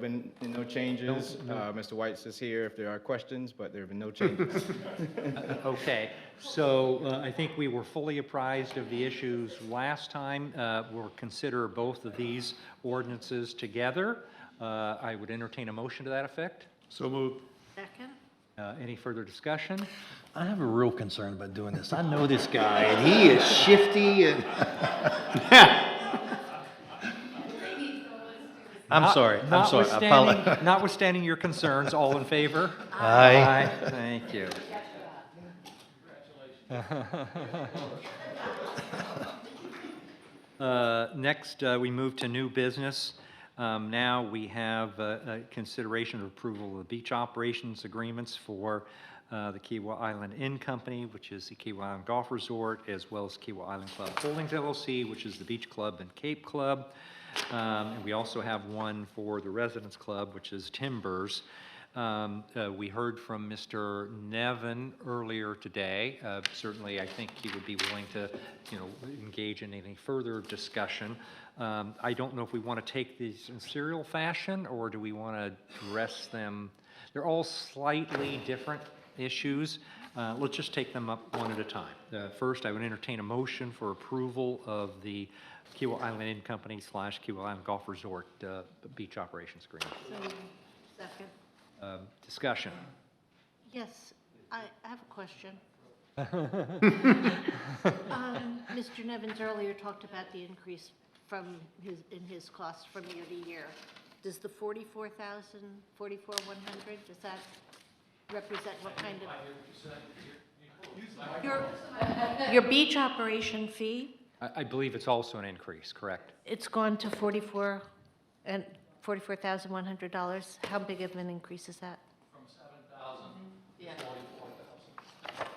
changes. No. Mr. White's is here if there are questions, but there have been no changes. Okay, so I think we were fully apprised of the issues last time. We'll consider both of these ordinances together. I would entertain a motion to that effect. So moved. Second? Any further discussion? I have a real concern about doing this. I know this guy, and he is shifty and... I'm sorry, I'm sorry. I apologize. Notwithstanding your concerns, all in favor? Aye. Thank you. Next, we move to new business. Now we have a consideration of approval of the beach operations agreements for the Kiawah Island Inn Company, which is the Kiawah Island Golf Resort, as well as Kiawah Island Club Holdings LLC, which is the Beach Club and Cape Club. And we also have one for the Residence Club, which is Timbers. We heard from Mr. Nevin earlier today. Certainly, I think he would be willing to, engage in any further discussion. I don't know if we want to take these in serial fashion, or do we want to address them? They're all slightly different issues. Let's just take them up one at a time. First, I would entertain a motion for approval of the Kiawah Island Inn Company / Kiawah Island Golf Resort beach operations agreement. So, second. Discussion. Yes, I have a question. Mr. Nevins earlier talked about the increase in his cost from year to year. Does the 44,000, 44,100, does that represent what kind of? Your beach operation fee, I believe it's also an increase, correct? it's gone to $44,100. How big of an increase is that? From 7,000 to 44,000.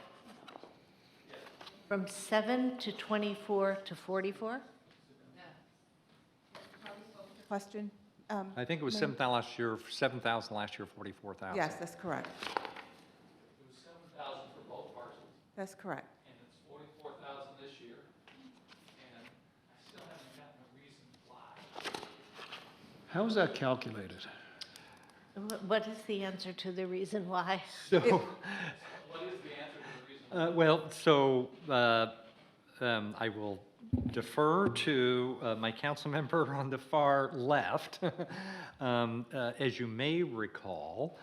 From 7 to 24 to 44? Question? I think it was Ma'am? 7,000 last year, 44,000. Yes, that's correct. It was 7,000 for both parcels, That's correct. and it's 44,000 this year. And I still haven't gotten a reason why. How is that calculated? What is the answer to the reason why? So, What is the answer to the reason? well, so I will defer to my council member on the far left. As you may recall,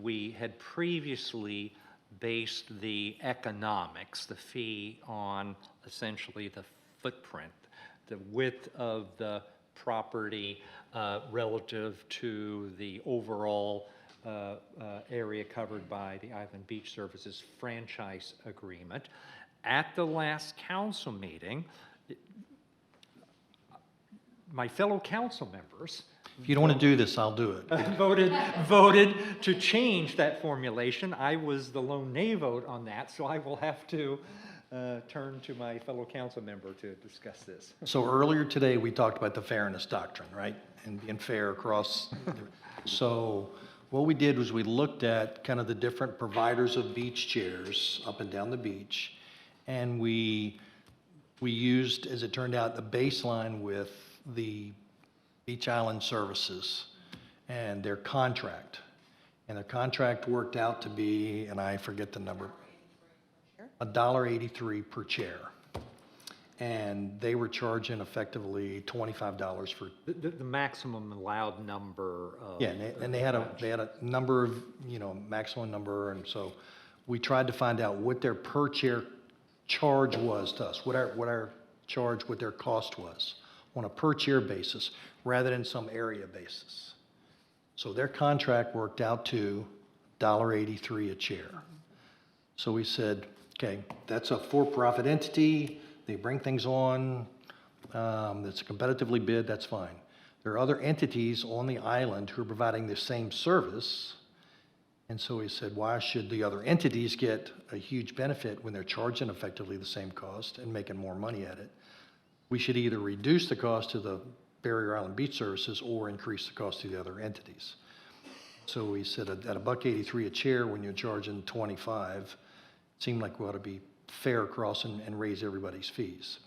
we had previously based the economics, the fee, on essentially the footprint, the width of the property relative to the overall area covered by the Island Beach Services franchise agreement. At the last council meeting, my fellow council members If you don't want to do this, I'll do it. voted to change that formulation. I was the lone nay vote on that, so I will have to turn to my fellow council member to discuss this. So earlier today, we talked about the fairness doctrine, right? And being fair across. So what we did was we looked at kind of the different providers of beach chairs up and down the beach. And we used, as it turned out, the baseline with the Beach Island Services and their contract. And their contract worked out to be, and I forget the number, $1.83 per chair. And they were charging effectively $25 for. The maximum allowed number of. Yeah, and they had a number of, maximum number, and so we tried to find out what their per chair charge was to us, what our charge, what their cost was on a per chair basis rather than some area basis. So their contract worked out to $1.83 a chair. So we said, okay, that's a for-profit entity, they bring things on, it's competitively bid, that's fine. There are other entities on the island who are providing the same service. And so we said, why should the other entities get a huge benefit when they're charging effectively the same cost and making more money at it? We should either reduce the cost to the Barrier Island Beach Services or increase the cost to the other entities. So we said at $1.83 a chair, when you're charging $25, it seemed like we ought to be fair across and raise everybody's fees.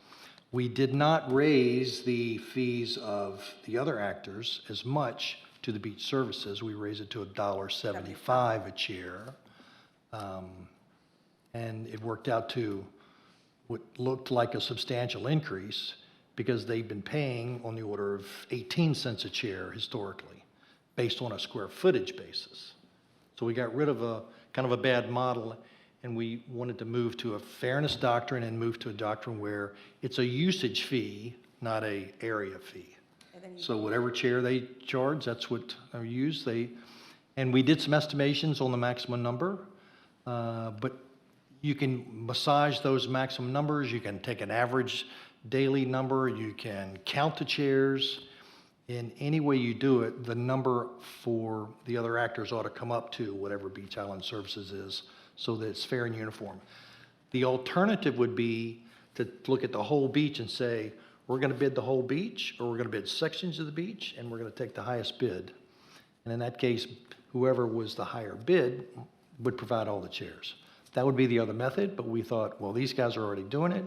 We did not raise the fees of the other actors as much to the beach services. We raised it to $1.75 a chair. And it worked out to what looked like a substantial increase because they've been paying on the order of 18 cents a chair historically, based on a square footage basis. So we got rid of a kind of a bad model, and we wanted to move to a fairness doctrine and move to a doctrine where it's a usage fee, not a area fee. So whatever chair they charge, that's what they use. And we did some estimations on the maximum number, but you can massage those maximum numbers. You can take an average daily number. You can count the chairs. In any way you do it, the number for the other actors ought to come up to whatever Beach Island Services is, so that it's fair and uniform. The alternative would be to look at the whole beach and say, we're going to bid the whole beach, or we're going to bid sections of the beach, and we're going to take the highest bid. And in that case, whoever was the higher bid would provide all the chairs. That would be the other method, but we thought, well, these guys are already doing it.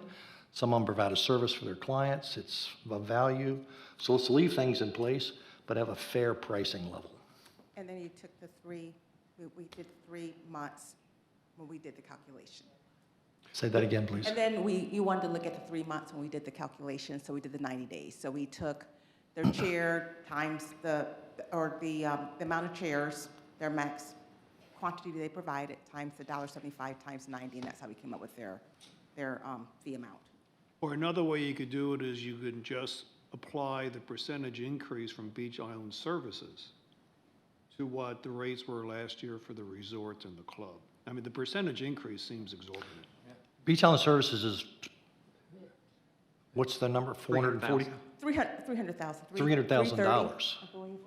Some of them provide a service for their clients. It's of value. So let's leave things in place, but have a fair pricing level. And then you took the three, we did 3 months when we did the calculation. Say that again, please. And then you wanted to look at the 3 months when we did the calculation, so we did the 90 days. So we took their chair times the amount of chairs, their max quantity they provided, times the $1.75 times 90, and that's how we came up with their fee amount. Or another way you could do it is you could just apply the percentage increase from Beach Island Services to what the rates were last year for the resorts and the club. I mean, the percentage increase seems exorbitant. Beach Island Services is, what's the number, 440? $300,000. $300,000. I believe.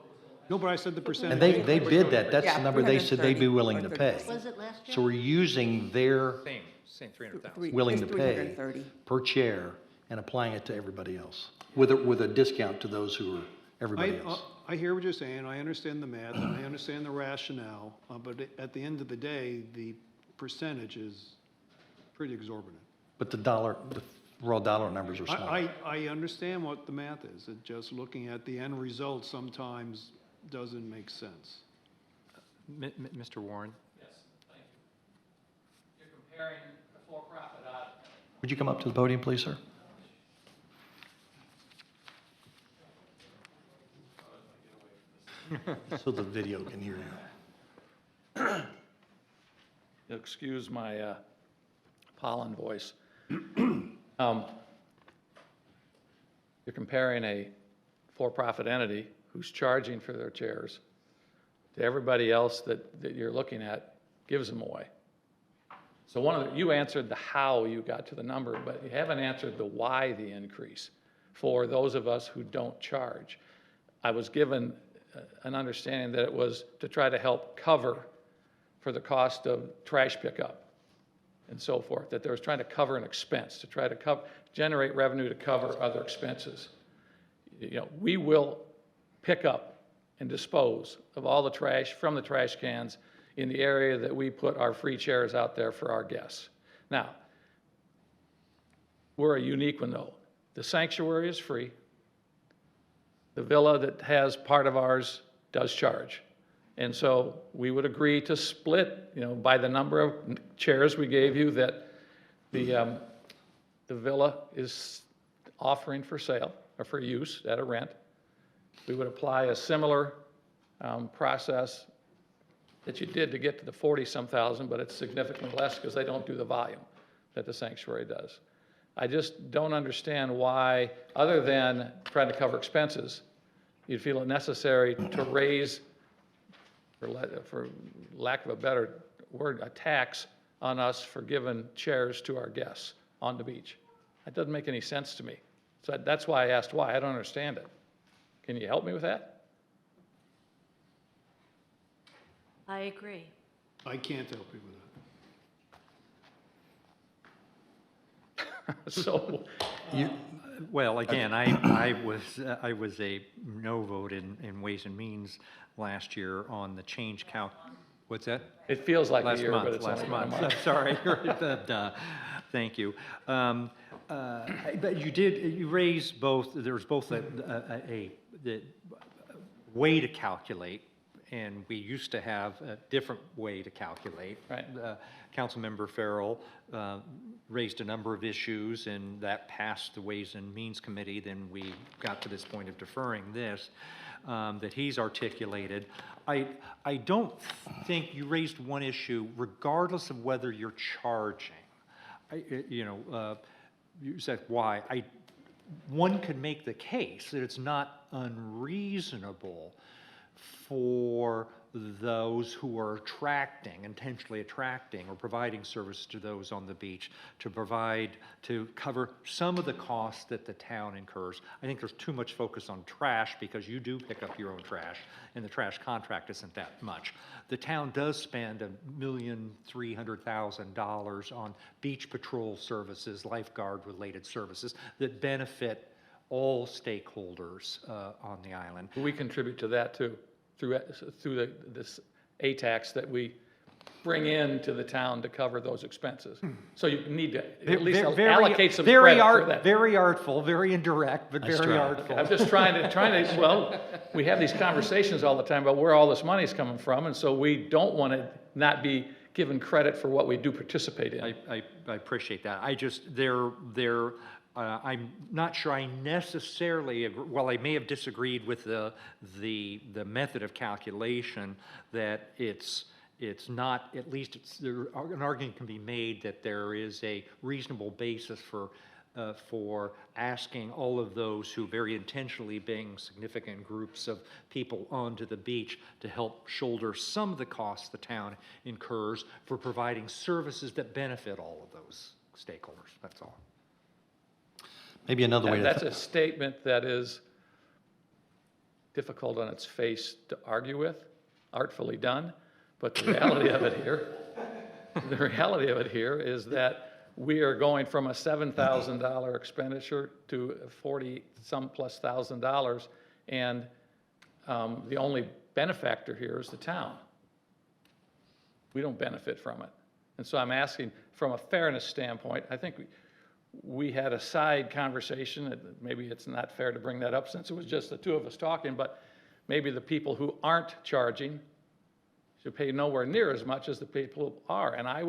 No, but I said the percentage. And they bid that, that's Yeah, the number they said they'd be 330 willing or to 30. pay. Was it last year? So we're using their Same 300,000. willing It's to pay 330. per chair and applying it to everybody else, with a discount to those who are everybody else. I hear what you're saying, I understand the math, and I understand the rationale, but at the end of the day, the percentage is pretty exorbitant. But the raw dollar numbers are small. I understand what the math is, it just looking at the end result sometimes doesn't make sense. Mr. Warren? Yes, thank you. You're comparing a for-profit Would you come up to the podium, please, sir? So the video can hear you. Excuse my pollen voice. You're comparing a for-profit entity who's charging for their chairs to everybody else that you're looking at gives them away. So you answered the how you got to the number, but you haven't answered the why the increase for those of us who don't charge. I was given an understanding that it was to try to help cover for the cost of trash pickup and so forth, that there was trying to cover an expense, to try to generate revenue to cover other expenses. You know, we will pick up and dispose of all the trash from the trash cans in the area that we put our free chairs out there for our guests. Now, we're a unique one though. The sanctuary is free. The villa that has part of ours does charge. And so we would agree to split, you know, by the number of chairs we gave you that the villa is offering for sale or for use at a rent. We would apply a similar process that you did to get to the 40-some thousand, but it's significantly less because they don't do the volume that the sanctuary does. I just don't understand why, other than trying to cover expenses, you'd feel it necessary to raise, for lack of a better word, a tax on us for giving chairs to our guests on the beach. That doesn't make any sense to me. So that's why I asked why. I don't understand it. Can you help me with that? I agree. I can't help you with that. So, Well, again, I was a no vote in Ways and Means last year on the change What's that? It feels like a Last year, but month, it's last only been a month. month. I'm sorry. Duh. Thank you. But you raised both, there's both the way to calculate, and we used to have a different way to calculate. Right. Councilmember Farrell raised a number of issues, and that passed the Ways and Means Committee. Then we got to this point of deferring this that he's articulated. I don't think you raised one issue, regardless of whether you're charging. You said why. One could make the case that it's not unreasonable for those who are intentionally attracting or providing service to those on the beach to cover some of the costs that the town incurs. I think there's too much focus on trash because you do pick up your own trash and the trash contract isn't that much. The town does spend $1,300,000 on beach patrol services, lifeguard related services that benefit all stakeholders on the island. We contribute to that too, through this A-tax that we bring into the town to cover those expenses. So you need to at least allocate some credit for that. Very artful, very indirect, but Nice very try. artful. I'm just trying to, well, we have these conversations all the time about where all this money is coming from, and so we don't want to not be given credit for what we do participate in. I appreciate that. I'm not sure I necessarily agree, well, I may have disagreed with the method of calculation, that it's not, at least an argument can be made that there is a reasonable basis for asking all of those who very intentionally bring significant groups of people onto the beach to help shoulder some of the costs the town incurs for providing services that benefit all of those stakeholders. That's all. Maybe another way to. That's a statement that is difficult on its face to argue with, artfully done, but the reality of it here is that we are going from a $7,000 expenditure to 40-some plus $1,000, and the only benefactor here is the town. We don't benefit from it. And so I'm asking, from a fairness standpoint, I think we had a side conversation, maybe it's not fair to bring that up since it was just the two of us talking, but maybe the people who aren't charging should pay nowhere near as much as the people who are. And I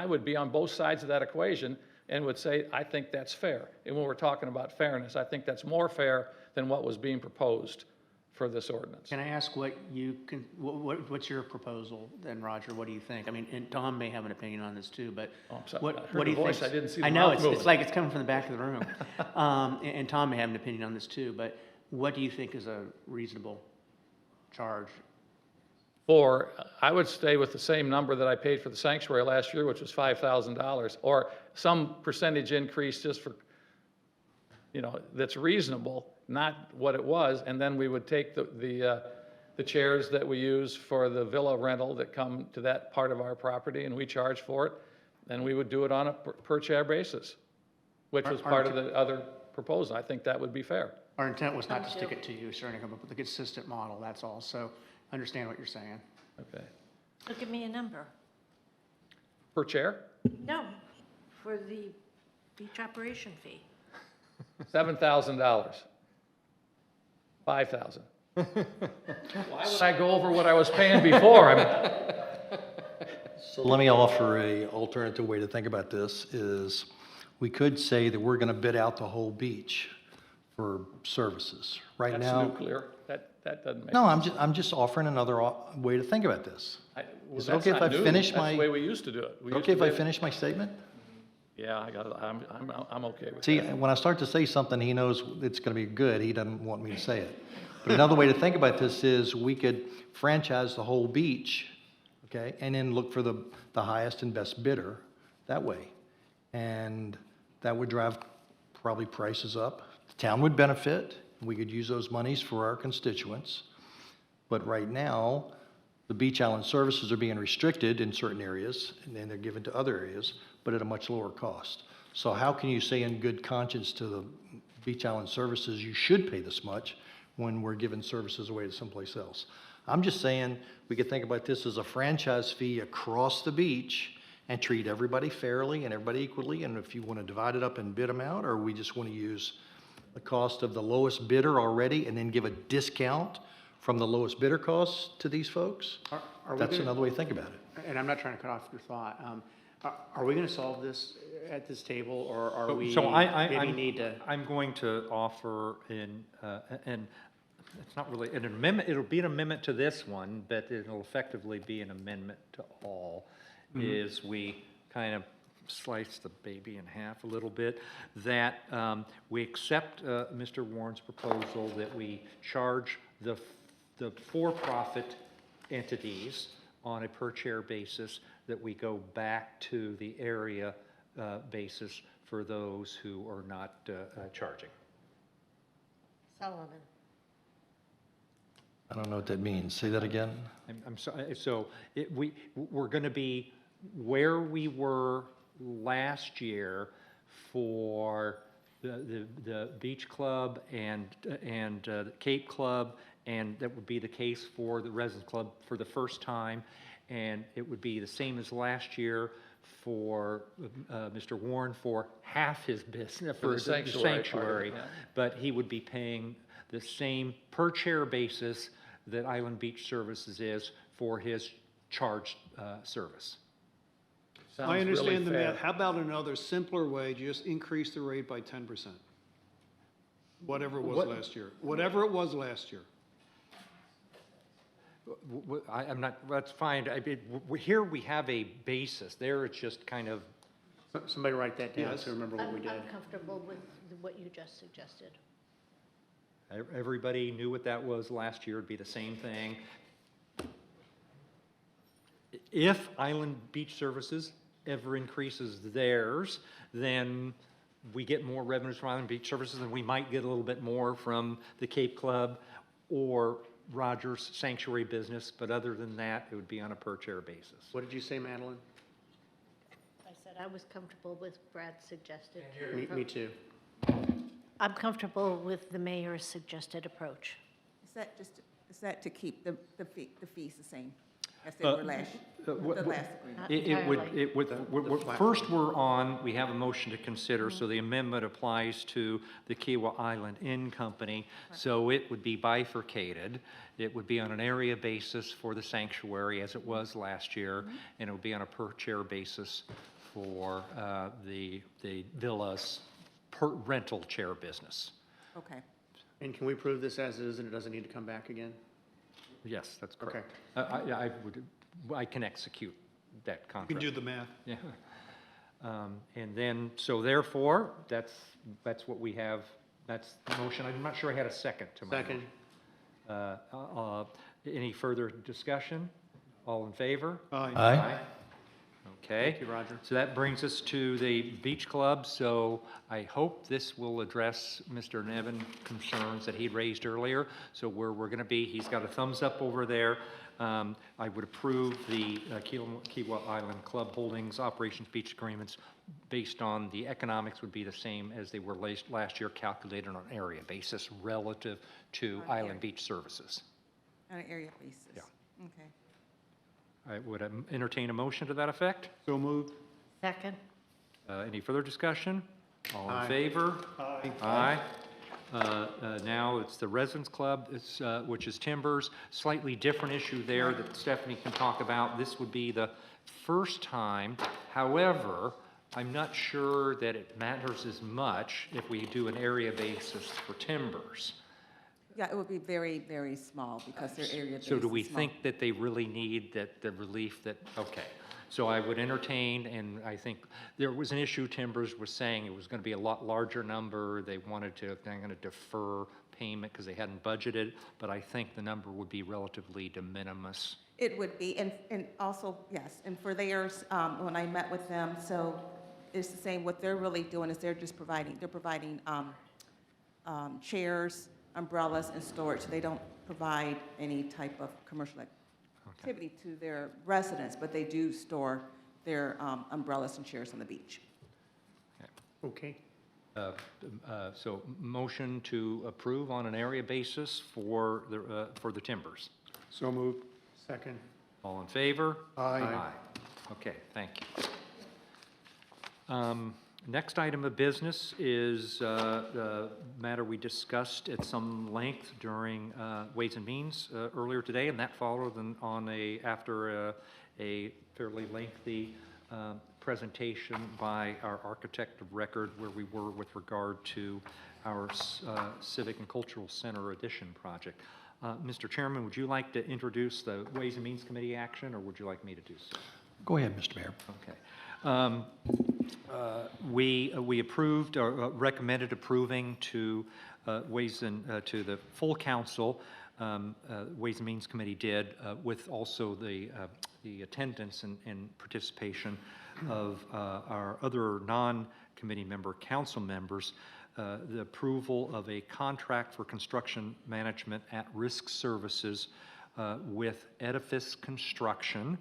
would be on both sides of that equation and would say, I think that's fair. And when we're talking about fairness, I think that's more fair than what was being proposed for this ordinance. Can I ask what's your proposal then, Roger? What do you think? I mean, and Tom may have an opinion on this too, but Oh, I'm sorry. what I heard do you the voice. think? I didn't see the I know, mouth moving. it's like it's coming from the back of the room. And Tom may have an opinion on this too, but what do you think is a reasonable charge? I would stay with the same number that I paid for the sanctuary last year, which was $5,000, or some percentage increase just for, that's reasonable, not what it was, and then we would take the chairs that we use for the villa rental that come to that part of our property, and we charge for it, and we would do it on a per chair basis, which was part of the other proposal. I think that would be fair. Our intent was not to stick it to you, sir, and come up with a consistent model, that's all. So I understand what you're saying. Okay. So give me a number. Per chair? No, for the beach operation fee. $7,000. $5,000. Why would I go over what I was paying before? So let me offer a alternative way to think about this is we could say that we're going to bid out the whole beach for services. Right now. That's nuclear. That doesn't make No, sense. I'm just offering another way to think about this. Is it okay if I That's finish That's my? the way we used to do it. Okay if I finish my statement? Yeah, I'm okay with See, that. when I start to say something, he knows it's going to be good. He doesn't want me to say it. But another way to think about this is we could franchise the whole beach, okay, and then look for the highest and best bidder that way. And that would drive probably prices up. The town would benefit. We could use those monies for our constituents. But right now, the beach island services are being restricted in certain areas, and then they're given to other areas, but at a much lower cost. So how can you say in good conscience to the beach island services, you should pay this much when we're giving services away to someplace else? I'm just saying, we could think about this as a franchise fee across the beach and treat everybody fairly and everybody equally, and if you want to divide it up and bid them out, or we just want to use the cost of the lowest bidder already and then give a discount from the lowest bidder costs to these folks? Are we That's gonna- another way to think about it. And I'm not trying to cut off your thought. Are we going to solve this at this table, or are we So maybe need to? I'm going to offer and it's not really an amendment, it'll be an amendment to this one, but it'll effectively be an amendment to all, is we kind of slice the baby in half a little bit, that we accept Mr. Warren's proposal that we charge the for-profit entities on a per-chair basis, that we go back to the area basis for those who are not charging. Sullivan. I don't know what that means. Say that again? I'm sorry, so we're going to be where we were last year for the Beach Club and the Cape Club, and that would be the case for the Residence Club for the first time, and it would be the same as last year for Mr. Warren for half his business, For the sanctuary part of it, sanctuary, yeah. but he would be paying the same per chair basis that Island Beach Services is for his charged service. I Sounds really understand the fair. math. How about another simpler way, just increase the rate by 10%? Whatever it was What- last year. Whatever it was last year. I'm not, that's fine. Here we have a basis. There it's just kind of, Somebody write that down Yes. so remember what we did. I'm comfortable with what you just suggested. everybody knew what that was last year. It'd be the same thing. If Island Beach Services ever increases theirs, then we get more revenues from Island Beach Services, and we might get a little bit more from the Cape Club or Rogers Sanctuary business, but other than that, it would be on a per-chair basis. What did you say, Madeline? I said I was comfortable with Brad's suggested. Me too. I'm comfortable with the mayor's suggested approach. Is that to keep the fees the same as they were last, the last agreement? It would, first we have a motion to consider, so the amendment applies to the Kiowa Island Inn Company. So it would be bifurcated. It would be on an area basis for the sanctuary as it was last year, and it would be on a per-chair basis for the villas per rental chair business. Okay. And can we prove this as is and it doesn't need to come back again? Yes, that's correct. I can execute that You contract. can do the math. Yeah. And then, so therefore, that's what we have, that's the motion. I'm not sure I had a second to my motion. Second. Any further discussion? All in favor? Aye. Okay. Thank you, Roger. So that brings us to the Beach Club. So I hope this will address Mr. Nevin concerns that he raised earlier. So where we're going to be, he's got a thumbs up over there. I would approve the Kiowa Island Club Holdings Operations Beach Agreements based on the economics would be the same as they were last year, calculated on an area basis relative to Island Beach Services. On an area basis? Yeah. Okay. I would entertain a motion to that effect. So moved. Second? Any further discussion? All in Aye. favor? Aye. Aye. Now it's the Residence Club, which is Timbers. Slightly different issue there that Stephanie can talk about. This would be the first time. However, I'm not sure that it matters as much if we do an area basis for Timbers. Yeah, it would be very, very small because their area base is So do we small. think that they really need the relief that, okay. So I would entertain, and I think there was an issue, Timbers was saying it was going to be a lot larger number. They're going to defer payment because they hadn't budgeted, but I think the number would be relatively de minimis. It would be, and also, yes, and for theirs, when I met with them, so it's the same, what they're really doing is they're providing chairs, umbrellas, and storage. They don't provide any type of commercial activity to their residents, but they do store their umbrellas and chairs on the beach. Okay. So motion to approve on an area basis for the Timbers. So moved. Second. All in favor? Aye. Okay, thank you. Next item of business is the matter we discussed at some length during Ways and Means earlier today, and that followed after a fairly lengthy presentation by our architect of record where we were with regard to our Civic and Cultural Center addition project. Mr. Chairman, would you like to introduce the Ways and Means Committee action, or would you like me to do so? Go ahead, Mr. Mayor. Okay. We approved or recommended approving to Ways and to the full council. Ways and Means Committee did with also the attendance and participation of our other non-committee member council members. The approval of a contract for construction management at risk services with Edifice Construction.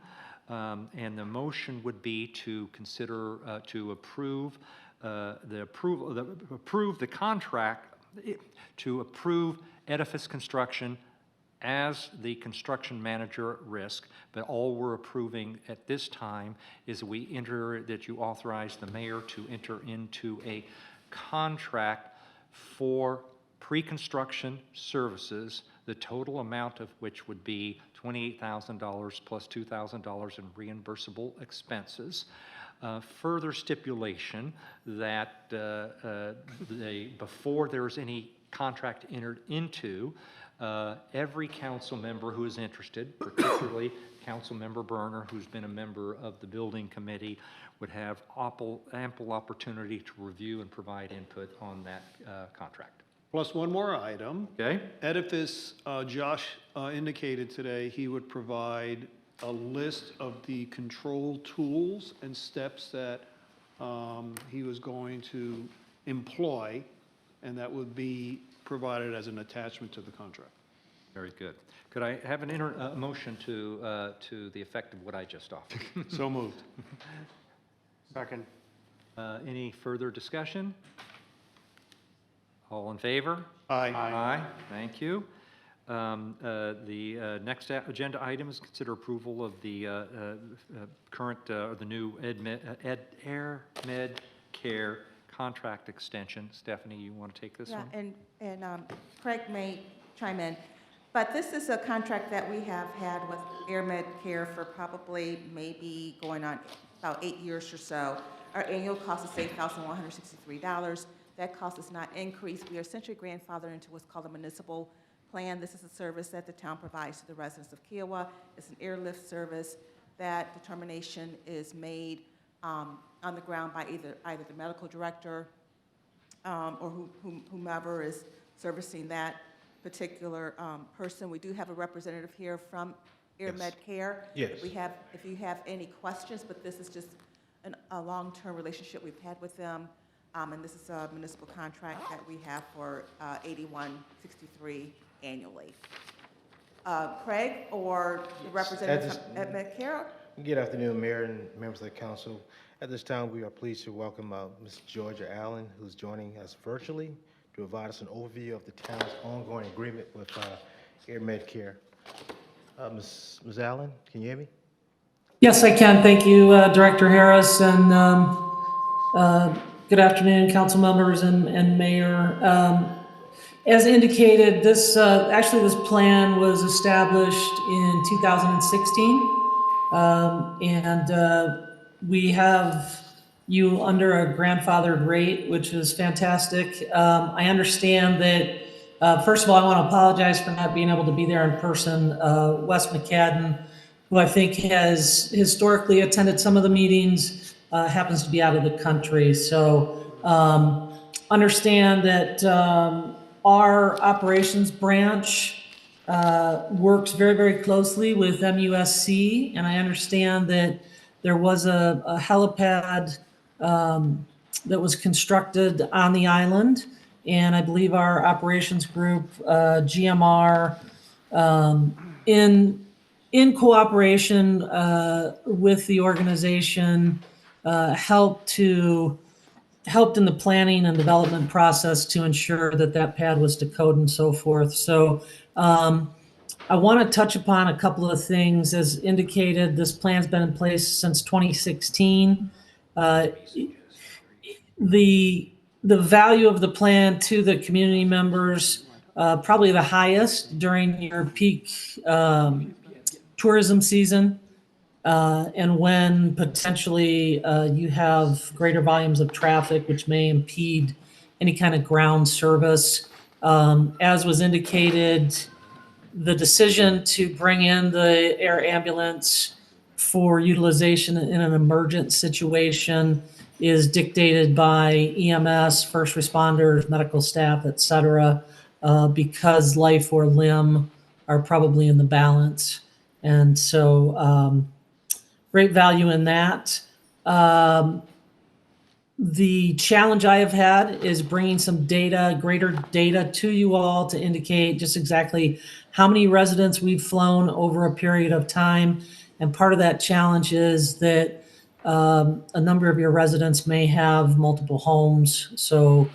And the motion would be to consider to approve the contract to approve Edifice Construction as the construction manager at risk, but all we're approving at this time is that you authorize the mayor to enter into a contract for pre-construction services, the total amount of which would be $28,000 plus $2,000 in reimbursable expenses. Further stipulation that before there's any contract entered into, every council member who is interested, particularly Council Member Berner, who's been a member of the building committee, would have ample opportunity to review and provide input on that contract. Plus one more item. Okay. Edifice, Josh indicated today he would provide a list of the control tools and steps that he was going to employ, and that would be provided as an attachment to the contract. Very good. Could I have a motion to the effect of what I just offered? So moved. Second. Any further discussion? All in favor? Aye. Aye. Thank you. The next agenda item is consider approval of the current, the new Air Med Care contract extension. Stephanie, you want to take this one? And Craig may chime in, but this is a contract that we have had with AirMed Care for probably maybe going on about 8 years or so. Our annual cost is $8,163. That cost has not increased. We are essentially grandfathered into what's called a municipal plan. This is a service that the town provides to the residents of Kiowa. It's an airlift service. That determination is made on the ground by either the medical director or whomever is servicing that particular person. We do have a representative here from AirMed Care. Yes. If you have any questions, but this is just a long-term relationship we've had with them. And this is a municipal contract that we have for $81.63 annually. Craig or the representative from Medicare? Good afternoon, Mayor and members of the council. At this time, we are pleased to welcome Ms. Georgia Allen, who's joining us virtually to provide us an overview of the town's ongoing agreement with AirMed Care. Ms. Allen, can you hear me? Yes, I can. Thank you, Director Harris, and good afternoon, council members and mayor. As indicated, this plan was established in 2016, and we have you under a grandfathered rate, which is fantastic. I understand that, first of all, I want to apologize for not being able to be there in person. Wes McCadden, who I think has historically attended some of the meetings, happens to be out of the country. So understand that our operations branch works very, very closely with MUSC, and I understand that there was a helipad that was constructed on the island, and I believe our operations group, GMR, in cooperation with the organization, helped in the planning and development process to ensure that pad was to code and so forth. So I want to touch upon a couple of things. As indicated, this plan's been in place since 2016. Uh, the value of the plan to the community members, probably the highest during your peak tourism season, and when potentially you have greater volumes of traffic, which may impede any kind of ground service. As was indicated, the decision to bring in the air ambulance for utilization in an emergent situation is dictated by EMS, first responders, medical staff, et cetera, because life or limb are probably in the balance. And so great value in that. The challenge I have had is bringing some data, greater data to you all to indicate just exactly how many residents we've flown over a period of time. And part of that challenge is that a number of your residents may have multiple homes, so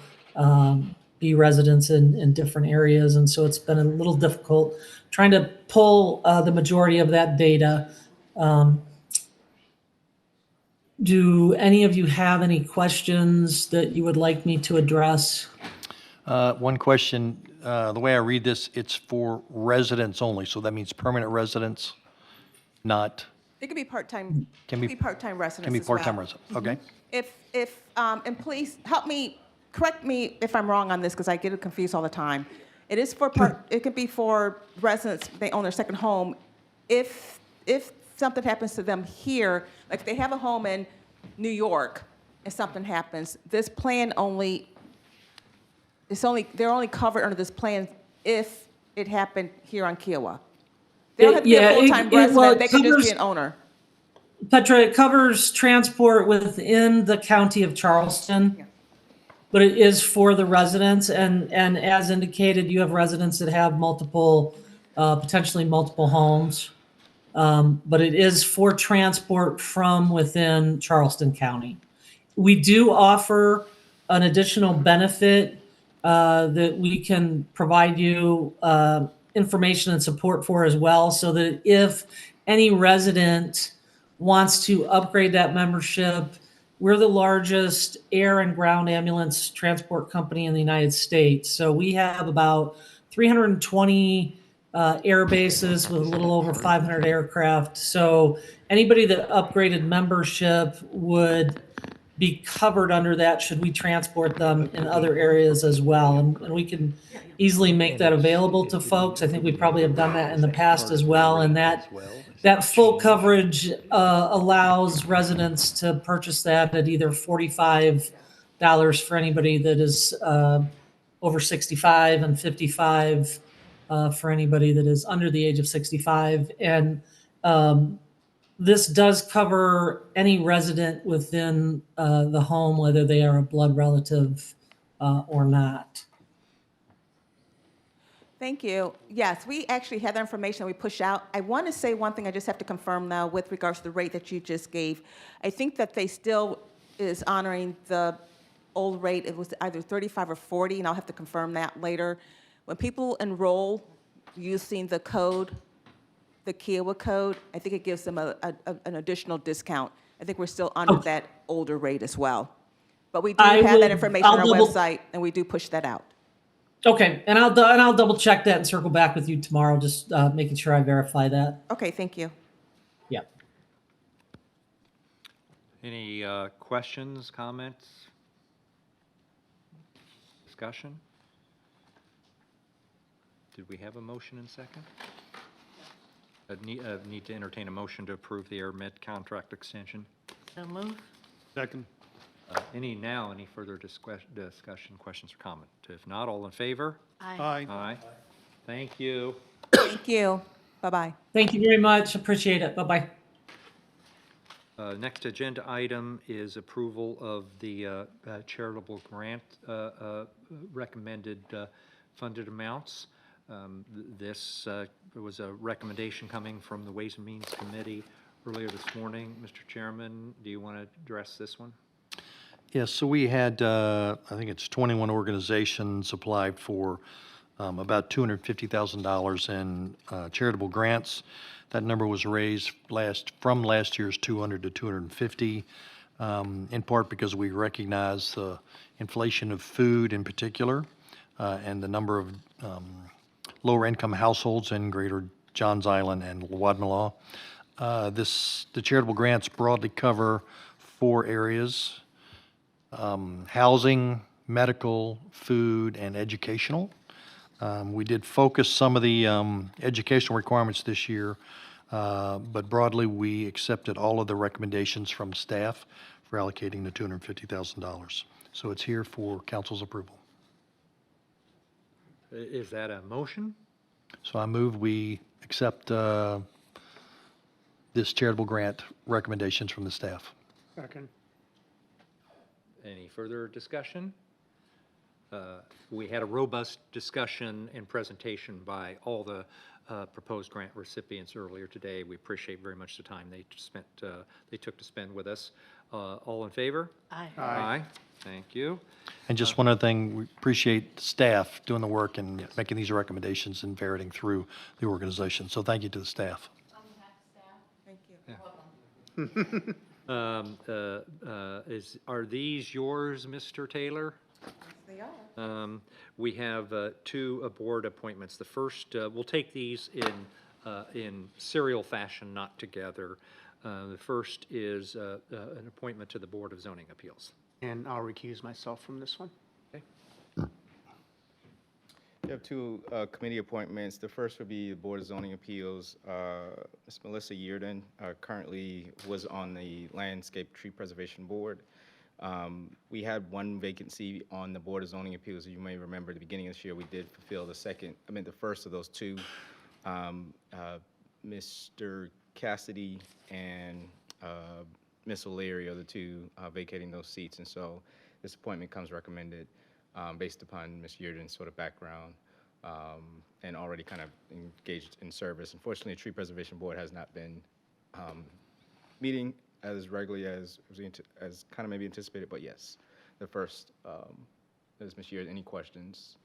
be residents in different areas. And so it's been a little difficult trying to pull the majority of that data. Do any of you have any questions that you would like me to address? One question, the way I read this, it's for residents only, so that means permanent residents, not, It could be part-time, Can can be- be part-time residents can be as well. part-time residents, okay? And please help me, correct me if I'm wrong on this, because I get it confused all the time. It is for it could be for residents, they own their second home. If something happens to them here, like if they have a home in New York and something happens, this plan they're only covered under this plan if it happened here on Kiowa. They don't have to be a full-time resident, they can just be an owner. Petra, it covers transport within the county of Charleston, but it is for the residents. And as indicated, you have residents that have multiple, potentially multiple homes. But it is for transport from within Charleston County. We do offer an additional benefit that we can provide you information and support for as well, so that if any resident wants to upgrade that membership, we're the largest air and ground ambulance transport company in the United States. So we have about 320 air bases with a little over 500 aircraft. So anybody that upgraded membership would be covered under that should we transport them in other areas as well. And we can easily make that available to folks. I think we probably have done that in the past as well. And that full coverage allows residents to purchase that at either $45 for anybody that is over 65 and 55 for anybody that is under the age of 65. And this does cover any resident within the home, whether they are a blood relative or not. Thank you. Yes, we actually have that information we push out. I want to say one thing I just have to confirm now with regards to the rate that you just gave. I think that they still is honoring the old rate. It was either 35 or 40, and I'll have to confirm that later. When people enroll using the code, the Kiowa code, I think it gives them an additional discount. I think we're still under that older rate as well. But we do have that information on our website, and we do push that out. Okay, and I'll double check that and circle back with you tomorrow, just making sure I verify that. Okay, thank you. Yeah. Any questions, comments? Discussion? Did we have a motion and second? Need to entertain a motion to approve the AirMed contract extension. So move. Second. Any further discussion, questions, or comment? If not, all in favor? Aye. Aye. Thank you. Thank you. Bye-bye. Thank you very much. Appreciate it. Bye-bye. Next agenda item is approval of the charitable grant recommended funded amounts. This was a recommendation coming from the Ways and Means Committee earlier this morning. Mr. Chairman, do you want to address this one? Yes, so we had, I think it's 21 organizations applied for about $250,000 in charitable grants. That number was raised from last year's 200 to 250, in part because we recognize the inflation of food in particular, and the number of lower income households in Greater Johns Island and Wadmalaw. The charitable grants broadly cover 4 areas: housing, medical, food, and educational. We did focus some of the educational requirements this year, but broadly, we accepted all of the recommendations from staff for allocating the $250,000. So it's here for council's approval. Is that a motion? So I move we accept this charitable grant recommendations from the staff. Second. Any further discussion? We had a robust discussion and presentation by all the proposed grant recipients earlier today. We appreciate very much the time they took to spend with us. All in favor? Aye. Aye. Thank you. And just one other thing, we appreciate staff doing the work and making these recommendations and ferreting through the organization. So thank you to the staff. Thank you. Are these yours, Mr. Taylor? They are. We have 2 board appointments. The first, we'll take these in serial fashion, not together. The first is an appointment to the Board of Zoning Appeals. And I'll recuse myself from this one. Okay. We have 2 committee appointments. The first would be the Board of Zoning Appeals. Ms. Melissa Yearden currently was on the Landscape Tree Preservation Board. We had 1 vacancy on the Board of Zoning Appeals. You may remember at the beginning of this year, we did fulfill the first of those 2. Mr. Cassidy and Ms. O'Leary are the 2 vacating those seats. And so this appointment comes recommended based upon Ms. Yearden's sort of background and already kind of engaged in service. Unfortunately, the Tree Preservation Board has not been meeting as regularly as kind of maybe anticipated, but yes, the first is Ms. Yearden. Any questions?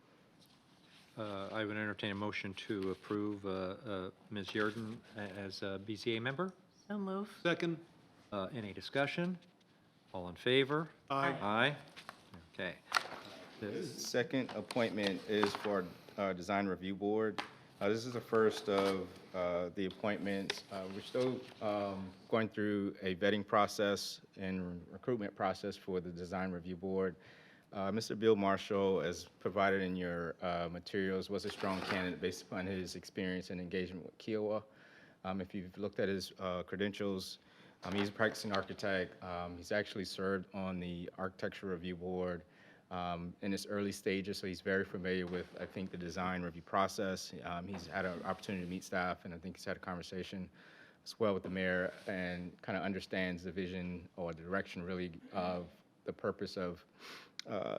I would entertain a motion to approve Ms. Yearden as a BZA member. So move. Second. Any discussion? All in favor? Aye. Aye. Okay. The second appointment is for Design Review Board. This is the first of the appointments. We're still going through a vetting process and recruitment process for the Design Review Board. Mr. Bill Marshall, as provided in your materials, was a strong candidate based upon his experience and engagement with Kiowa. If you've looked at his credentials, he's a practicing architect. He's actually served on the Architecture Review Board in its early stages, so he's very familiar with, I think, the design review process. He's had an opportunity to meet staff, and I think he's had a conversation as well with the mayor and kind of understands the vision or the direction, really, of the purpose of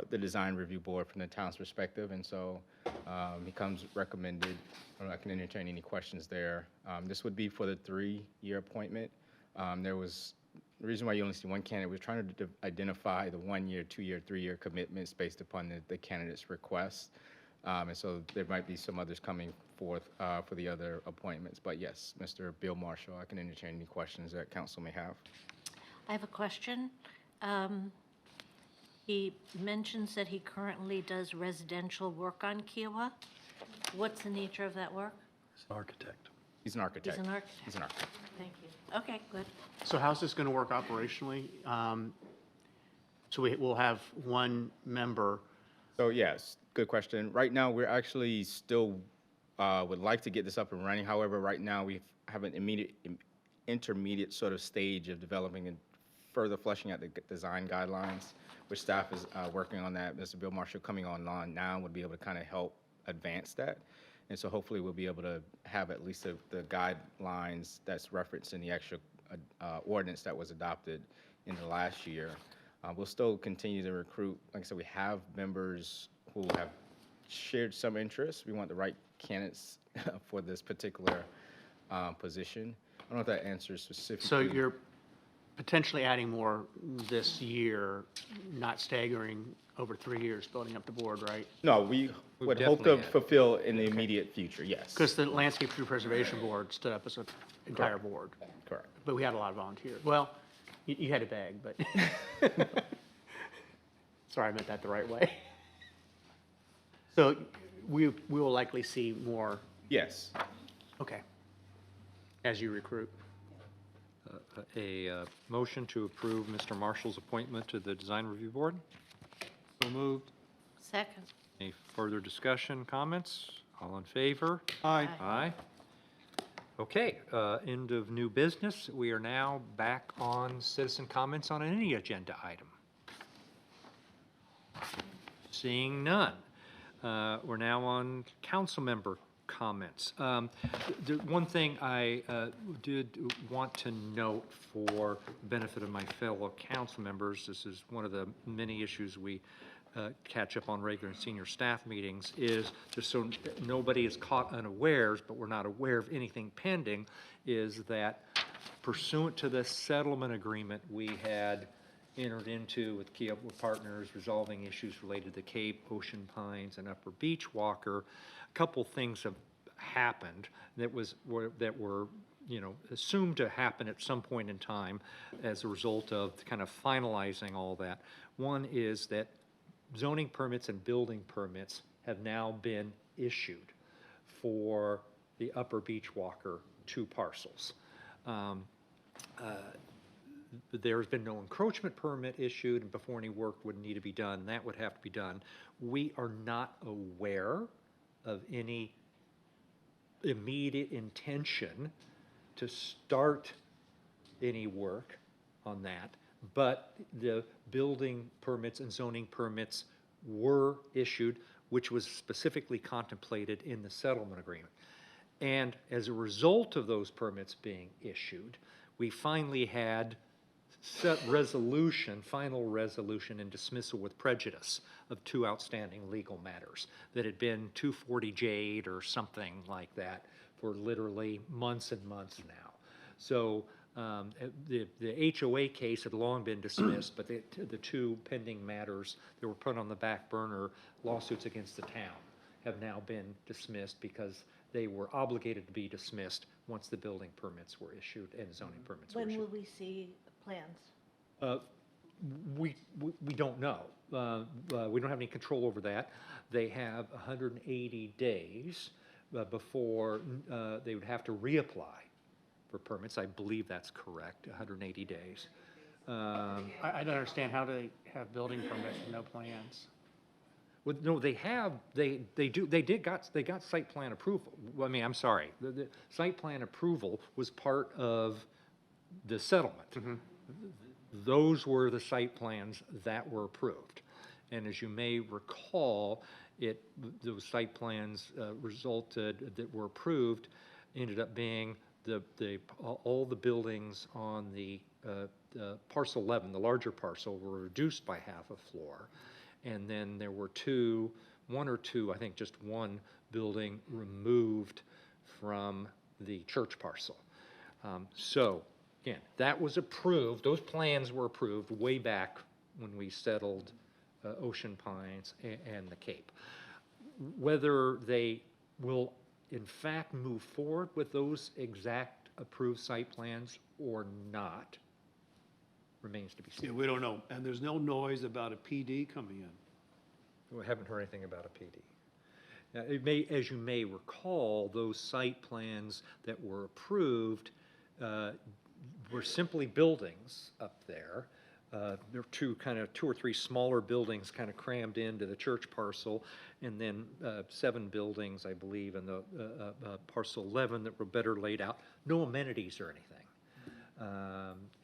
the Design Review Board from the town's perspective. And so he comes recommended. I can entertain any questions there. This would be for the 3-year appointment. The reason why you only see 1 candidate, we're trying to identify the 1-year, 2-year, 3-year commitments based upon the candidate's request. And so there might be some others coming forth for the other appointments. But yes, Mr. Bill Marshall, I can entertain any questions that council may have. I have a question. He mentions that he currently does residential work on Kiowa. What's the nature of that work? He's an architect. He's an architect. He's an architect. He's an architect. Thank you. Okay, good. So how's this going to work operationally? So we'll have 1 member. So yes, good question. Right now, we're actually still would like to get this up and running. However, right now we have an intermediate sort of stage of developing and further fleshing out the design guidelines, which staff is working on that. Mr. Bill Marshall coming online now would be able to kind of help advance that. And so hopefully we'll be able to have at least the guidelines that's referenced in the actual ordinance that was adopted in the last year. We'll still continue to recruit. Like I said, we have members who have shared some interest. We want the right candidates for this particular position. I don't know if that answers specifically. So potentially adding more this year, not staggering over 3 years, building up the board, right? No, we We've would hope to definitely had- fulfill in the immediate future, yes. Because the Landscape Tree Preservation Board stood up as an entire board. Correct. But we had a lot of volunteers. Well, you had to beg, but. Sorry, I meant that the right way. So we will likely see more, Yes. okay, as you recruit. A motion to approve Mr. Marshall's appointment to the Design Review Board? So moved. Second. Any further discussion, comments? All in favor? Aye. Aye. Okay, end of new business. We are now back on citizen comments on any agenda item. Seeing none. We're now on council member comments. The one thing I did want to note for the benefit of my fellow council members, this is one of the many issues we catch up on regular and senior staff meetings, is just so nobody is caught unawares, but we're not aware of anything pending, is that pursuant to the settlement agreement we had entered into with Kiowa Partners resolving issues related to Cape, Ocean Pines, and Upper Beach Walker, a couple things have happened that were assumed to happen at some point in time as a result of kind of finalizing all that. One is that zoning permits and building permits have now been issued for the Upper Beach Walker 2 parcels. There's been no encroachment permit issued, and before any work would need to be done, that would have to be done. We are not aware of any immediate intention to start any work on that, but the building permits and zoning permits were issued, which was specifically contemplated in the settlement agreement. And as a result of those permits being issued, we finally had final resolution and dismissal with prejudice of 2 outstanding legal matters that had been 240J'd or something like that for literally months and months now. So the HOA case had long been dismissed, but the 2 pending matters that were put on the back burner, lawsuits against the town, have now been dismissed because they were obligated to be dismissed once the building permits were issued and zoning permits were When issued. will we see plans? We don't know. We don't have any control over that. They have 180 days before they would have to reapply for permits. I believe that's correct, 180 days. I don't understand how they have building permits and no plans. Well, no, they got site plan approval. Well, I mean, I'm sorry. The site plan approval was part of the settlement. Those were the site plans that were approved. And as you may recall, those site plans that were approved ended up being all the buildings on the parcel 11, the larger parcel, were reduced by half a floor. And then there were one or two, I think just one building removed from the church parcel. So again, that was approved, those plans were approved way back when we settled Ocean Pines and the Cape. Whether they will in fact move forward with those exact approved site plans or not remains to be seen. Yeah, we don't know. And there's no noise about a PD coming in. We haven't heard anything about a PD. Now, as you may recall, those site plans that were approved were simply buildings up there. There were two or three smaller buildings kind of crammed into the church parcel, and then 7 buildings, I believe, in the parcel 11 that were better laid out. No amenities or anything.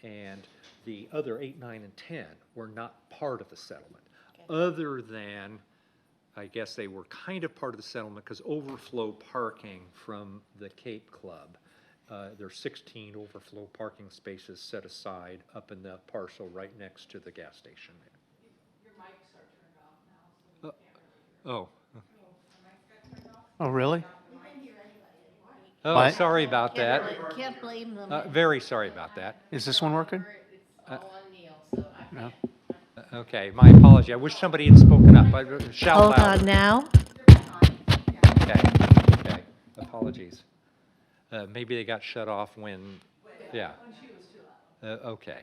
And the other 8, 9, and 10 were not part of the settlement, other than, I guess they were kind of part of the settlement because overflow parking from the Cape Club. There are 16 overflow parking spaces set aside up in the parcel right next to the gas station. Your mics are turned off now, so you can't really hear. Oh. Oh, really? Oh, What? sorry about that. Can't blame them. Very sorry about that. Is this one working? Okay, my apology. I wish somebody had spoken up. Shout Hold louder. on now. Okay, okay, apologies. Maybe they got shut off when, yeah. Okay,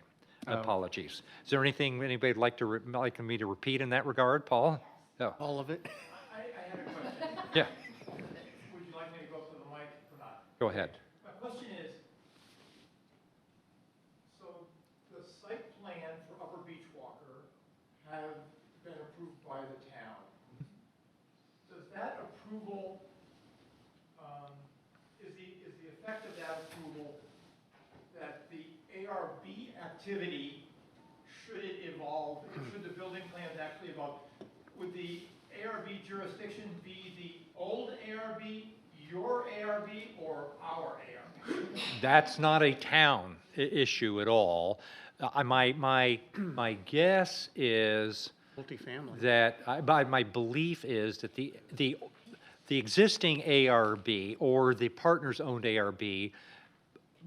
apologies. Is there anything anybody would like me to repeat in that regard, Paul? No. All of it? I had a question. Yeah, Would you like me to go up to the mic or not? go ahead. My question is, so the site plan for Upper Beach Walker have been approved by the town. Does that approval, is the effect of that approval that the ARB activity, should it evolve, should the building plans actually evolve, would the ARB jurisdiction be the old ARB, your ARB, or our ARB? That's not a town issue at all. My guess is Multifamily. that, my belief is that the existing ARB or the partners-owned ARB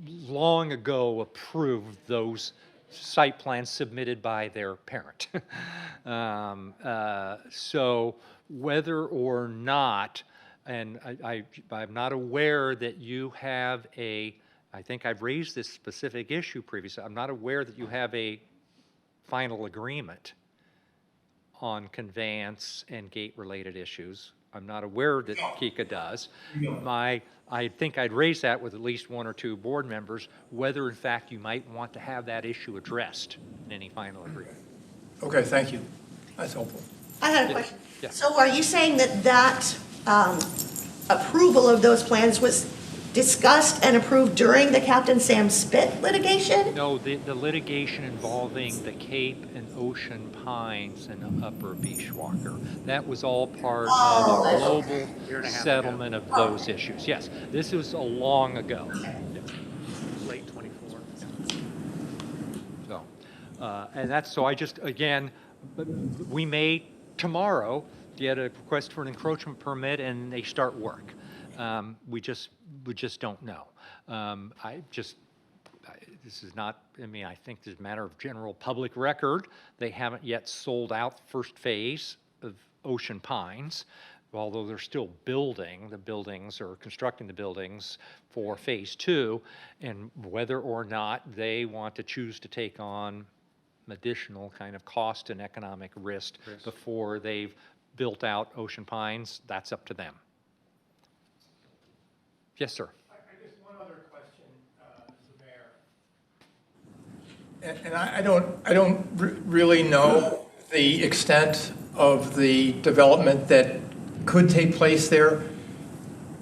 long ago approved those site plans submitted by their parent. So whether or not, and I'm not aware that you have I think I've raised this specific issue previously, I'm not aware that you have a final agreement on conveyance and gate-related issues. I'm not aware that Kika does. I think I'd raise that with at least one or two board members, whether in fact you might want to have that issue addressed in any final agreement. Okay, thank you. That's helpful. I had a question. Yeah. So are you saying that approval of those plans was discussed and approved during the Captain Sam Spit litigation? No, the litigation involving the Cape and Ocean Pines and Upper Beachwalker, that was all part of a global settlement of those issues. Yes, this was a long ago. Late 24. So, and that's, so I just, again, we may tomorrow get a request for an encroachment permit and they start work. We just don't know. This is not, I think this is a matter of general public record. They haven't yet sold out the first phase of Ocean Pines, although they're still building the buildings or constructing the buildings for phase 2, and whether or not they want to choose to take on additional kind of cost and economic risk before they've built out Ocean Pines, that's up to them. Yes, sir. I guess one other question, Mr. Mayor. And I don't really know the extent of the development that could take place there,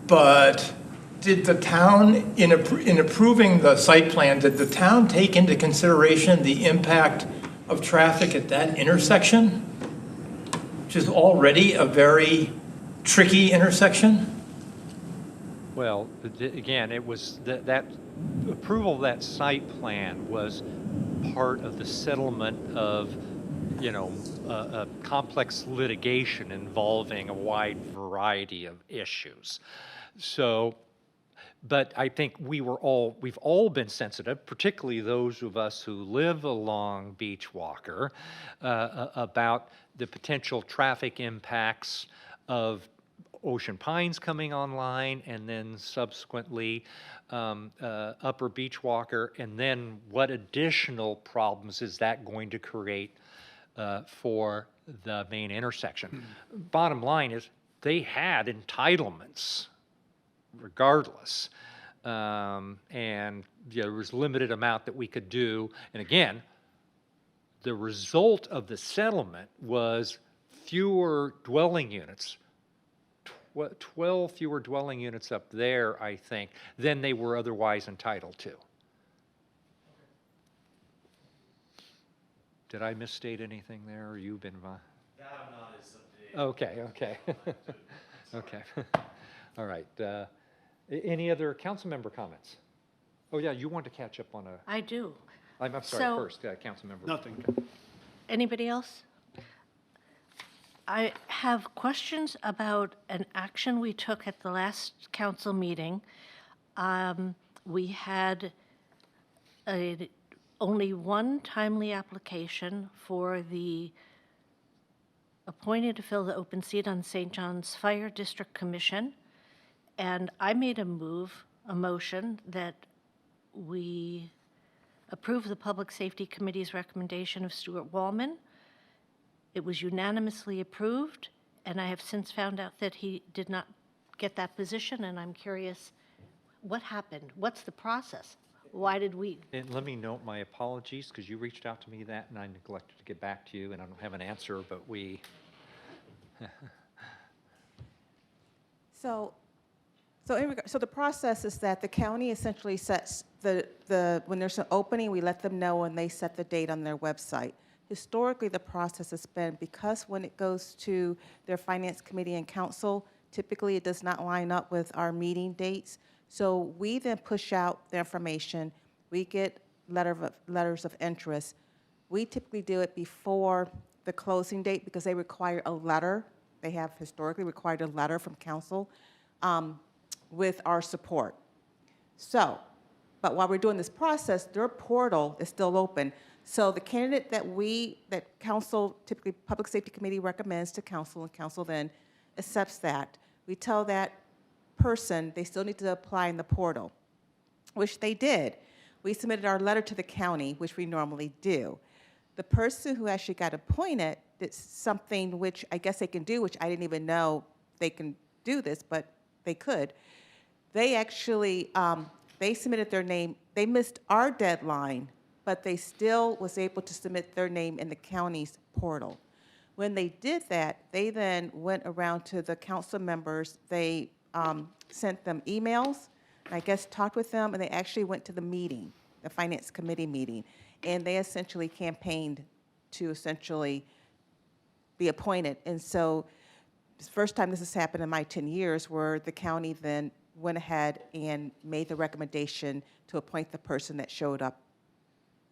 but did the town, in approving the site plan, did the town take into consideration the impact of traffic at that intersection, which is already a very tricky intersection? Well, again, it was that approval of that site plan was part of the settlement of, a complex litigation involving a wide variety of issues. So, but I think we've all been sensitive, particularly those of us who live along Beachwalker, about the potential traffic impacts of Ocean Pines coming online, and then subsequently Upper Beachwalker, and then what additional problems is that going to create for the main intersection? Bottom line is they had entitlements regardless, and there was limited amount that we could do. And again, the result of the settlement was fewer dwelling units, 12 fewer dwelling units up there, I think, than they were otherwise entitled to. Did I misstate anything there, or you've been? That I'm not as up to date. Okay. Okay. All right. Any other council member comments? Oh, yeah, you want to catch up on a... I do. I'm sorry, So- first, council member. Nothing. Anybody else? I have questions about an action we took at the last council meeting. We had a only one timely application for the appointed to fill the open seat on St. John's Fire District Commission. And I made a motion that we approve the Public Safety Committee's recommendation of Stuart Wallman. It was unanimously approved, and I have since found out that he did not get that position, and I'm curious, what happened? What's the process? Why did we? And let me note my apologies, because you reached out to me that, and I neglected to get back to you, and I don't have an answer, but we. So the process is that the county essentially sets when there's an opening, we let them know and they set the date on their website. Historically, the process has been, because when it goes to their finance committee and council, typically it does not line up with our meeting dates. So we then push out the information. We get letters of interest. We typically do it before the closing date because they require a letter. They have historically required a letter from council with our support. So, but while we're doing this process, their portal is still open. So the candidate that council, typically Public Safety Committee recommends to council, and council then accepts that, we tell that person they still need to apply in the portal, which they did. We submitted our letter to the county, which we normally do. The person who actually got appointed did something which I guess they can do, which I didn't even know they can do this, but they could. They actually, they submitted their name. They missed our deadline, but they still was able to submit their name in the county's portal. When they did that, they then went around to the council members. They sent them emails, and I guess talked with them, and they actually went to the meeting, the finance committee meeting, and they essentially campaigned to essentially be appointed. And so it's the first time this has happened in my 10 years where the county then went ahead and made the recommendation to appoint the person that showed up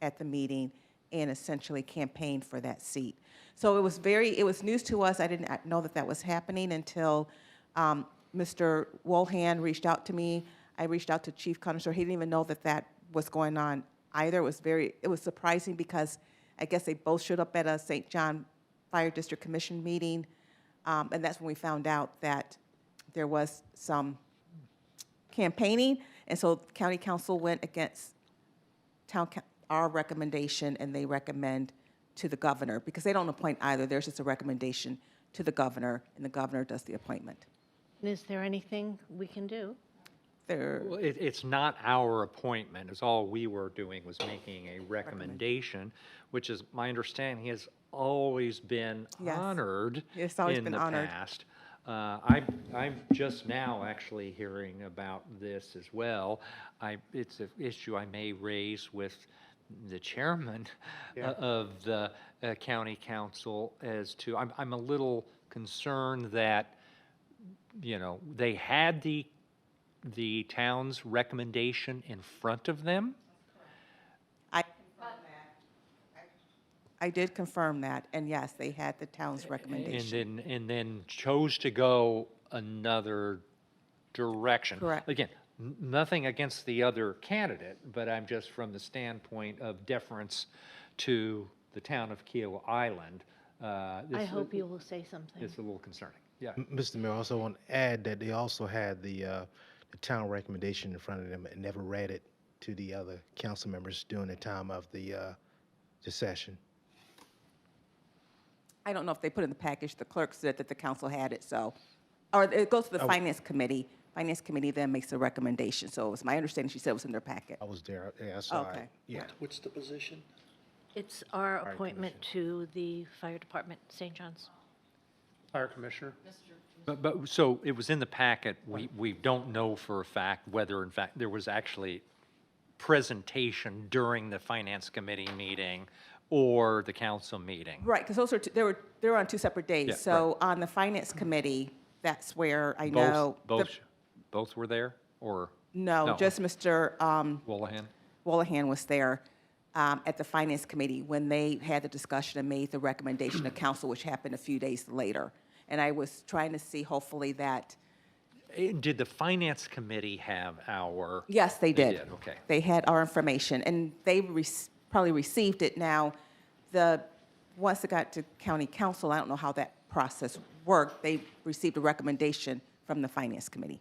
at the meeting and essentially campaigned for that seat. So it was news to us. I didn't know that was happening until Mr. Wolhan reached out to me. I reached out to Chief Connoisseur. He didn't even know that was going on either. It was surprising because I guess they both showed up at a St. John Fire District Commission meeting. And that's when we found out that there was some campaigning. And so county council went against our recommendation, and they recommend to the governor, because they don't appoint either. There's just a recommendation to the governor, and the governor does the appointment. Is there anything we can do? Well, it's not our appointment. It's all we were doing was making a recommendation, which is my understanding has always been honored It's always in been the honored. past. I'm just now actually hearing about this as well. It's an issue I may raise with the chairman of the county council as to, I'm a little concerned that, they had the town's recommendation in front of them. I did confirm that, and yes, they had the town's recommendation. And then chose to go another direction. Correct. Again, nothing against the other candidate, but I'm just from the standpoint of deference to the town of Kiowa Island. I hope you will say something. It's a little concerning. Yeah. Mr. Mayor, I also want to add that they also had the town recommendation in front of them and never read it to the other council members during the time of the session. I don't know if they put it in the package. The clerk said that the council had it, or it goes to the finance committee. Finance committee then makes a recommendation. So it was my understanding she said it was in their packet. I was there. Yeah, I saw it. Okay. Yeah. What's the position? It's our appointment to the fire department, St. John's. Fire Commissioner? But so it was in the packet. We don't know for a fact whether in fact there was actually presentation during the finance committee meeting or the council meeting. Right, because those are they were on two separate days. Yeah, So on the finance committee, that's where I know. Both were there, or? No, just Mr. Wolahan was there at the finance committee when they had the discussion and made the recommendation to council, which happened a few days later. And I was trying to see, hopefully, that. Did the finance committee have our? Yes, they did. Okay. They had our information, and they probably received it now. Once it got to county council, I don't know how that process worked. They received a recommendation from the finance committee.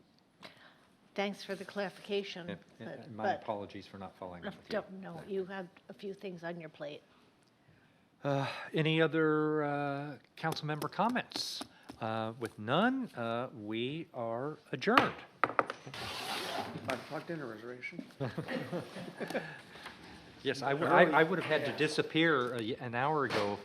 Thanks for the clarification. And my apologies for not following up with you. Don't, no, you have a few things on your plate. Any other council member comments? With none, we are adjourned. 5 o'clock dinner reservation. Yes, I would have had to disappear an hour ago if